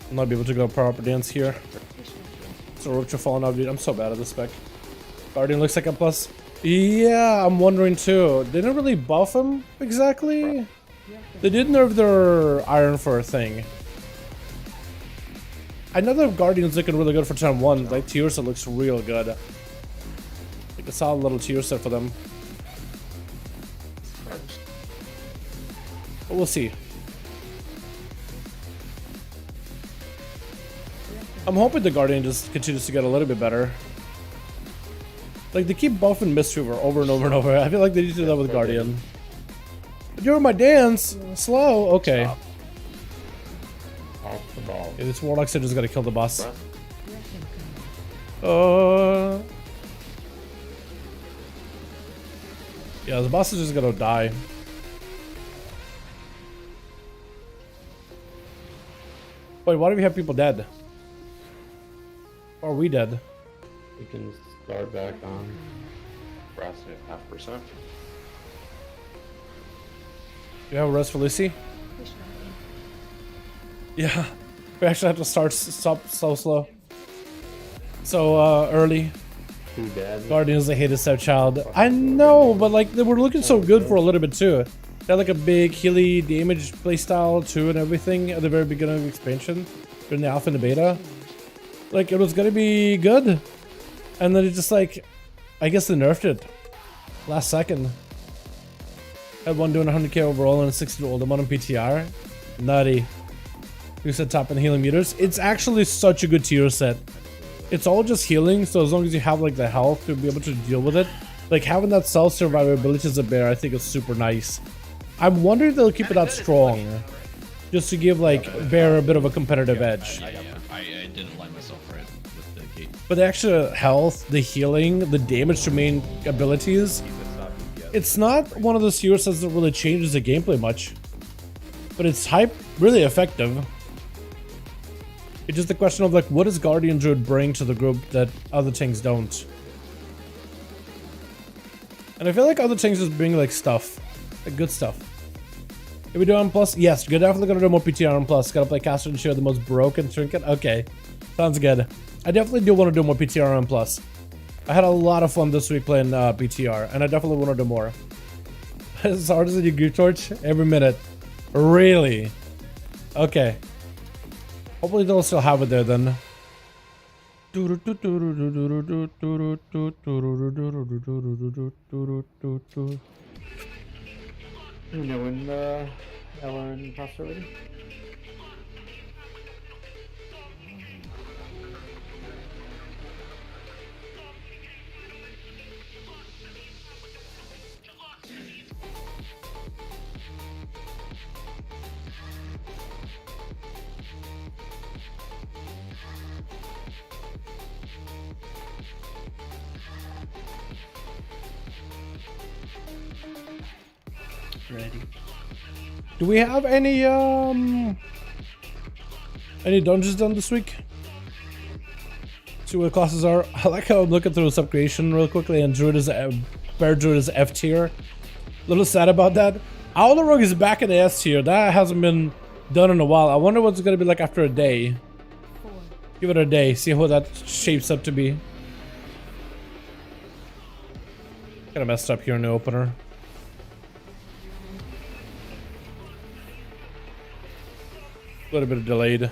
I'll not be able to go proper dance here. So Roach falling out, dude. I'm so bad at this spec. Guardian looks like a plus. Yeah, I'm wondering too. They didn't really buff him exactly. They did nerf their Iron Fur thing. I know the Guardian's looking really good for turn 1. Like tier set looks real good. Like a solid little tier set for them. But we'll see. I'm hoping the Guardian just continues to get a little bit better. Like they keep buffing Mistweaver over and over and over. I feel like they need to do that with Guardian. During my dance, slow. Okay. Yeah, this Warlock said just gotta kill the boss. Yeah, the boss is just gonna die. Wait, why do we have people dead? Or are we dead? You can start back on rest at 0.5%. Do you have a rest for Lucy? Yeah. We actually have to start so slow. So early. Too bad. Guardians, they hated Stepchild. I know, but like they were looking so good for a little bit too. They had like a big Healy damage playstyle too and everything at the very beginning of the expansion. During the alpha and the beta. Like it was gonna be good. And then it just like, I guess they nerfed it. Last second. Had one doing 100k overall and a 60 to old one on PTR. Nutty. You said top and healing meters. It's actually such a good tier set. It's all just healing, so as long as you have like the health to be able to deal with it. Like having that self survivability as a bear, I think is super nice. I'm wondering if they'll keep it that strong. Just to give like bear a bit of a competitive edge. I didn't line myself right with the gate. But the actual health, the healing, the damage to main abilities, it's not one of those heroes that really changes the gameplay much. But it's really effective. It's just a question of like, what does Guardian Druid bring to the group that other things don't? And I feel like other things just bring like stuff, like good stuff. Did we do M+? Yes, we're definitely gonna do more PTR M+. Gotta play Caster and share the most broken trinket. Okay, sounds good. I definitely do want to do more PTR M+. I had a lot of fun this week playing PTR, and I definitely want to do more. As hard as you gear torch every minute. Really? Okay. Hopefully they'll still have it there then. You know when Ellen passed already? Ready. Do we have any dungeons done this week? See what the classes are. I like how I'm looking through sub creation real quickly, and Druid is Bear Druid is F tier. Little sad about that. Owl Rogue is back in the S tier. That hasn't been done in a while. I wonder what's gonna be like after a day. Give it a day. See how that shapes up to be. Kind of messed up here in the opener. A little bit delayed.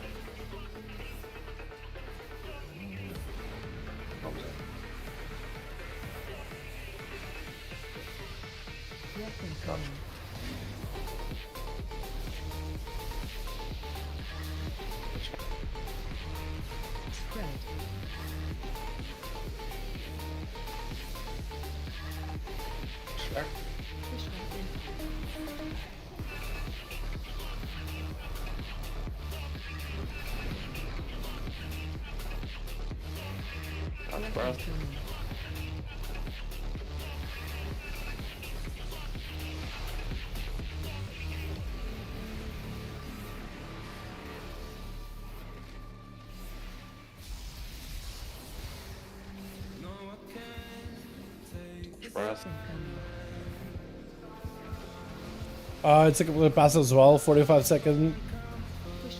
It's a complete pass as well. 45 second.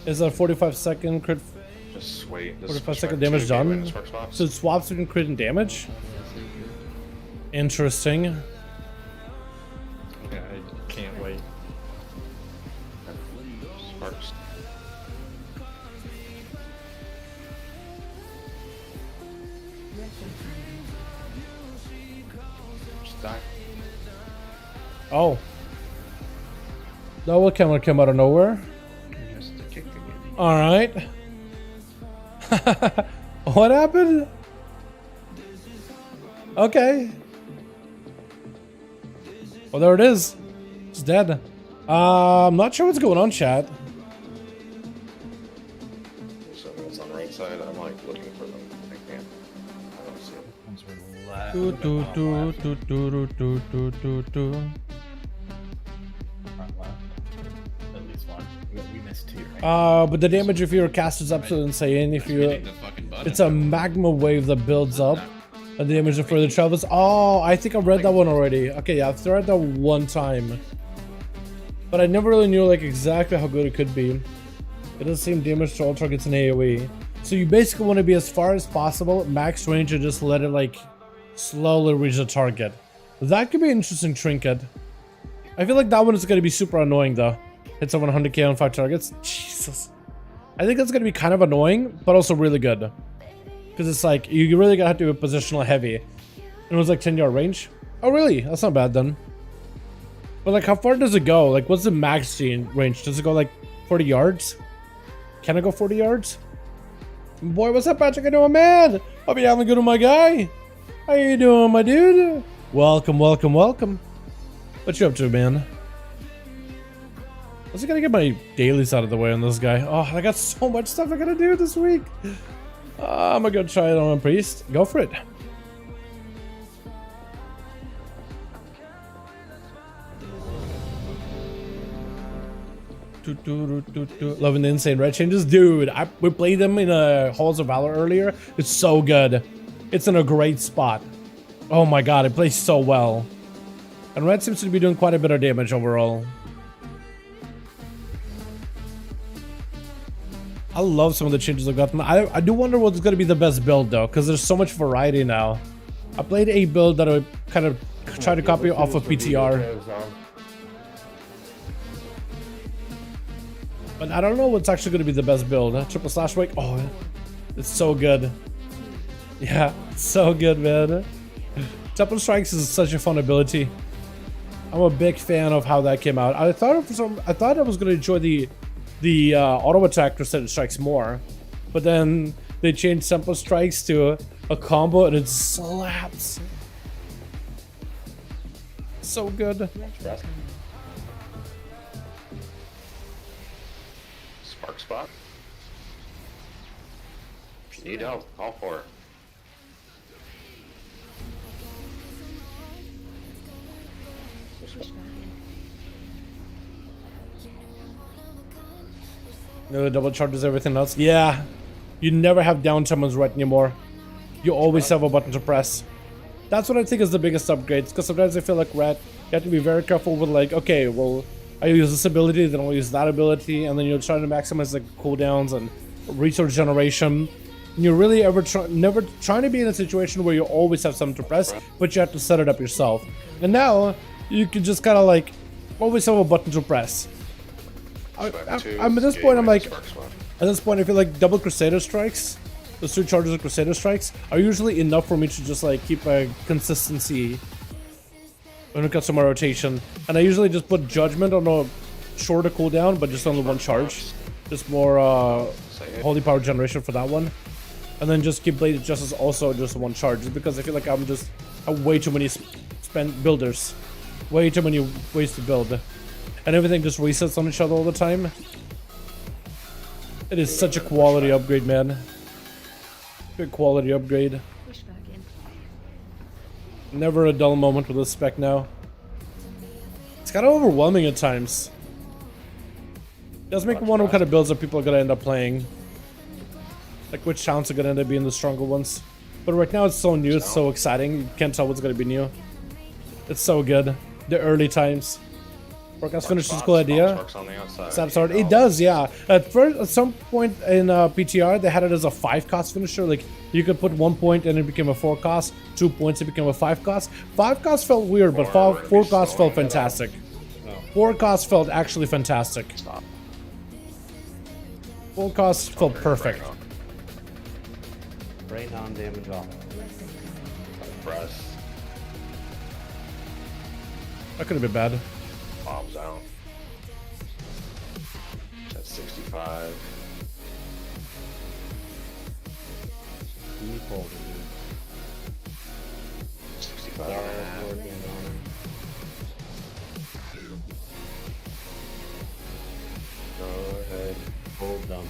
Is a 45 second crit? Just wait. 45 second damage done. So it swaps between crit and damage. Interesting. Yeah, I can't wait. Sparks. Stack. Oh. That what camera came out of nowhere? Alright. What happened? Okay. Well, there it is. It's dead. I'm not sure what's going on, chat. So it's on the right side. I'm like looking for them. I can't. I don't see them. Do, do, do, do, do, do, do, do, do. Front left. At least one. We missed two, right? But the damage if you're cast is absolutely insane. If you, it's a magma wave that builds up, and the damage that further travels. Oh, I think I read that one already. Okay, yeah, I've read that one time, but I never really knew like exactly how good it could be. It does seem damage to all targets in AOE. So you basically want to be as far as possible, max range, and just let it like slowly reach the target. That could be an interesting trinket. I feel like that one is going to be super annoying though. Hits over 100k on 5 targets. Jesus. I think that's going to be kind of annoying, but also really good. Because it's like, you really got to have to be positional heavy. And it was like 10-yard range. Oh really? That's not bad then. But like, how far does it go? Like, what's the max range? Does it go like 40 yards? Can I go 40 yards? Boy, what's up, Patrick? I know, man. Hope you're having good with my guy. How you doing, my dude? Welcome, welcome, welcome. What you up to, man? I was gonna get my dailies out of the way on this guy. Oh, I got so much stuff I gotta do this week. I'm gonna try it on a priest. Go for it. Loving the insane red changes, dude. We played them in Halls of Valor earlier. It's so good. It's in a great spot. Oh my god, it plays so well. And red seems to be doing quite a bit of damage overall. I love some of the changes I've gotten. I do wonder what's going to be the best build though, because there's so much variety now. I played a build that I kind of tried to copy off of PTR. But I don't know what's actually going to be the best build. Triple slash wake. Oh, it's so good. Yeah, it's so good, man. Triple strikes is such a fun ability. I'm a big fan of how that came out. I thought I was going to enjoy the auto attack Crusader strikes more, but then they changed simple strikes to a combo and it slaps. So good. Spark spot. If you need help, call for it. The double charges everything else. Yeah, you never have downtime on red anymore. You always have a button to press. That's what I think is the biggest upgrade. Because sometimes I feel like red, you have to be very careful with like, okay, well, I use this ability, then I'll use that ability, and then you're trying to maximize like cooldowns and resource generation. And you're really never trying to be in a situation where you always have something to press, but you have to set it up yourself. And now you can just kind of like always have a button to press. I'm at this point. I'm like, at this point, I feel like double Crusader strikes, those 2 charges of Crusader strikes, are usually enough for me to just like keep a consistency when it comes to my rotation. And I usually just put Judgment on a shorter cooldown, but just only 1 charge, just more holy power generation for that one, and then just keep Blade of Justice also just 1 charge, just because I feel like I have way too many builders, way too many ways to build. And everything just resets on each other all the time. It is such a quality upgrade, man. Good quality upgrade. Never a dull moment with this spec now. It's kind of overwhelming at times. It does make me wonder what kind of builds that people are going to end up playing. Like which towns are going to end up being the stronger ones. But right now it's so new, it's so exciting. You can't tell what's going to be new. It's so good. The early times. Warcraft finish is a cool idea. It does, yeah. At some point in PTR, they had it as a 5-cost finisher. Like you could put 1 point and it became a 4-cost. 2 points, it became a 5-cost. 5 cost felt weird, but 4 cost felt fantastic. 4 cost felt actually fantastic. 4 cost felt perfect. Rain on damage off. Press. That could have been bad. Bombs out. That's 65. Default. 65. Go ahead. Hold them.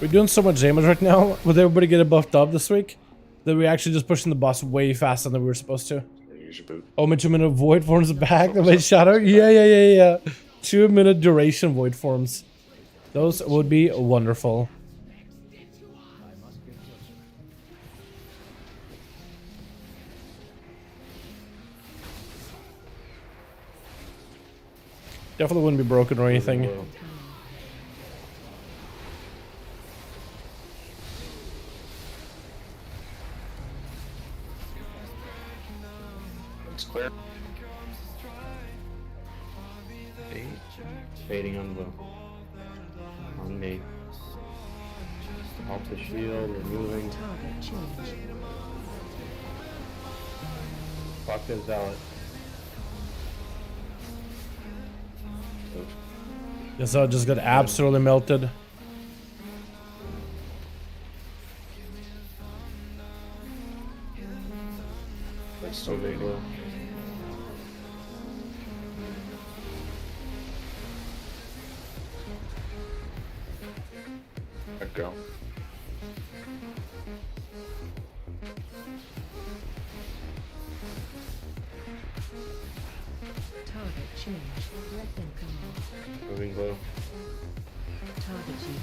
We're doing so much damage right now with everybody getting buffed up this week that we're actually just pushing the boss way faster than we were supposed to. Use your boot. Oh, my 2-minute void forms back. The shadow. Yeah. 2-minute duration void forms. Those would be wonderful. Definitely wouldn't be broken or anything. It's clear. Fading on blue. On me. Off the shield, removing. Target change. Fuck this zealot. This all just got absolutely melted. That's so big. Go. Target change. Left incoming. Moving blue. Target you.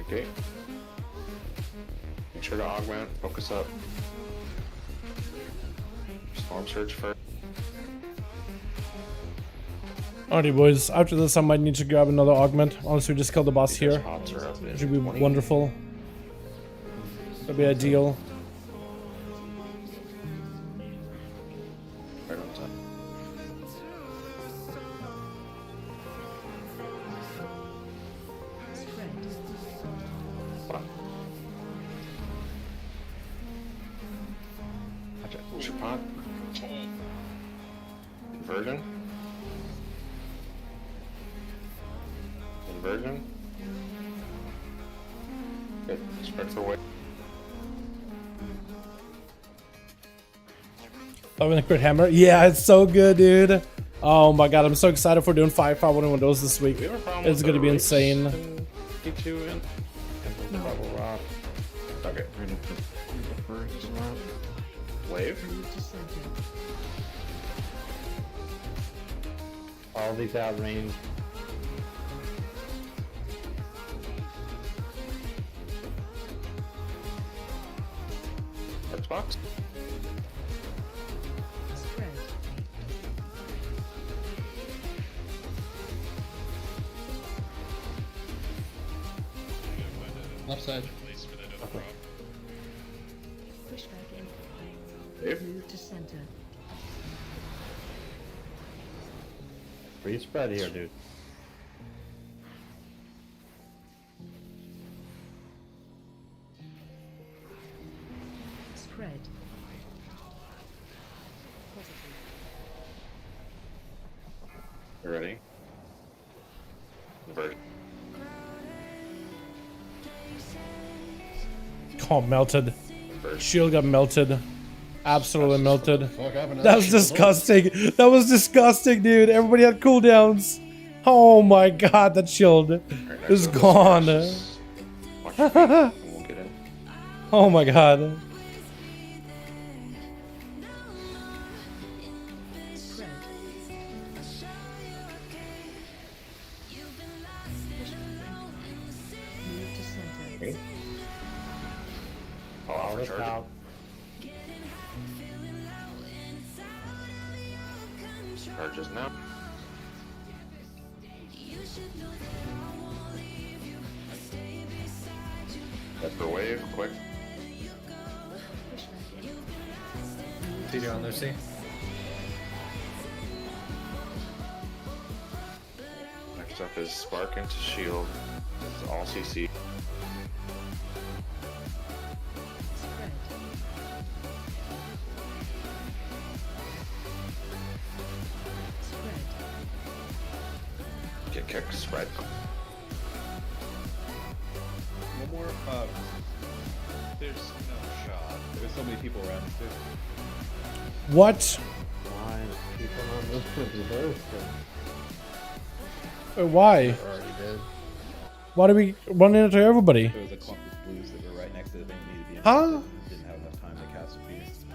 Okay. Make sure to augment. Focus up. Storm surge first. Alrighty, boys. After this, I might need to grab another augment. Unless we just kill the boss Because here. pops are up in Should be 20. wonderful. That'd be ideal. Right on top. Spread. Fuck. Watch it. Push your pot. Inversion. Inversion. Good. Spread for weight. Loving the crit hammer. Yeah, it's so good, dude. Oh my god, I'm so excited for doing 551 windows this week. We have a problem It's with gonna the be rates insane. in D2 and Bubble Rock. Okay. Wave. Move to center. All these outrange. Xbox. Spread. Left side. Pushback incoming. Wave. Move to center. Free spread here, dude. Spread. You ready? Inversion. Oh, melted. Inversion. Shield got melted. Absolutely melted. Fuck happened to That was disgusting. That was disgusting, dude. Everybody had cooldowns. Oh my god, that shield Alright, is next gone. Watch your feet and we'll get in. Oh my god. Spread. Move to center. Okay. I'll All this overcharge out. it. Charges now. That's for wave, quick. CD on there, see? Next up is Spark into Shield. It's all CC. Spread. Spread. Get kicked, spread. One more, there's no shot. There's so many people around us, too. What? Why is people not moving with reverse? Why? Already did. Why do we run into everybody? There was a clump of blues that were right next to the thing that needed to be in. Huh? Didn't have enough time to cast a beast.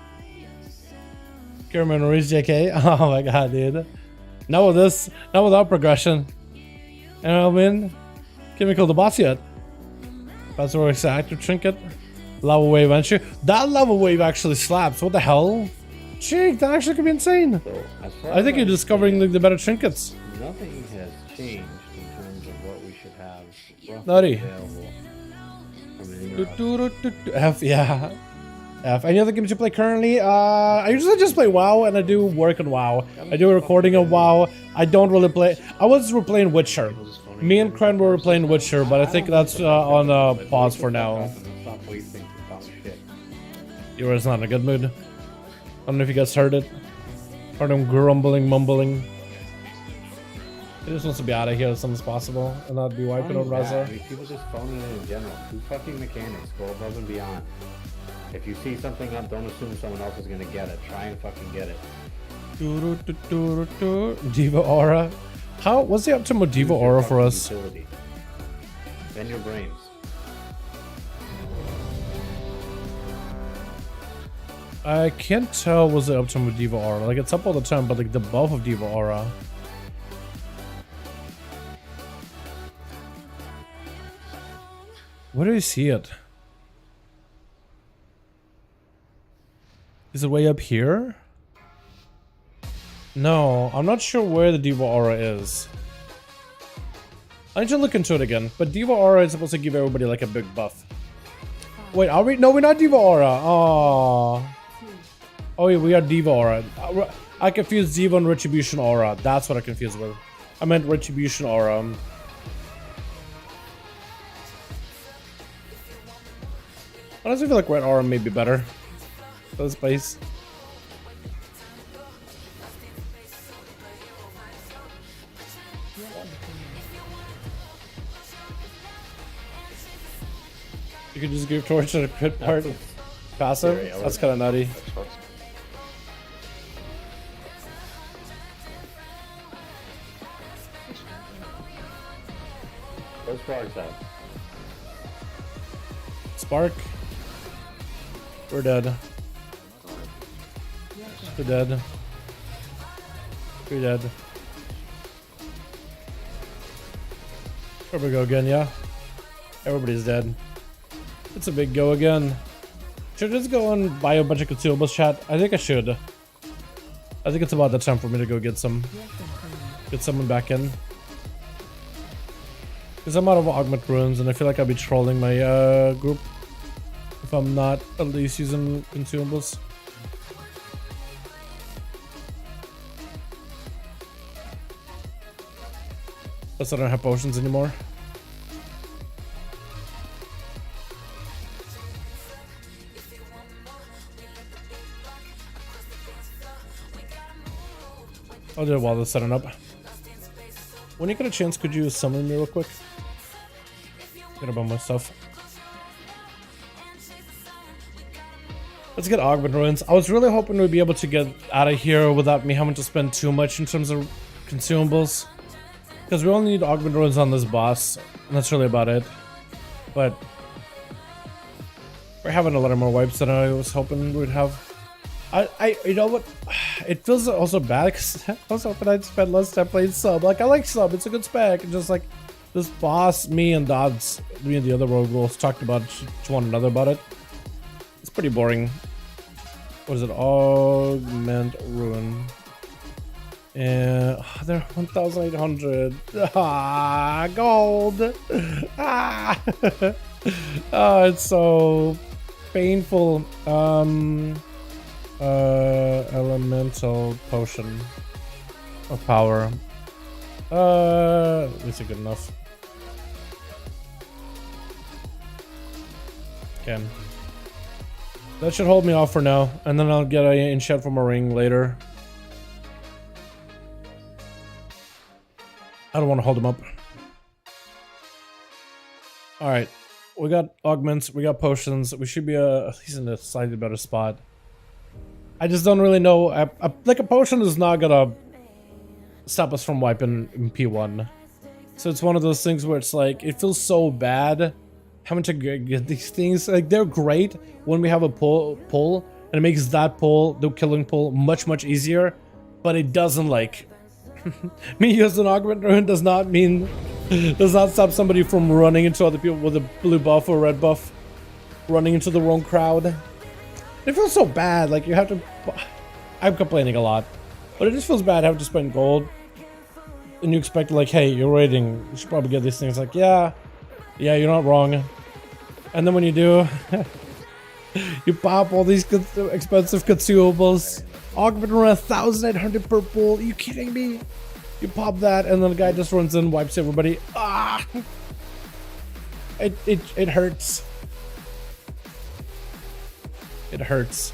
Care memories, JK. Oh my god, dude. Not with this. Not without progression. And I mean, can't we kill the boss yet? That's where it's active trinket. Lava wave entry. That lava wave actually slaps. What the hell? Jake, that actually could be insane. So, as far I think as you're discovering like, the better trinkets. nothing has changed in terms of what we should have roughly Nutty. available from an Do, in-route. do, do, do, do. F, yeah. F. Any other games you play currently? I usually just play WoW and I do work on WoW. I do recording on WoW. I don't really play. I was replaying Witcher. Me and Kren were playing Witcher, but I think that's on pause for now. Stop wasting dumb shit. You were not in a good mood. I don't know if you guys heard it. Heard him grumbling, mumbling. He just wants to be out of here as soon as possible and not be wiping on Not Raza. I mean, people just phoning it in general. Do fucking mechanics. Go above and beyond. If you see something up, don't assume someone else is gonna get it. Try and fucking get it. Diva Aura. What's the optimal Diva Aura for us? Utility. Then your brains. I can't tell what's the optimal Diva Aura. Like, it's up all the time, but like the buff of Diva Aura. Where do you see it? Is it way up here? No, I'm not sure where the Diva Aura is. I need to look into it again, but Diva Aura is supposed to give everybody like a big buff. Wait, are we? No, we're not Diva Aura. Oh. Oh yeah, we are Diva Aura. I confused Diva and Retribution Aura. That's what I confused with. I meant Retribution Aura. Honestly, I feel like Red Aura may be better for this place. You can just give torch to the crit part. Passive? That's kind of nutty. Where's Sparks at? Spark. We're dead. We're dead. We're dead. There we go again, yeah? Everybody's dead. It's a big go again. Should I just go and buy a bunch of consumables, chat? I think I should. I think it's about the time for me to go get someone back in. Because I'm out of augment runes and I feel like I'll be trolling my group if I'm not at least using consumables. Plus I don't have potions anymore. I'll do it while they're setting up. When you get a chance, could you summon me real quick? Get about my stuff. Let's get augment ruins. I was really hoping we'd be able to get out of here without me having to spend too much in terms of consumables. Because we only need augment ruins on this boss, and that's really about it. But we're having a lot more wipes than I was hoping we'd have. You know what? It feels also bad because I was hoping I'd spend less time playing sub. Like, I like sub, it's a good spec. And just like this boss, me and Dodds, me and the other rogue wolves talked about to one another about it. It's pretty boring. What is it? Augment ruin. And they're 1,800. Ah, gold. Ah, oh, it's so painful. Elemental potion of power. Is it good enough? Okay. That should hold me off for now, and then I'll get an enchant from a ring later. I don't want to hold him up. Alright. We got augments, we got potions. We should be at least in a slightly better spot. I just don't really know. Like, a potion is not gonna stop us from wiping in P1. So it's one of those things where it's like, it feels so bad having to get these things. Like, they're great when we have a pull, and it makes that pull, the killing pull, much easier. But it doesn't, like, me using augment rune does not stop somebody from running into other people with a blue buff or red buff, running into the wrong crowd. It feels so bad, like you have to... I'm complaining a lot, but it just feels bad having to spend gold. And you expect, like, hey, you're raiding, you should probably get these things. Like, yeah, you're not wrong. And then when you do, you pop all these expensive consumables. Augment run 1,800 per pull. Are you kidding me? You pop that, and then the guy just runs in, wipes everybody. Ah! It hurts. It hurts.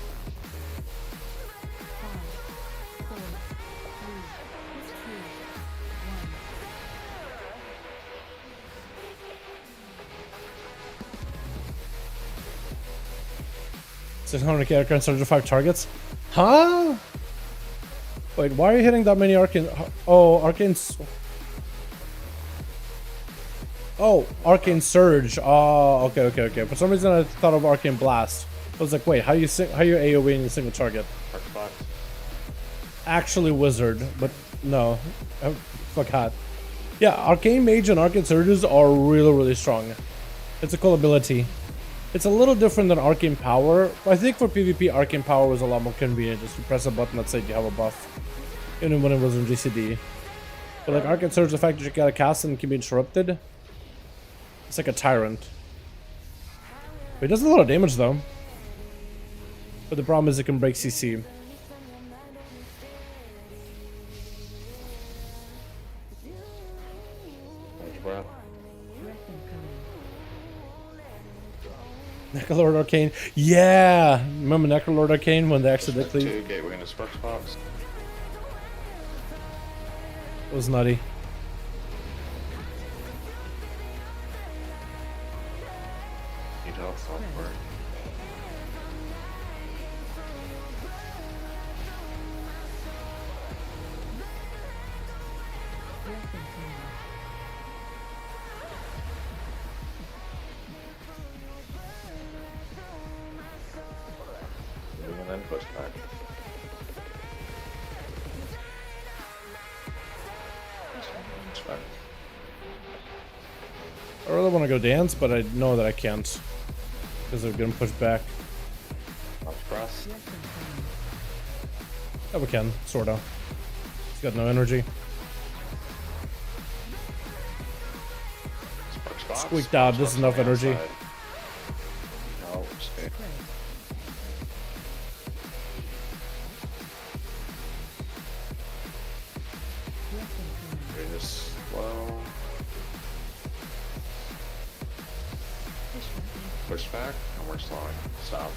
600 character and 75 targets? Huh? Wait, why are you hitting that many Arcane? Oh, Arcane. Oh, Arcane Surge. Oh, okay. For some reason, I thought of Arcane Blast. I was like, wait, how you AoE in a single target? Actually, Wizard, but no, I forgot. Yeah, Arcane Mage and Arcane Surges are really strong. It's a cool ability. It's a little different than Arcane Power. I think for PvP, Arcane Power was a lot more convenient. Just to press a button that said you have a buff, even when it was in GCD. But like Arcane Surge, the fact that you gotta cast and can be interrupted. It's like a tyrant. But it does a lot of damage though. But the problem is it can break CC. Necrolord Arcane. Yeah! Remember Necrolord Arcane when they accidentally... Gateway into Sparks Box. It was nutty. Need help software. And then push back. Push back. I really want to go dance, but I know that I can't. Because they're getting pushed back. Watch cross. Yeah, we can, sorta. He's got no energy. Sparks Box. Squeaked out, this is enough energy. Outside. No, stay. You're just slow. Push back, and we're slowing. Stop.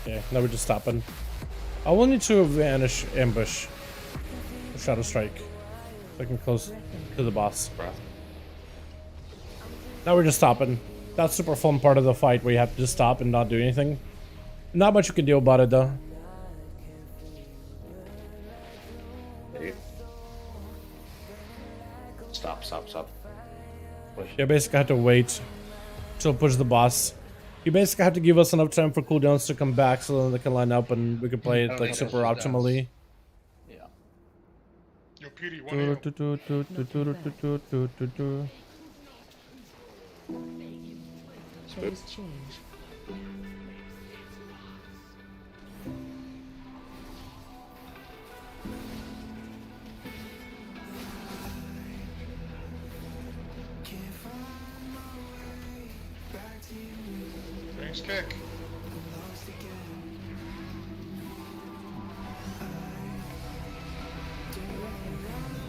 Okay, now we're just stopping. I will need to vanish ambush. Or Shadow Strike. So I can close to the boss. Breath. Now we're just stopping. That's super fun part of the fight where you have to just stop and not do anything. Not much you can do about it though. Eight. Stop. Push. You basically have to wait till push the boss. You basically have to give us enough time for cooldowns to come back so then they can line up and we can play it like super optimally. Yeah. Yo, PD, one heal. Phase change. Range kick.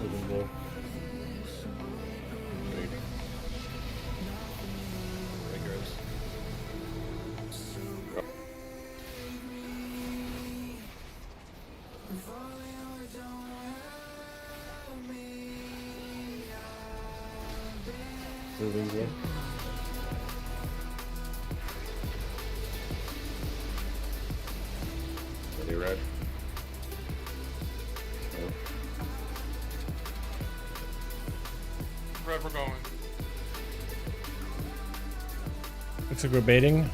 Moving blue. Rigorous. Moving blue. Ready, red. Red, we're going. Looks like we're baiting.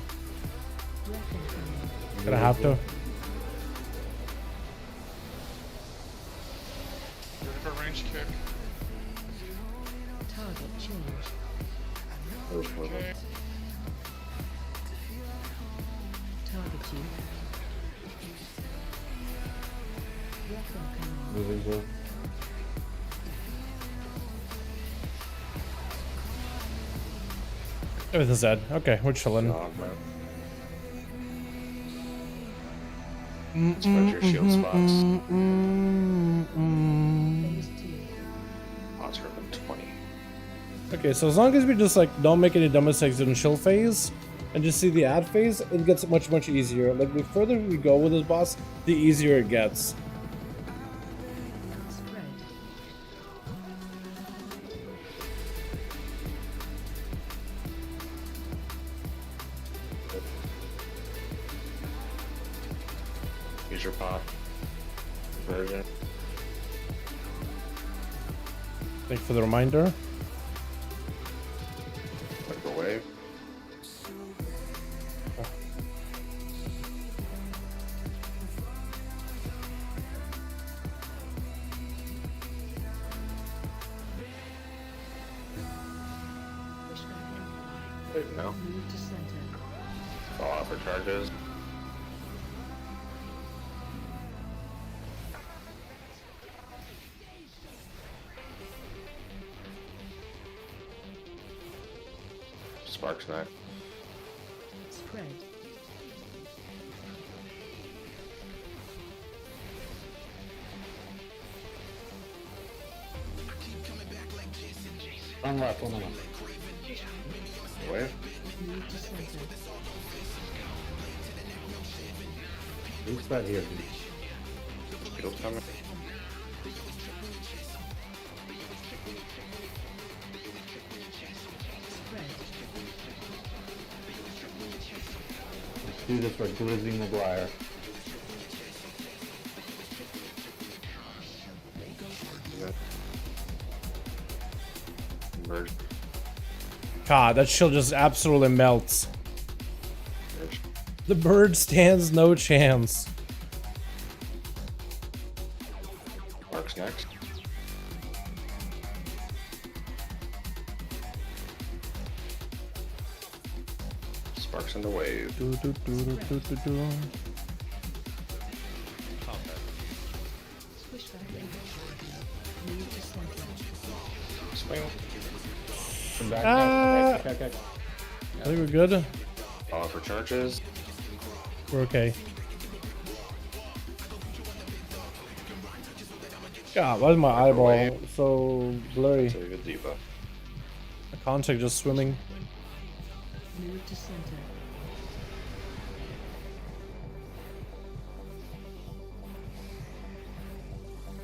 Gonna have to. Ready for range kick. Target change. First purple. Okay. Target you. Weapon command. Moving blue. Everything's dead. Okay, we're chilling. Dog, man. Spread your shield spots. Phase 2. Odds are up 20. Okay, so as long as we just like don't make any dumb mistakes in chill phase and just see the ad phase, it gets much easier. Like the further we go with this boss, the easier it gets. Spread. Use your pop. Version. Thank you for the reminder. Like a wave. Wait, no. Move to center. Fall out for charges. Sparks next. Spread. One left, one left. Wave. Move to center. Blue spread here, dude. Shield's coming. Spread. Let's do this for Glizzy McGuire. Merge. God, that shield just absolutely melts. The bird stands no chance. Sparks next. Sparks in the wave. Push back. Move to center. Swing. Come back, Ah. back. I think we're good. Fall out for charges. We're okay. God, why is my eyeball so blurry? Save a debuff. The contact just swimming. Move to center.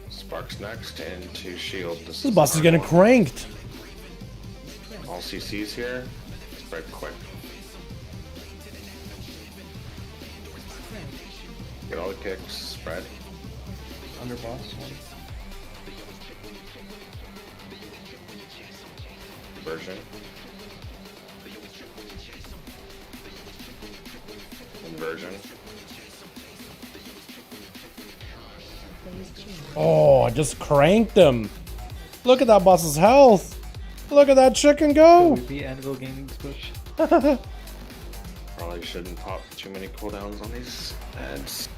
Sparks next into shield. This boss is getting cranked. All CCs here. Spread quick. Get all the kicks. Spread. Under boss one. Inversion. Inversion. Phase change. Oh, I just cranked him. Look at that boss's health. Look at that chicken go. We beat Anvil Gaming's push. Probably shouldn't pop too many cooldowns on these ads.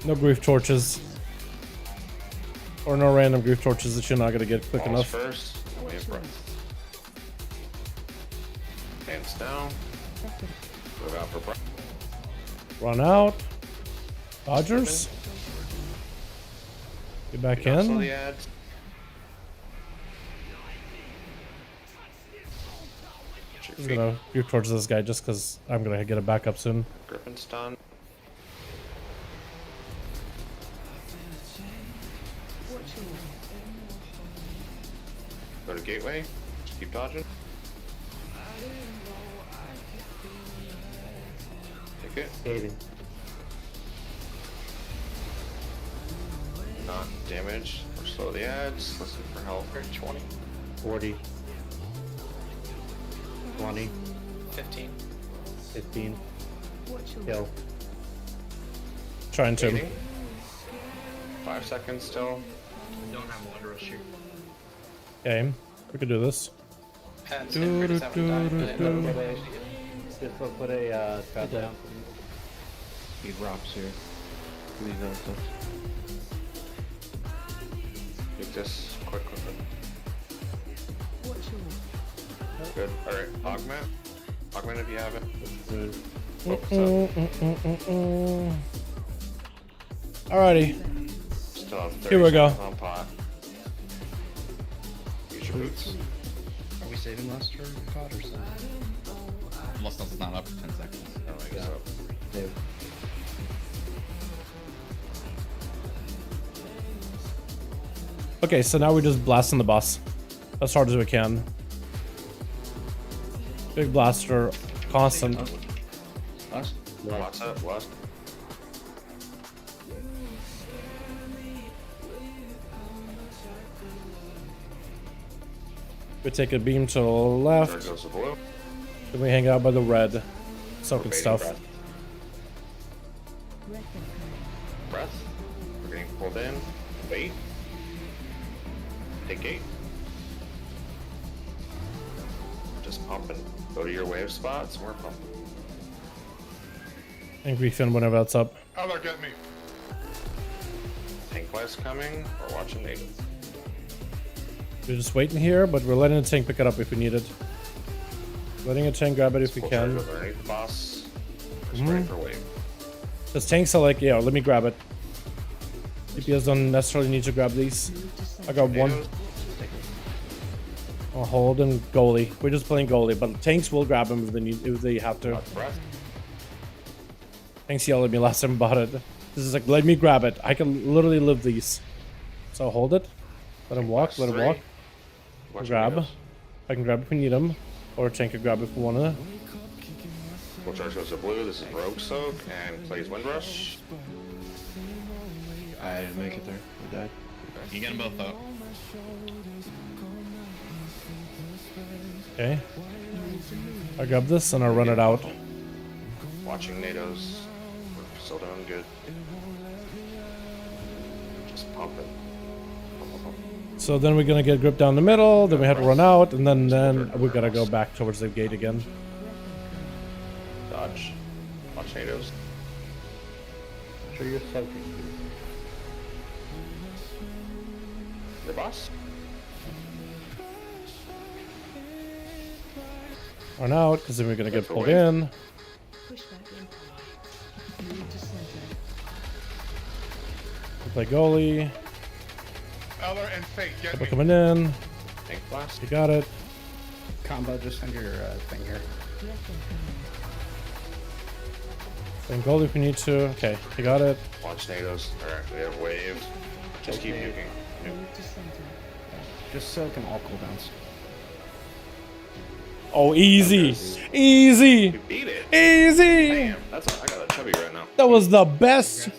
No grief torches. Or no random grief torches that you're not gonna get quick Balls enough. first. We have breath. Hands down. Move out for breath. Run out. Dodgers. Get back Cancel in. the ads. I'm gonna grief torch this guy just because I'm gonna get a backup soon. Griffin stun. Watch your Go to gateway. Just keep dodging. Take it. Skating. Not damage. Or slow the ads. Listen for help. 20. 40. 20. 15. 15. watch your Kill. Trying to. Waiting. 5 seconds still. Don't have a Wonder Rush here. Okay, we could do this. And Stanford 7 died. Just put a trap down. He drops here. Leave that stuff. Take this quick with it. watch your Good. Alright, augment. Augment if you have it. Good. Focus up. Alrighty. Still have 30 Here we go. seconds on pot. Use your boots. Are we saving last turn caught or something? Unless it's not up for 10 seconds. I guess so. Save. Okay, so now we're just blasting the boss as hard as we can. Big blaster, constant. Us? What's up? What? We take a beam to the left. There goes the blue. Then we hang out by the red. Soaking Baiting stuff. breath. Breath. We're getting pulled in. Wait. Take gate. Just pumping. Go to your wave spots. We're pumping. And refin whenever that's up. Oh, they're getting me. Tank quest coming. We're watching Nate. We're just waiting here, but we're letting the tank pick it up if we need it. Letting a tank grab it if we Full can. charge underneath the boss. Just ready for wave. Because tanks are like, yeah, let me grab it. DPS don't necessarily need to grab these. I got one. I'll hold and goalie. We're just playing goalie, but tanks will grab them if they have to. Breath. Tanks yelled at me last time about it. This is like, let me grab it. I can literally live these. So hold it. Let him walk. Let him walk. Watch Grab. windows. I can grab if we need him. Or a tank can grab if we want to. Full charge goes to blue. This is Rogue Soak and plays Windrush. I didn't make it there. I died. You get them both up. Okay. I grab this and I'll run it out. Watching NATOs. We're still doing good. Just pumping. Pump, pump, pump. So then we're gonna get grip down the middle, then we have to run out, and then we gotta go back towards the gate again. Dodge. Watch NATOs. I'm sure you're soaking. Your boss. Run out, because then we're gonna get That's a pulled wave. in. Push back in. Move to center. We play goalie. Eller and Fate, get Couple me. coming in. Tank blast. You got it. Combo just under your thing here. Then goalie if we need to. Okay, you got it. Watch NATOs. Alright, we have wave. Just keep Okay. nuking. Move to center. Just soak in all cooldowns. Oh, easy. Easy. We beat it. Easy. Damn. I got a chubby right now. That was the best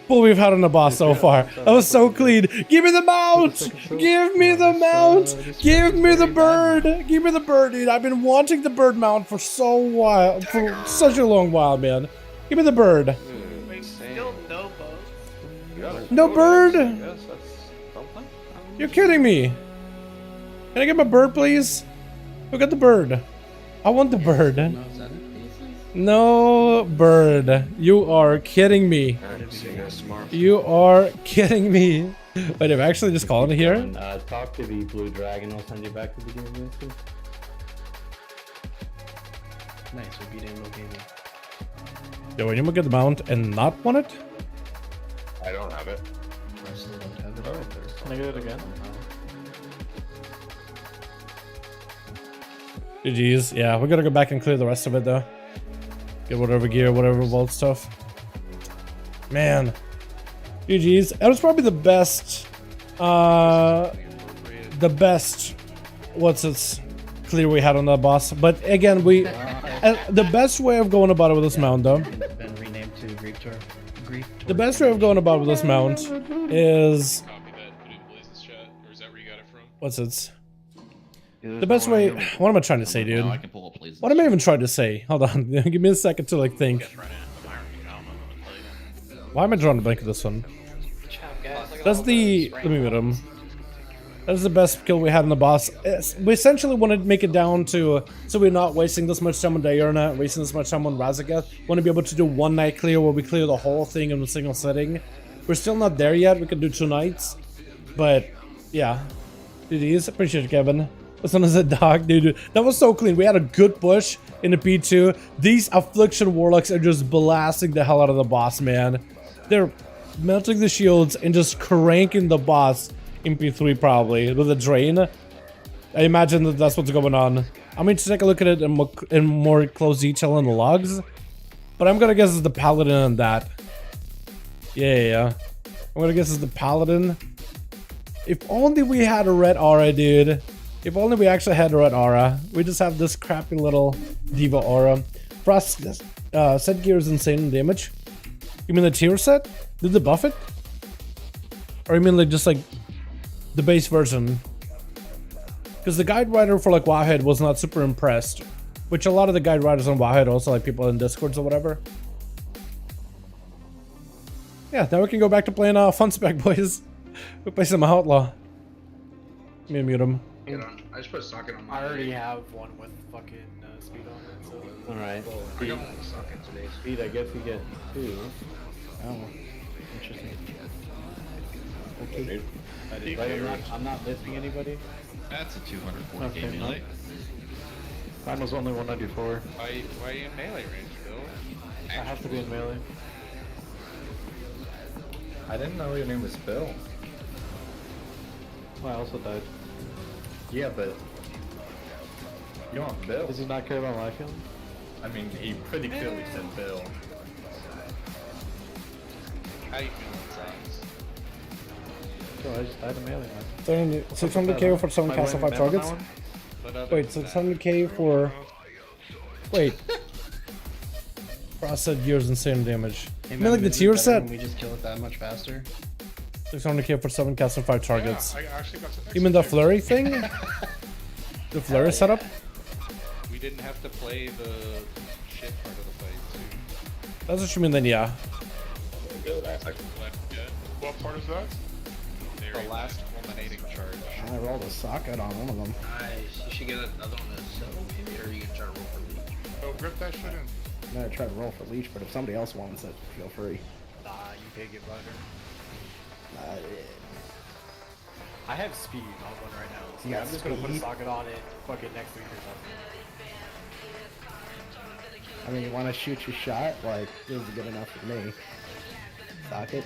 pull we've had on the boss so far. That was so clean. Give me the mount. Give me the mount. Give me the bird. Give me the bird, dude. I've been wanting the bird mount for such a long while, man. Give me the bird. Wait, still no bows? You got it. No bird. Yes, that's something. You're kidding me. Can I get my bird, please? Who got the bird? I want the bird. No bird. You are kidding me. Alright, see you guys tomorrow. You are kidding me. Wait, I'm actually just calling it here. Talk to the blue dragon. I'll send you back to the beginning of this. Nice, we beat Animal Gaming. Yo, when you get the mount and not want it? I don't have it. I still don't have it either. Can I get it again? GG's. Yeah, we gotta go back and clear the rest of it though. Get whatever gear, whatever vault stuff. Man. GG's. That was probably the best. What's its clear we had on that boss. But again, the best way of going about it with this mount though. It's been renamed to Grief Tor. The best way of going about it with this mount is. Copy that, put it in Blaze's chat, or is that where you got it from? What's its? The best way. What am I trying to say, dude? I can pull up Blaze's What am I even trying to say? Hold on. Give me a second to like think. Why am I drawing a blank of this one? Good job, guys. Look at That's all the. those Let me mute him. That's the best skill we had in the boss. We essentially want to make it down to so we're not wasting this much time on Diurna, wasting this much time on Razagath. Want to be able to do one night clear where we clear the whole thing in a single setting. We're still not there yet. We can do 2 nights, but yeah. GG's. Appreciate it, Kevin. As soon as a dog, dude. That was so clean. We had a good push in the P2. These Affliction Warlocks are just blasting the hell out of the boss, man. They're melting the shields and just cranking the boss in P3 probably with a drain. I imagine that that's what's going on. I'm going to take a look at it in more close detail in the logs. But I'm going to guess it's the Paladin on that. Yeah. I'm going to guess it's the Paladin. If only we had a red aura, dude. If only we actually had a red aura. We just have this crappy little Diva aura. Frost set gear is insane in damage. You mean the tier set? Did they buff it? Or you mean like just like the base version? Because Because the guide writer for like Wowhead was not super impressed. Which a lot of the guide writers on Wowhead also like people in Discords or whatever. Yeah, now we can go back to playing Fun Spec, boys. We play some Outlaw. Let me mute him. Get on. I just put a socket on I my. already have one with fucking speed on it, so. Alright. I got one socket today. Speed, I guess you get 2. Oh, interesting. Okay. I'm not missing anybody? That's a 240 Okay, melee. Mine was only 194. Why are you in melee range, Bill? I have to be in melee. I didn't know your name was Bill. I also died. Yeah, but you want Bill? Does he not care about my feelings? I mean, he pretty clearly said Bill. How you feeling, Sans? So I just died in melee, man. 600k for 7 cast of 5 targets. Wait, 600k for... Wait. Cross-set gears insane damage. I mean like the tier set? We just kill it that much faster. 600k for 7 cast and 5 targets. I actually got some You mean the flurry thing? The flurry setup? We didn't have to play the shit part of the fight, too. That's what you mean then, yeah. What part is that? The last culminating charge. I rolled a socket on one of them. Nice. You should get another one to sell, maybe, or you can try to roll for leech. Oh, rip that shit in. I'm gonna try to roll for leech, but if somebody else wants it, feel free. Nah, you can't get butter. Uh, I have speed on one right now. So You got I'm just gonna put a speed? socket on it fucking next week or something. I mean, you want to shoot your shot? Like, this is good enough for me. Socket.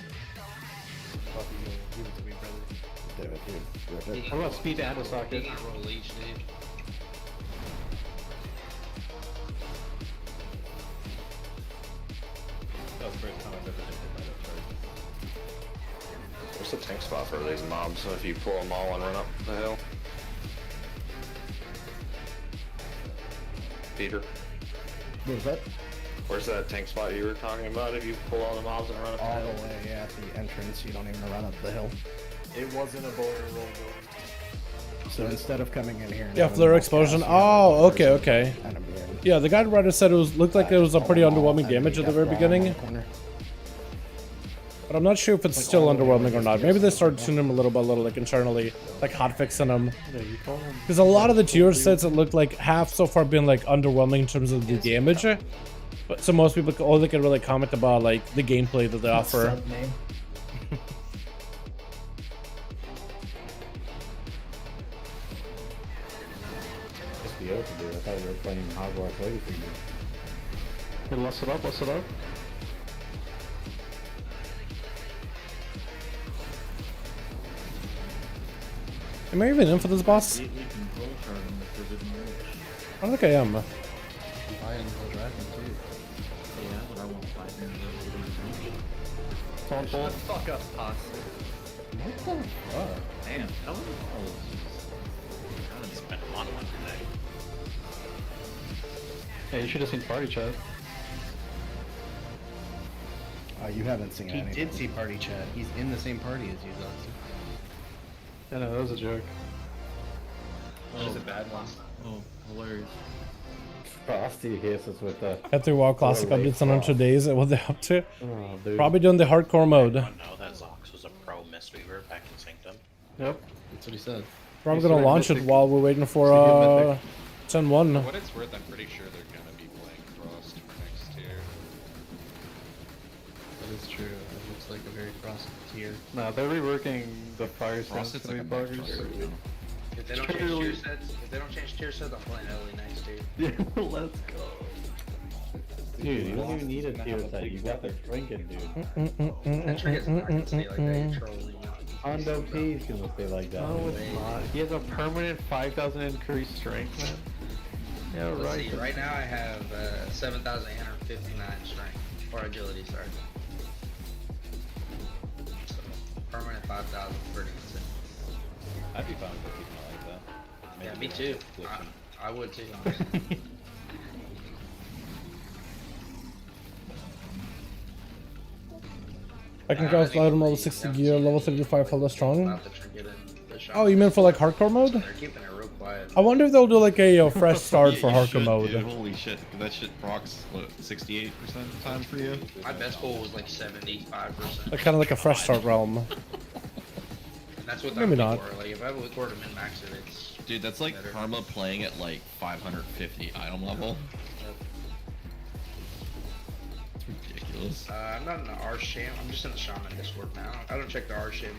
Fuck you, give it to me, brother. Do it, dude. Rip it. How about speed and a You socket? can roll leech, dude. That was the first time I've ever been hit by that charge. Where's the tank spot for these mobs? So if you pull them all and run up the hill. Peter, What was that? where's that tank spot you were talking about? If you pull all the mobs and run up the All hill? the way, yeah, at the entrance. You don't even run up the hill. It wasn't a boulder roll build. So instead of coming in here... and Yeah, having flare more explosion. cast, you have Oh, one okay, person okay. enemy in. Yeah, the guide writer said it was looked like it was a pretty underwhelming damage at the very beginning. But I'm not sure if it's still underwhelming or not. Maybe they started tuning them a little by little, like internally, like hotfixing them. Because a lot of the tier sets, it looked like half so far been like underwhelming in terms of the damage. But so most people, all they can really comment about like the gameplay that they offer. SBO to do. I thought we were playing Hogwarts Legacy. Hey, let's it up, let's it up. Am I even in for this boss? I don't think I am. Shut the fuck up, Posse. What the fuck? Damn, that was spent a lot of money today. Hey, you should have seen party chat. You haven't seen He anything. did see party chat. He's in the same party as you, Zoxy. Yeah, no, that was a joke. That was a bad one. Oh, hilarious. Frosty hits us with the... Got through WoW Classic Late updates in 100 frost. days. What they up to? Oh, dude. Probably doing the hardcore mode. No, that Zox was a pro Mistweaver back in Sanctum. Yep, that's what he said. Probably He's gonna doing launch it Mythic. while we're waiting for Mythic. 10-1. For what it's worth, I'm pretty sure they're gonna be playing Frost for next tier. That is true. It looks like a very frosty tier. Nah, they're reworking the fire Frost sense is to like be a match buggers. If they don't change tier sets, I'm playing early next dude. Yeah, let's go. Dude, you don't even need a tier set. You got the trinket, dude. That trinket's not gonna stay like that. You're trolling. Hondo P is gonna stay like that. No, it's not. He has a permanent 5,000 increased strength, man. Yeah, Let's right. see, right now I have 7,859 strength, or agility, sorry. So, permanent 5,000 pretty consistent. I'd be fine with keeping it like that. Yeah, Maybe me too. glitching. I would too, honestly. I can cast item level 60 gear, level 35 for less strong. About the trinket and the shop. Oh, you meant for like hardcore mode? They're keeping it real quiet. I wonder if they'll do like a fresh start for You hardcore should, mode. dude. Holy shit, that shit procs what, 68% of the time for you? My best pull was like 75%. Like kind of like a fresh start realm. And that's what Maybe I'm not. for. Like if I would record to min max it, it's Dude, that's like better. Karma playing at like 550 item level. It's ridiculous. I'm not in the R sham. I'm just in the shaman Discord now. I don't check the R sham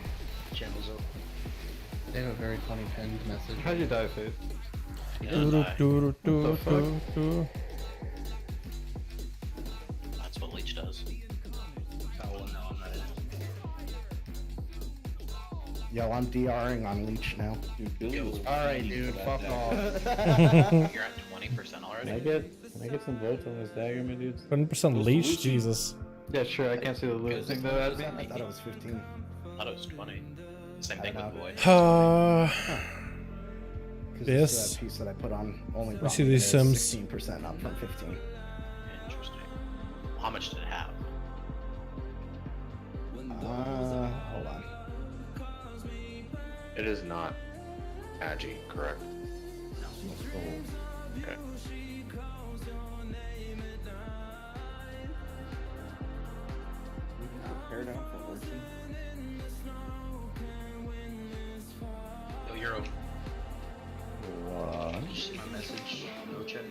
channels though. They have a very funny pinned message. How'd you die, Faith? That's what Leech does. Oh well, no, I'm not in. Yo, I'm DRing on Leech now. Alright, dude, fuck off. You're at 20% Can already. I get some votes on this dagger, my dudes? 20% leash, Jesus. Yeah, sure. I can't see the loot thing though. Admin. I thought it was 15. I thought it was 20. Same thing with boy. Because Yes. this piece that I put on only see brought me these to sims. 16% up from 15. Interesting. How much did it have? Hold on. It is not Agi, correct? Okay. Yo, Euro. What? Did you see my message? No chat.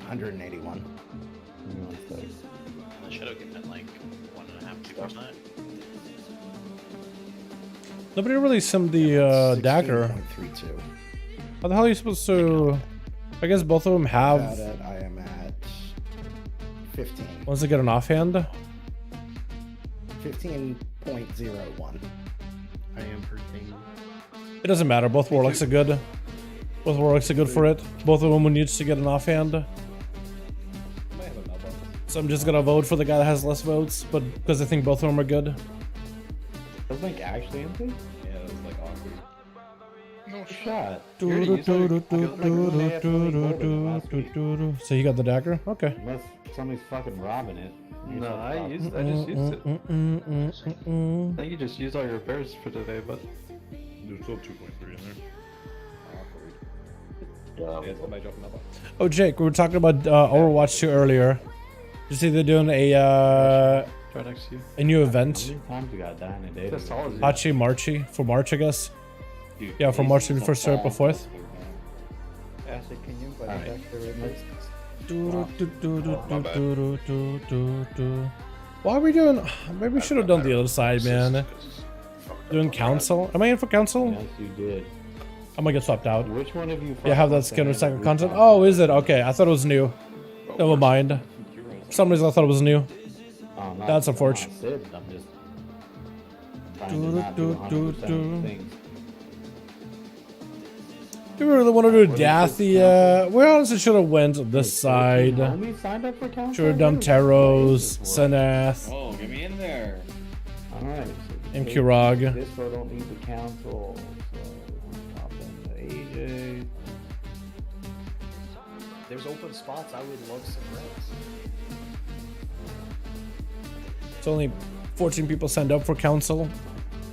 181. The shadow can hit like 1.5–2%. Nobody really simmed the dagger. 16.32. How the hell are you supposed to? I guess both of them At have. it, I am at 15. Once they get an offhand. 15.01. I am hurting. It doesn't matter. Both warlocks are good. Both warlocks are good for it. Both of them needs to get an offhand. So I'm just gonna vote for the guy that has less votes, but because I think both of them are good. Does like actually empty? Yeah, it was like awkward. No Shot. So you got the dagger? Okay. Unless somebody's fucking robbing it. No, I just used it. I think you just used all your repairs for today, but There's still 2.3 in there. yeah, somebody dropping up. Oh, Jake, we were talking about Overwatch 2 earlier. You see they're doing a Try next to you. new How event. many times you got dying a day? That's tall as you. Hachi Marchi for March, I guess. Dude, Yeah, from March these 21st to April 4th. Acid, can you invite Alright. back to the Why are we doing? Maybe we should have done the other side, man. Doing council? Am I in for council? Yes, you did. I'm gonna get swapped out. Which one of you? Yeah, have that skin recycled content. Oh, is it? Okay, I thought it was new. Never mind. For some reason, I thought it was new. That's unfortunate. I'm just trying to not do 100% things. Do we really want to do Dathia? We honestly should have went this side. Homie signed up for council? Should have done Taros, Senath, Oh, get me in there. Alright. and Kurog. This one don't need the council. So hop into AJ. There's open spots. I would love some reds. It's only 14 people signed up for council.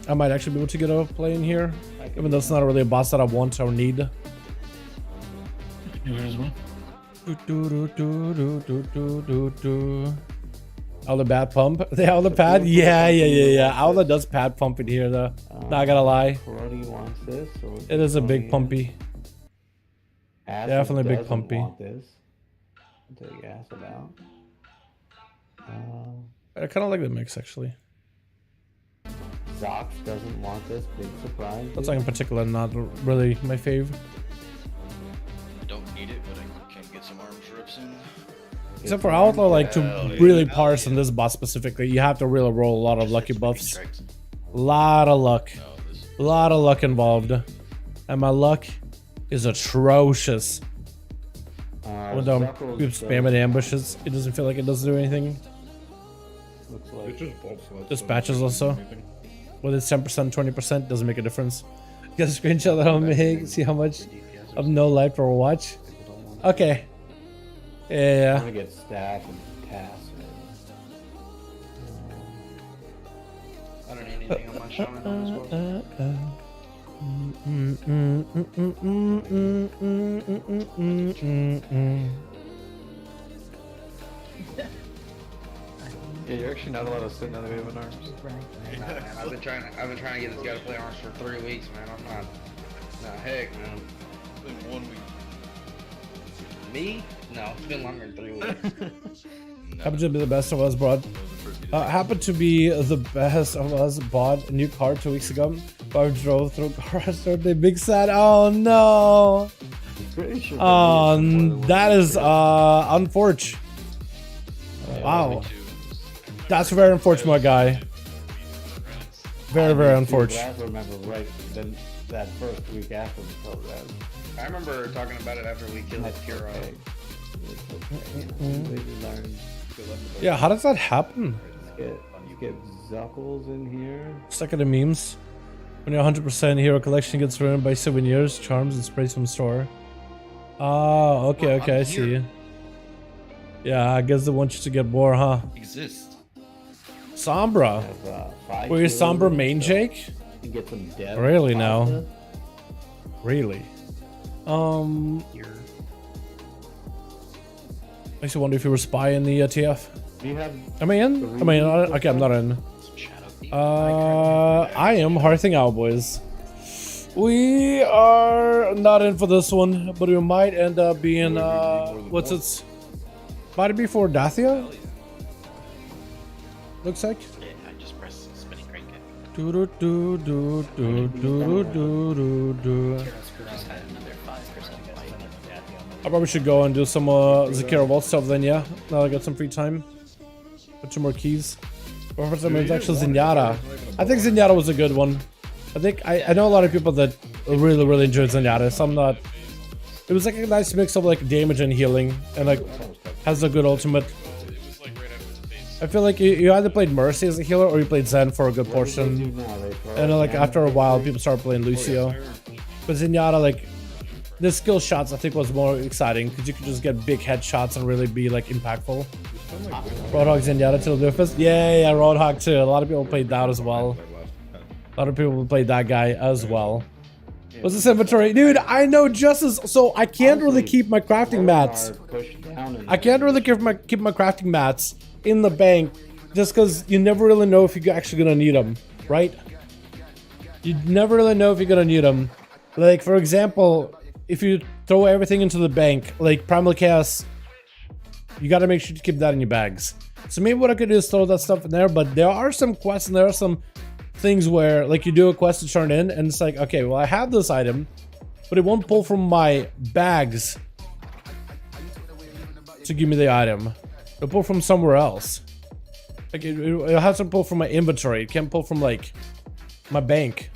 I might actually be able to get a play in here, even though it's not really a boss that I want or need. Owler bad pump? The Owler pad? Yeah. Owler does pad pump in here though. Not gonna lie. Karate wants this. Or It is a big pumpy. Acid Definitely big doesn't pumpy. want this. I'll take acid out. I kind of like the mix actually. Zox doesn't want this. Big surprise. That's like in particular not really my fave. I don't need it, but I can get some arms rips in. Except for Outlaw, like to really parse on this boss specifically, you have to really roll a lot of lucky buffs. Lot of luck. A lot of luck involved. And my luck is atrocious. When I'm spamming ambushes, it doesn't feel like it doesn't do anything. Looks It's like just bulk slots. Dispatches also. Whether it's 10%, 20%, doesn't make a difference. Get a screenshot that I'll make, see how much of no light per watch. Okay. I Yeah. want to get staff and tasks. I don't need anything on my shaman on as well. Yeah, you're actually not allowed to sit in the movement arms. Nah, man, I've been trying to get this guy to play arms for 3 weeks, man. I'm not. Nah, heck, man. In 1 week. Me? No, it's been longer than 3 weeks. Happened to be the best of us, brought. Happened to be the best of us. Bought a new car 2 weeks ago. I drove through cars. The big sad. Oh no. That is unfortunate. Wow. That's very unfortunate, my guy. Very, very unfortunate. I remember right then that first week after we told that. I remember talking about it after we killed Kiro. Yeah, how does that happen? You get Zuckles in here. Stuck at the memes. When your 100% hero collection gets ruined by souvenirs, charms, and sprays from store. Oh, okay, okay, I see. Yeah, I guess they want you to get more, huh? Exist. Sombra. Were you Sombra main, Jake? You get some death. Really now? Really? Makes you wonder if you were spy in the TF. Am I in? Am I in? Okay, I'm not in. I am hearthing out, boys. We are not in for this one, but we might end up being what's it? Might it be for Dathia? Looks like. Yeah, I just pressed spinning trinket. Do do do do do do do do do. Just had another 5% bite. I probably should go and do some Zakara Vault stuff then, yeah. Now I got some free time. Put 2 more keys. Or for some reason, actually Zenyatta. I think Zenyatta was a good one. I think I know a lot of people that really enjoyed Zenyatta. So I'm not. It was like a nice mix of like damage and healing, and like has a good ultimate. I feel like you either played Mercy as a healer or you played Zen for a good portion. And like after a while, people started playing Lucio. But Zenyatta, like the skill shots, I think was more exciting because you could just get big headshots and really be like impactful. Roadhog Zenyatta till the first. Yeah, Roadhog too. A lot of people played that as well. A lot of people played that guy as well. What's this inventory? Dude, I know justice. So I can't really keep my crafting mats. I can't really keep my crafting mats in the bank just because you never really know if you're actually gonna need them, right? You never really know if you're gonna need them. Like, for example, if you throw everything into the bank, like Primal Chaos, you gotta make sure to keep that in your bags. So maybe what I could do is throw that stuff in there, but there are some quests and there are some things where like you do a quest to turn in and it's like, okay, well I have this item, but it won't pull from my bags to give me the item. It'll pull from somewhere else. Like it'll have to pull from my inventory. It can't pull from like my bank.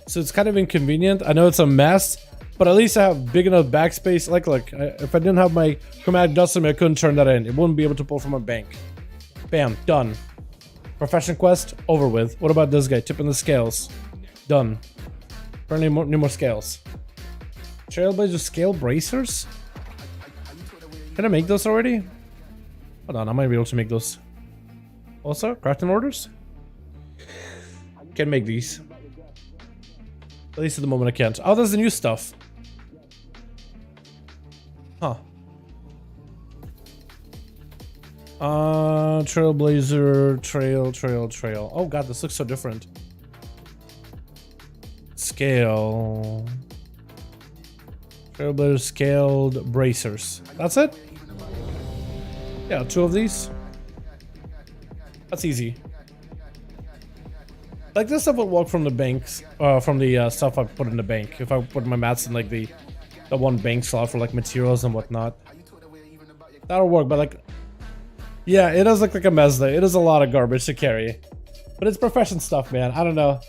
So it's kind of inconvenient. I know it's a mess, but at least I have big enough backspace. Like look, if I didn't have my command dustin, I couldn't turn that in. It wouldn't be able to pull from my bank. Bam, done. Profession quest, over with. What about this guy? Tipping the scales. Done. Apparently need more scales. Trailblazer scale bracers? Can I make those already? Hold on, I might be able to make those. Also, crafting orders? Can make these. At least at the moment I can't. Oh, there's the new stuff. Huh. Trailblazer, trail. Oh god, this looks so different. Scale. Trailblazer scaled bracers. That's it? Yeah, 2 of these. That's easy. Like this stuff would work from the banks, from the stuff I put in the bank. If I put my mats in like the one bank slot for like materials and whatnot, that'll work. But like, yeah, it does look like a mess there. It is a lot of garbage to carry, but it's profession stuff, man. I don't know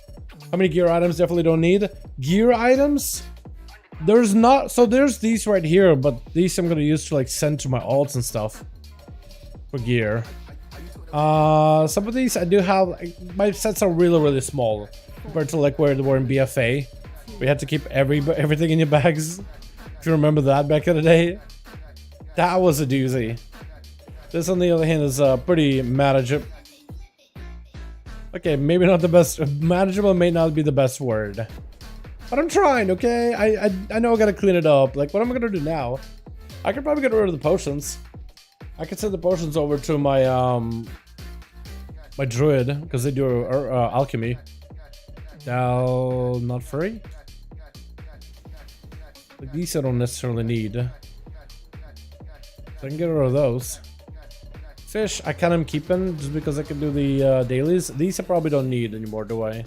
how many gear items. Definitely don't need gear items. There's not. So there's these right here, but these I'm gonna use to like send to my alts and stuff for gear. Some of these I do have. My sets are really small compared to like where they were in BFA. We had to keep everything in your bags. If you remember that back in the day, that was a doozy. This on the other hand is pretty manageable. Okay, maybe not the best. Manageable may not be the best word. But I'm trying, okay? I know I gotta clean it up. Like, what am I gonna do now? I could probably get rid of the potions. I could send the potions over to my my druid, because they do alchemy. Not free? Like, these I don't necessarily need. So I can get rid of those. Fish, I kind of keeping just because I can do the dailies. These I probably don't need anymore, do I?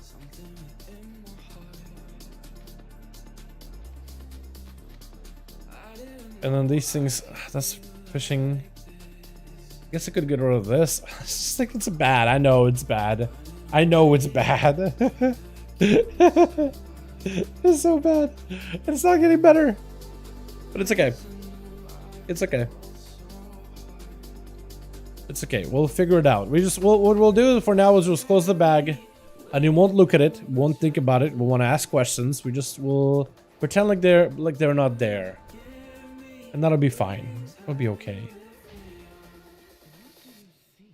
And then these things, that's fishing. I guess I could get rid of this. It's just like, it's bad. I know it's bad. I know it's bad. It's so bad. It's not getting better. But it's okay. It's okay. It's okay. We'll figure it out. What we'll do for now is we'll close the bag, and we won't look at it, won't think about it. We want to ask questions. We'll pretend like they're not there, and that'll be fine. It'll be okay.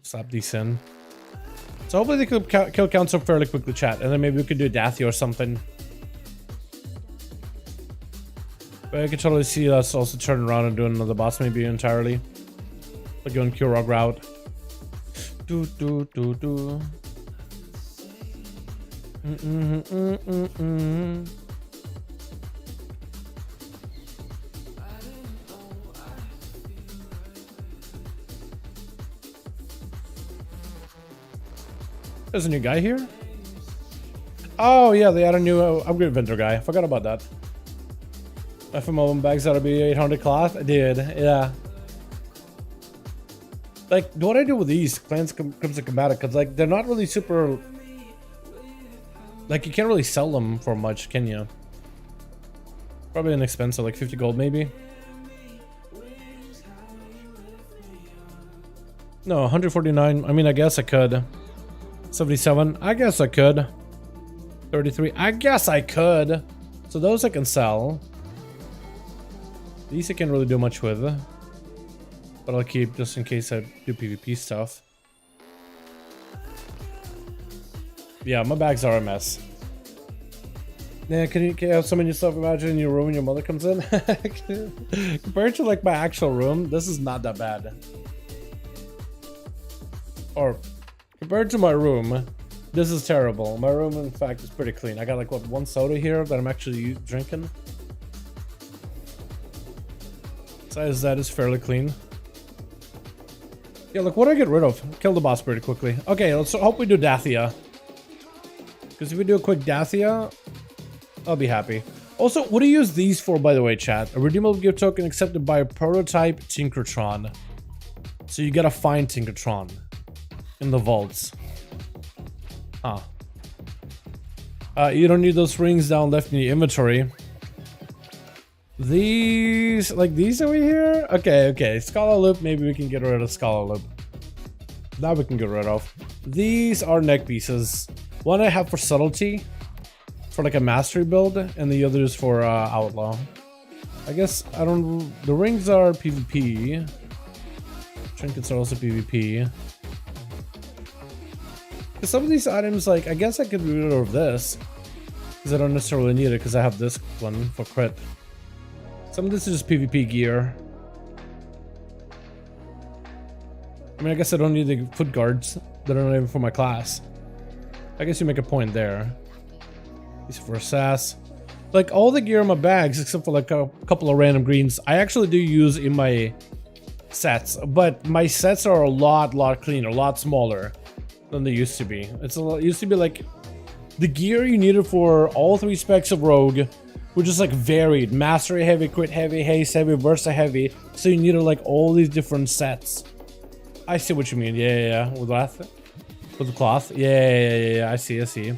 Slap these in. So hopefully they could kill council fairly quickly, chat, and then maybe we could do Dathia or something. But I could totally see us also turning around and doing another boss maybe entirely. Like going Kurog route. Do. There's a new guy here? Oh yeah, they added a new upgrade vendor guy. I forgot about that. FMO bags that'll be 800 cloth. I did, yeah. Like, what I do with these clans comes to combat, because like they're not really super. Like, you can't really sell them for much, can you? Probably inexpensive, like 50 gold maybe. No, 149. I mean, I guess I could. 77. I guess I could. 33. I guess I could. So those I can sell. These I can't really do much with. But I'll keep just in case I do PvP stuff. Yeah, my bags are a mess. Yeah, can you have some of your stuff imagine in your room when your mother comes in? Compared to like my actual room, this is not that bad. Or compared to my room, this is terrible. My room, in fact, is pretty clean. I got like, what, one soda here that I'm actually drinking. Besides that, is fairly clean. Yeah, look, what do I get rid of? Kill the boss pretty quickly. Okay, let's hope we do Dathia. Because if we do a quick Dathia, I'll be happy. Also, what do you use these for, by the way, chat? A redeemable gift token accepted by a prototype Tinkertron. So you gotta find Tinkertron in the vaults. Huh. You don't need those rings down left in your inventory. These, like these over here? Okay. Scholar Loop, maybe we can get rid of Scholar Loop. That we can get rid of. These are neck pieces. One I have for subtlety, for like a mastery build, and the other is for outlaw. I guess, I don't, the rings are PvP. Trinkets are also PvP. Because some of these items, like, I guess I could get rid of this. Because I don't necessarily need it, because I have this one for crit. Some of this is just PvP gear. I mean, I guess I don't need the foot guards that are not even for my class. I guess you make a point there. These are for sass. Like, all the gear in my bags, except for like a couple of random greens, I actually do use in my sets. But my sets are a lot cleaner, a lot smaller than they used to be. It used to be like the gear you needed for all 3 specs of Rogue were just like varied. Mastery heavy, crit heavy, haste heavy, burst heavy. So you needed like all these different sets. I see what you mean. Yeah. With that? With the cloth? Yeah. I see. The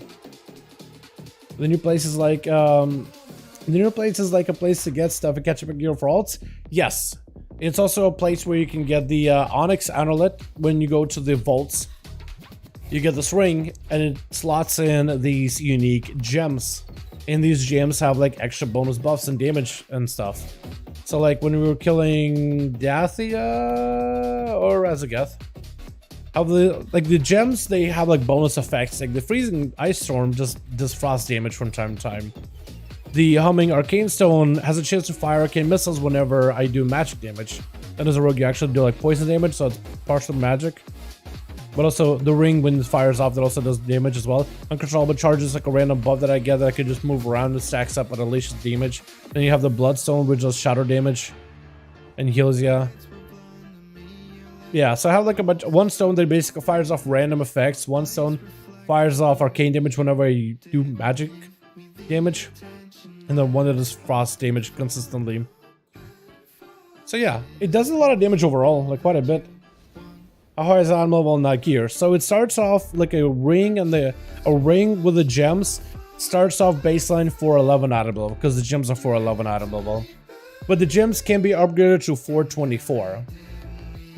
new place is like a place to get stuff and catch up gear for alts. Yes. It's also a place where you can get the Onyx amulet when you go to the vaults. You get this ring and it slots in these unique gems. And these gems have like extra bonus buffs and damage and stuff. So like when we were killing Dathia or Razageth, how the gems, they have like bonus effects. Like the freezing ice storm just does frost damage from time to time. The humming arcane stone has a chance to fire arcane missiles whenever I do magic damage. And as a rogue, you actually do like poison damage, so it's partial magic. But also the ring, when it fires off, that also does damage as well. Uncontrollable charges, like a random buff that I get that I can just move around and stacks up and unleashes damage. Then you have the bloodstone, which does shadow damage and heals you. Yeah, so I have like one stone that basically fires off random effects. One stone fires off arcane damage whenever you do magic damage. And then one that does frost damage consistently. So yeah, it does a lot of damage overall, like quite a bit. A horizontal level, not gear. So it starts off like a ring, and a ring with the gems starts off baseline 411 item level, because the gems are 411 item level. But the gems can be upgraded to 424.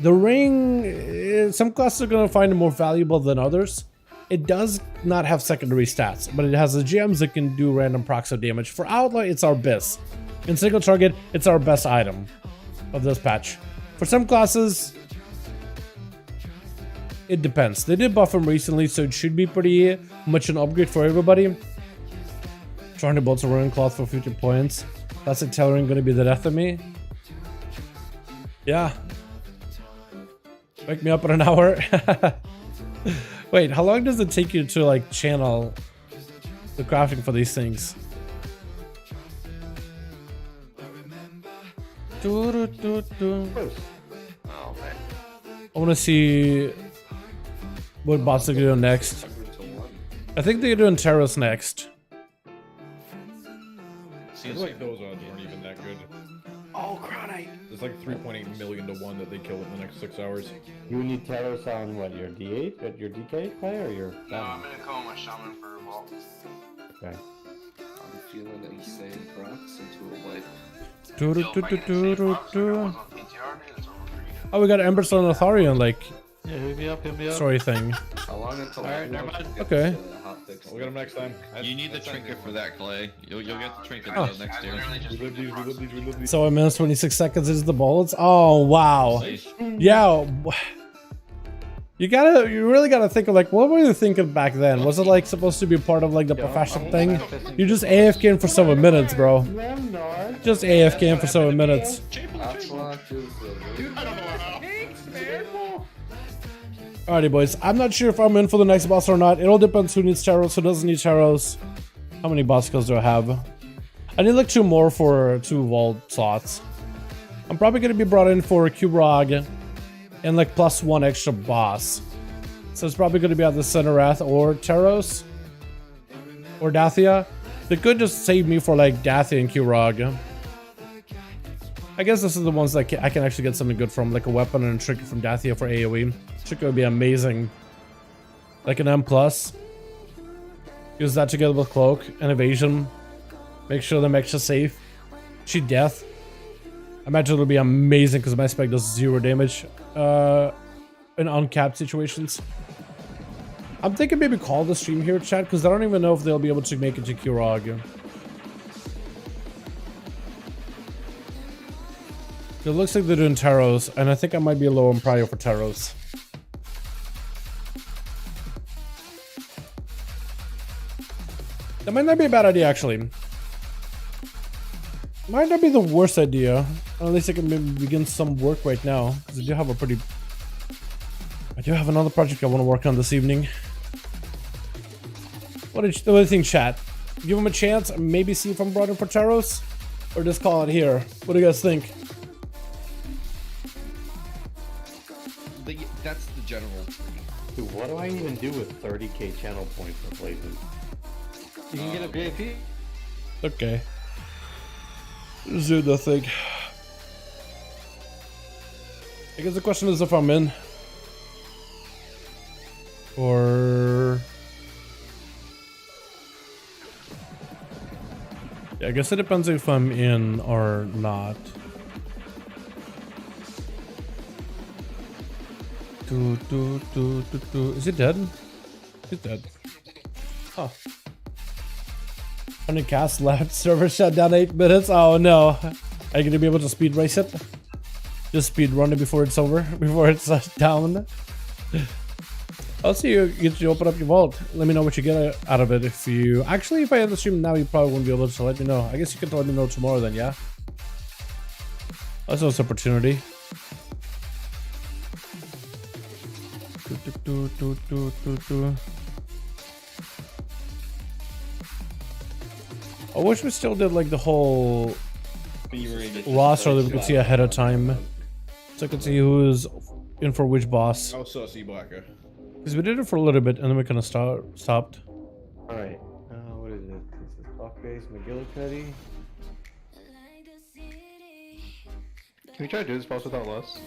The ring, some classes are going to find it more valuable than others. It does not have secondary stats, but it has the gems that can do random procs of damage. For Outlaw, it's our best. In single target, it's our best item of this patch. For some classes, it depends. They did buff him recently, so it should be pretty much an upgrade for everybody. Trying to bolt a ruin cloth for 50 points. That's like Dalaran going to be the death of me. Yeah. Wake me up in an hour. Wait, how long does it take you to like channel the crafting for these things? Oh man. I want to see what bots are doing next. I think they're doing Terrace next. Seems like those odds weren't even that good. Oh, Cronite. It's like 3.8 million to 1 that they kill in the next 6 hours. You need Taros on what, your D8? At your DK play or your... No, I'm gonna call my shaman for a vault. Okay. I'm feeling insane procs into a wipe. Oh, we got Emberstone Atharian, like, Yeah, hit me up. story thing. How long until Alright, never mind. Okay. We'll get them next time. You need the trinket for that, Clay. You'll get the trinket Oh. next year. We live these, we live these, we live these. So a minute 26 seconds is the bullets. Oh wow. Yeah. You really gotta think of like, what were you thinking back then? Was it like supposed to be part of like the professional thing? You just AFKing for 7 minutes, bro. Just AFKing for 7 minutes. Alrighty, boys. I'm not sure if I'm in for the next boss or not. It all depends who needs Taros, who doesn't need Taros. How many boss kills do I have? I need like 2 more for 2 vault slots. I'm probably gonna be brought in for Kubrog and like +1 extra boss. So it's probably gonna be either Centerath or Taros or Dathia. They could just save me for like Dathia and Kubrog. I guess this is the ones that I can actually get something good from, like a weapon and a trinket from Dathia for AoE. Trinket would be amazing. Like an M+. Use that together with Cloak and Evasion. Make sure them extra safe. Cheat Death. I imagine it'll be amazing because my spec does 0 damage in uncapped situations. I'm thinking maybe call the stream here, chat, because I don't even know if they'll be able to make it to Kurog. It looks like they're doing Taros, and I think I might be low on prio for Taros. That might not be a bad idea, actually. Might not be the worst idea. At least I can maybe begin some work right now, because I do have another project I want to work on this evening. What do you think, chat? Give him a chance, maybe see if I'm brought in for Taros? Or just call it here? What do you guys think? That's the general. Dude, what do I even do with 30k channel points for places? You can get a VIP. Okay. Just do the thing. I guess the question is if I'm in. Or... yeah, I guess it depends if I'm in or not. Is it dead? It's dead. Huh. 100 cast left. Server shut down 8 minutes. Oh no. Are you gonna be able to speed race it? Just speed run it before it's over? Before it's down? I'll see you get you open up your vault. Let me know what you get out of it. If I end the stream now, you probably won't be able to let me know. I guess you can let me know tomorrow then, yeah? That's also opportunity. I wish we still did like the whole roster that we could see ahead of time. So I could see who's in for which boss. Oh, so see Blacker. Because we did it for a little bit and then we kind of stopped. Alright, what is it? This is Talk Base McGillicuddy. Can we try to do this boss without Lust?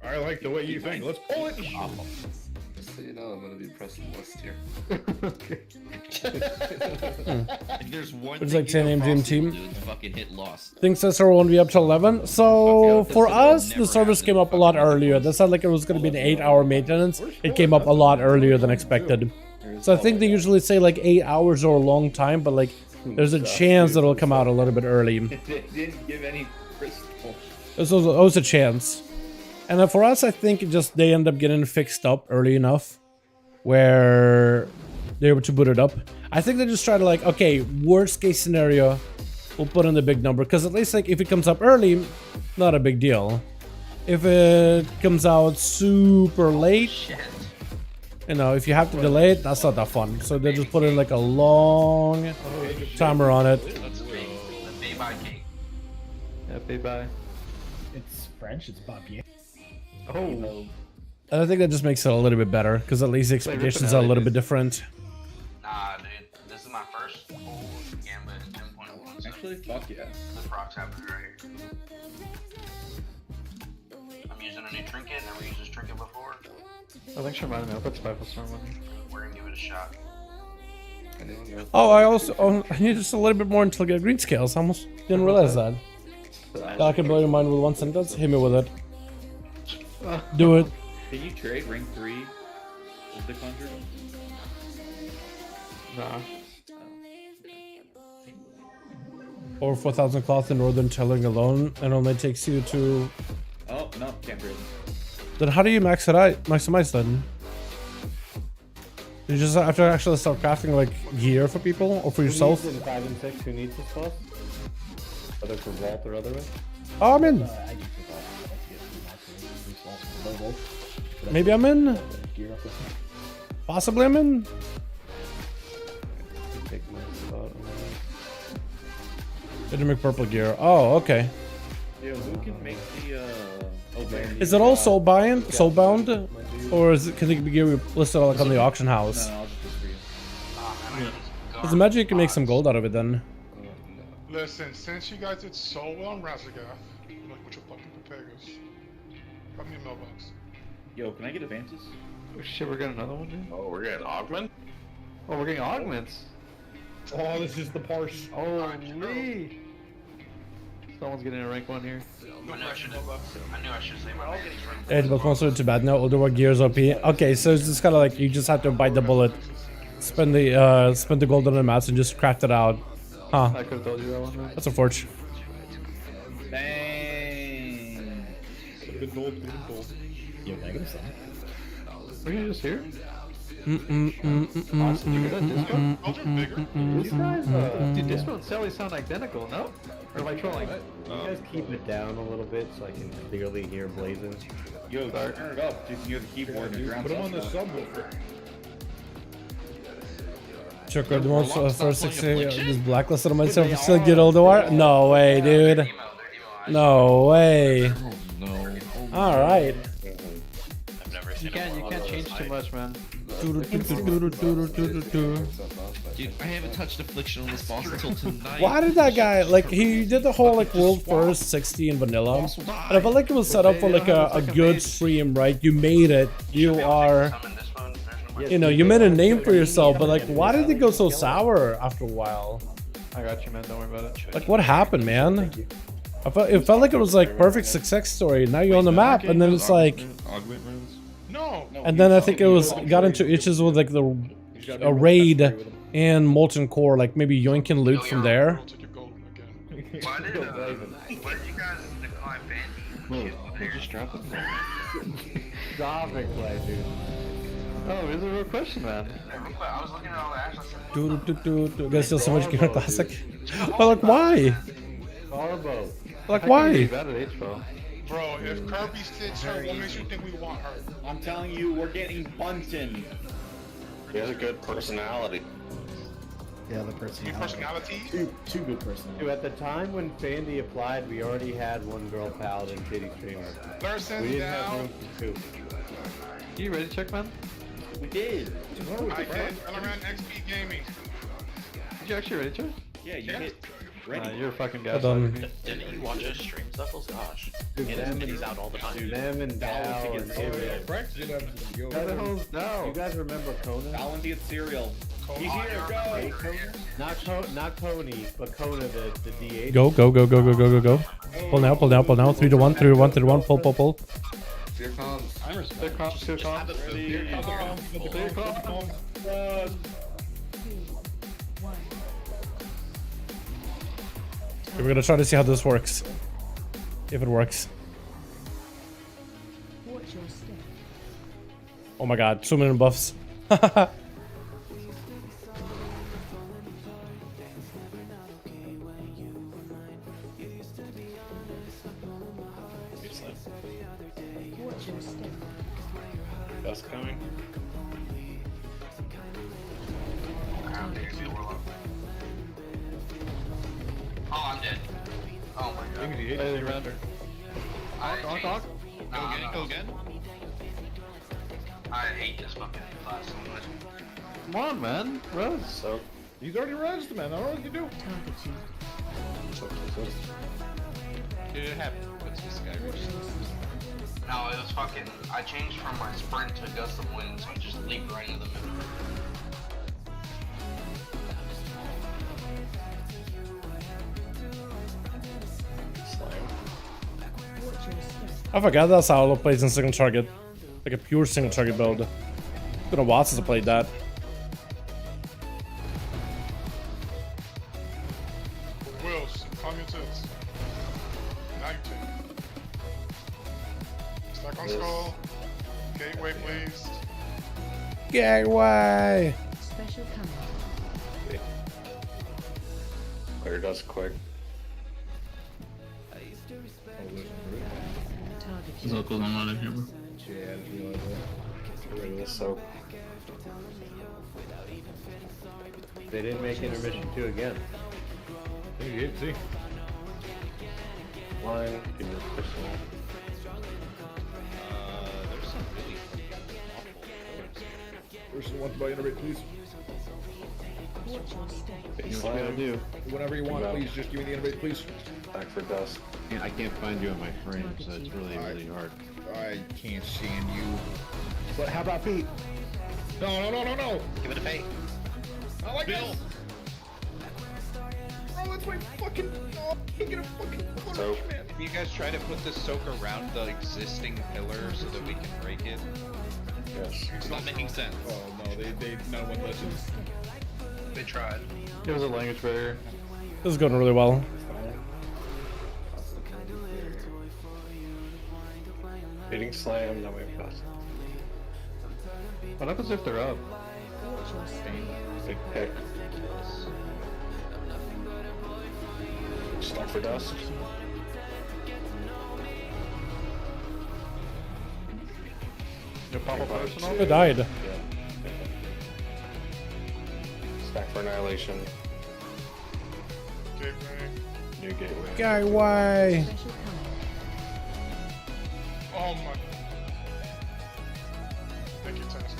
I like the way you think. Let's pull it. Just so you know, I'm gonna be pressing list here. If there's one It's like 10 AM Dream Team. dude, fucking hit Lost. Thinks that server won't be up till 11. So for us, the service came up a lot earlier. That sounded like it was going to be an 8-hour maintenance. It came up a lot earlier than expected. So I think they usually say like 8 hours or a long time, but like there's a chance that it'll come out a little bit early. They didn't give any crystal. There's always a chance. And then for us, I think they end up getting fixed up early enough where they're able to boot it up. I think they just try to like, okay, worst case scenario, we'll put in the big number. Because at least like if it comes up early, not a big deal. If it comes out super late, you know, if you have to delay it, that's not that fun. So they just put in like a long timer on it. Yeah, bye. It's French, it's papier. Oh. And I think that just makes it a little bit better, because at least the expectations are a little bit different. Nah, dude, this is my first full Gambit 10.1. Actually, fuck yeah. The procs happening right here. I'm using a new trinket. Never used this trinket before. I think she reminded me. I'll put Spiteful Storm on you. We're gonna give it a shot. Oh, I need just a little bit more until I get green scales. I almost didn't realize that. I can blow your mind with one sentence. Hit me with it. Do it. Can you trade ring 3 with the conjure? Nah. Or 4,000 cloth in Northern Telling alone, and only takes you to. Oh no, can't trade. Then how do you maximize then? You just have to actually start crafting like gear for people or for yourself. In 5 and 6, who needs this boss? Whether for vault or otherwise? Oh, I'm in. I do for that. Maybe I'm in. Possibly I'm in. Take my spot. Didn't make purple gear. Oh, okay. Yeah, who can make the Is it all soulbound, or is it can it be gear listed like on the auction house? No, I'll just for you. Because imagine you can make some gold out of it then. Listen, since you guys did so well on Razagath, look with your fucking Papagas. Got me a mailbox. Yo, can I get advances? Oh shit, we're getting another one, dude. Oh, we're getting augment? Oh, we're getting augments. Oh, this is the parse. Holy! Someone's getting a rank 1 here. I knew I should say my name. It's but also too bad. No, older gears OP. Okay, so it's just kind of like you just have to bite the bullet, spend the gold on the mats and just craft it out. Huh? I could have told you that one. Right? That's a forge. Dang. Good gold, good gold. Yo, can I get a second? Were you just here? Mm-mm. These guys, dude, this and Sally sound identical, no? Or am I trolling? You guys keep it down a little bit so I can clearly hear blazing. Yo, turn it up. You can hear the keyboard and ground. Put him on the subwoofer. Check out the most first 60. Just blacklisted on myself for still get older war. No way, dude. No way. No. All right. I've never seen You can't change too much, man. Dude, I haven't touched Affliction on this boss until tonight. Why did that guy like he did the whole like world first 60 in vanilla, and I felt like it was set up for like a good stream, right? You made it. You are, you know, you made a name for yourself, but like, why did it go so sour after a while? I got you, man. Don't worry about it. Like, what happened, man? It felt like it was like perfect success story. Now you're on the map, and then it's like. No. And then I think it was got into issues with like a raid and molten core, like maybe yoinking loot from there. Why did you guys decline Bandy? Whoa, just drop it. Stop it, play, dude. Oh, it's a real question, man. I was looking at all the ads. I said, You guys steal so much Gamer Classic? But like, why? Garbo. Like, why? Bad at H-Bro. Bro, if Kirby sticks her, what makes you think we want her? I'm telling you, we're getting bunted. He has a good personality. Yeah, the Two personality. personalities? Two good personalities. Dude, at the time when Fandy applied, we already had one girl paladin shitty streamer. Thurston We didn't have down. room for two. You ready to check, man? We did. I did. Dalaran XP Gaming. Did you actually ready to check? Yeah, you hit. Ready. You're a fucking guy. Hold on. Didn't you watch us stream Zuffles? Gosh. Dude, them and He's out all the time. them and Dow and Ariel. No. You guys remember Kona? Alan to get cereal. He's here, go! Not Coney, but Kona, the DH. Go. Pull now. 3 to 1, 3 to 1, 3 to 1. Pull. Here comes. I'm respecting. Here comes. Okay, we're gonna try to see how this works. If it works. Watch your step. Oh my god, so many buffs. Watch your step. That's coming. Oh, I'm dead. Oh my god. Hey, around her. Talk. Go again. I hate this fucking class so much. Come on, man. Rose. So, He's already rezzed, man. I don't know what to do. Target you. Did it happen? What's this guy? No, it was fucking. I changed from my sprint to gust of wind, so I just leaped right into the middle. Watch your step. I forgot that's how Olo plays in single target. Like a pure single target build. It's been a while since I played that. Wills, calm your tits. Now you take. Stack on skull. Gateway, please. Gateway! Special command. clear dust quick. Target you. Look going on in here, bro. Get rid of this soap. They didn't make intermission 2 again. You did, see. Line, give me a personal. There's some really awful. Person wants to buy innovate, please. Watch your step. Big slam. do? Whenever you want, Yeah. please just give me the innovate, please. Back for dust. I can't find you in my frame, so it's really hard. I can't stand you. But how about Pete? No. Give it a pay. I like this. Oh, that's my fucking. Oh, I can't get a fucking punch, So- man. Can you guys try to put the soak around the existing pillar so that we can break it? Yes. It's not making sense. Oh no, they no one listens. They tried. It was a language barrier. This is going really well. Hitting slam, then we have dust. What happens if they're up? Watch your step. Big pick. Stack for dust. Your pop-up personal? I died. Stack for annihilation. Gateway. New gateway. Gateway! Special command. Oh my. Thank you, Tennis.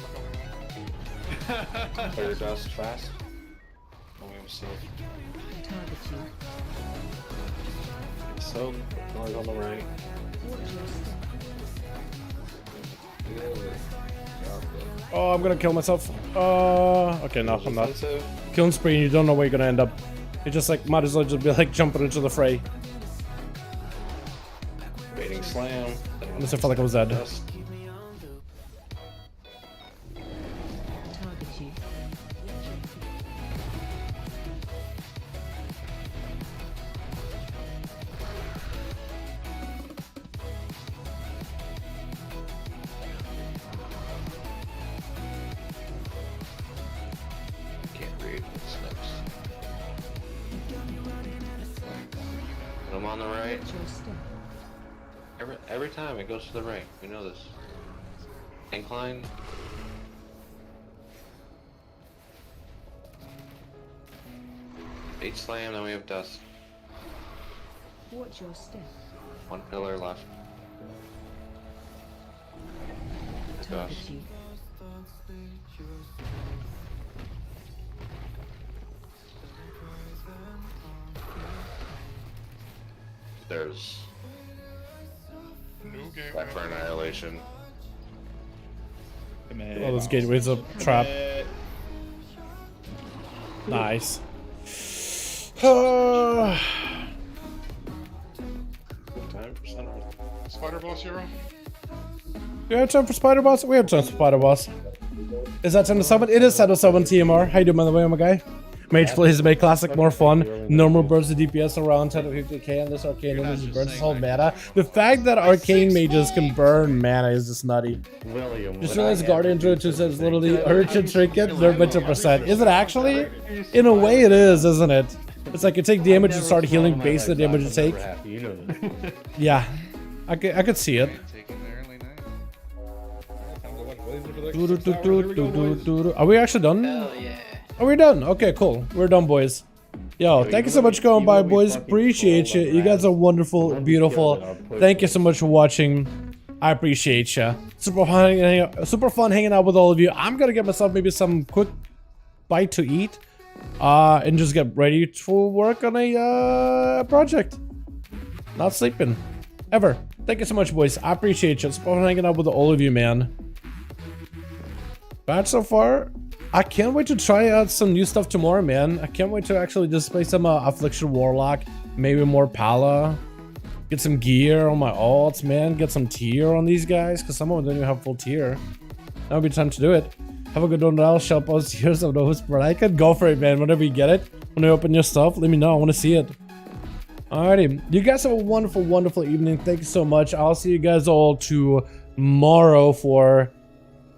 Clear dust fast. Oh, we have soap. Target you. Soap. Noise on the right. Watch your step. Oh, I'm gonna kill myself. Okay, no, I'm not. Defensive. Killing spree and you don't know where you're gonna end up. You just like, might as well just be like jumping into the fray. Baiting slam. Unless I felt like I was dead. Dust. Target you. the right. Watch your step. Every time it goes to the right. We know this. Incline. H slam, then we have dust. Watch your step. One pillar left. Target Dust. you. There's New game. left for annihilation. Oh, this gateway's a trap. Nice. Time for center. Spider boss hero. Do we have time for Spider Boss? We have time for Spider Boss. Is that 10 to 7? It is 10 to 7 TMR. How you doing, by the way, my guy? Mage plays to make classic more fun. Normal bursts of DPS around 10 to 50k, and this Arcane Mage burns whole mana. The fact that Arcane Mages can burn mana is just nutty. Just realized Guardian Druid 2 says literally urgent trinket, they're bit to percent. Is it actually? In a way it is, isn't it? It's like you take damage and start healing based on the damage you take. Yeah. I could see it. Are we actually done? Hell yeah. Are we done? Okay, cool. We're done, boys. Yo, thank you so much for going by, boys. Appreciate you. You guys are wonderful, beautiful. Thank you so much for watching. I appreciate you. Super fun hanging out with all of you. I'm gonna get myself maybe some quick bite to eat, and just get ready to work on a project. Not sleeping ever. Thank you so much, boys. I appreciate you. Super fun hanging out with all of you, man. Bad so far. I can't wait to try out some new stuff tomorrow, man. I can't wait to actually just play some Affliction Warlock, maybe more Pala, get some gear on my alts, man. Get some tier on these guys, because some of them don't even have full tier. That would be time to do it. Have a good one, I'll shall post tiers of those, but I could go for it, man. Whenever you get it, when you open your stuff, let me know. I want to see it. Alrighty, you guys have a wonderful, wonderful evening. Thank you so much. I'll see you guys all tomorrow for...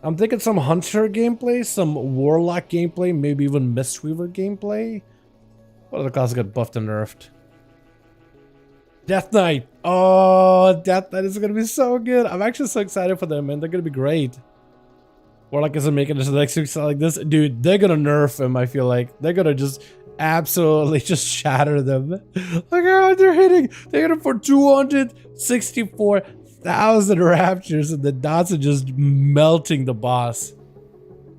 I'm thinking some Hunter gameplay, some Warlock gameplay, maybe even Mistweaver gameplay. What other classes got buffed and nerfed? Death Knight. Oh, Death Knight is gonna be so good. I'm actually so excited for them, man. They're gonna be great. Warlock isn't making it to the next week like this. Dude, they're gonna nerf him, I feel like. They're gonna just absolutely just shatter them. Look how they're hitting. They hit him for 264,000 raptures, and the dots are just melting the boss.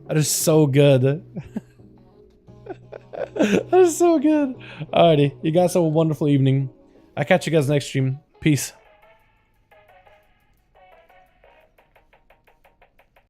That is so good. That is so good. Alrighty, you guys have a wonderful evening. I'll catch you guys next stream. Peace.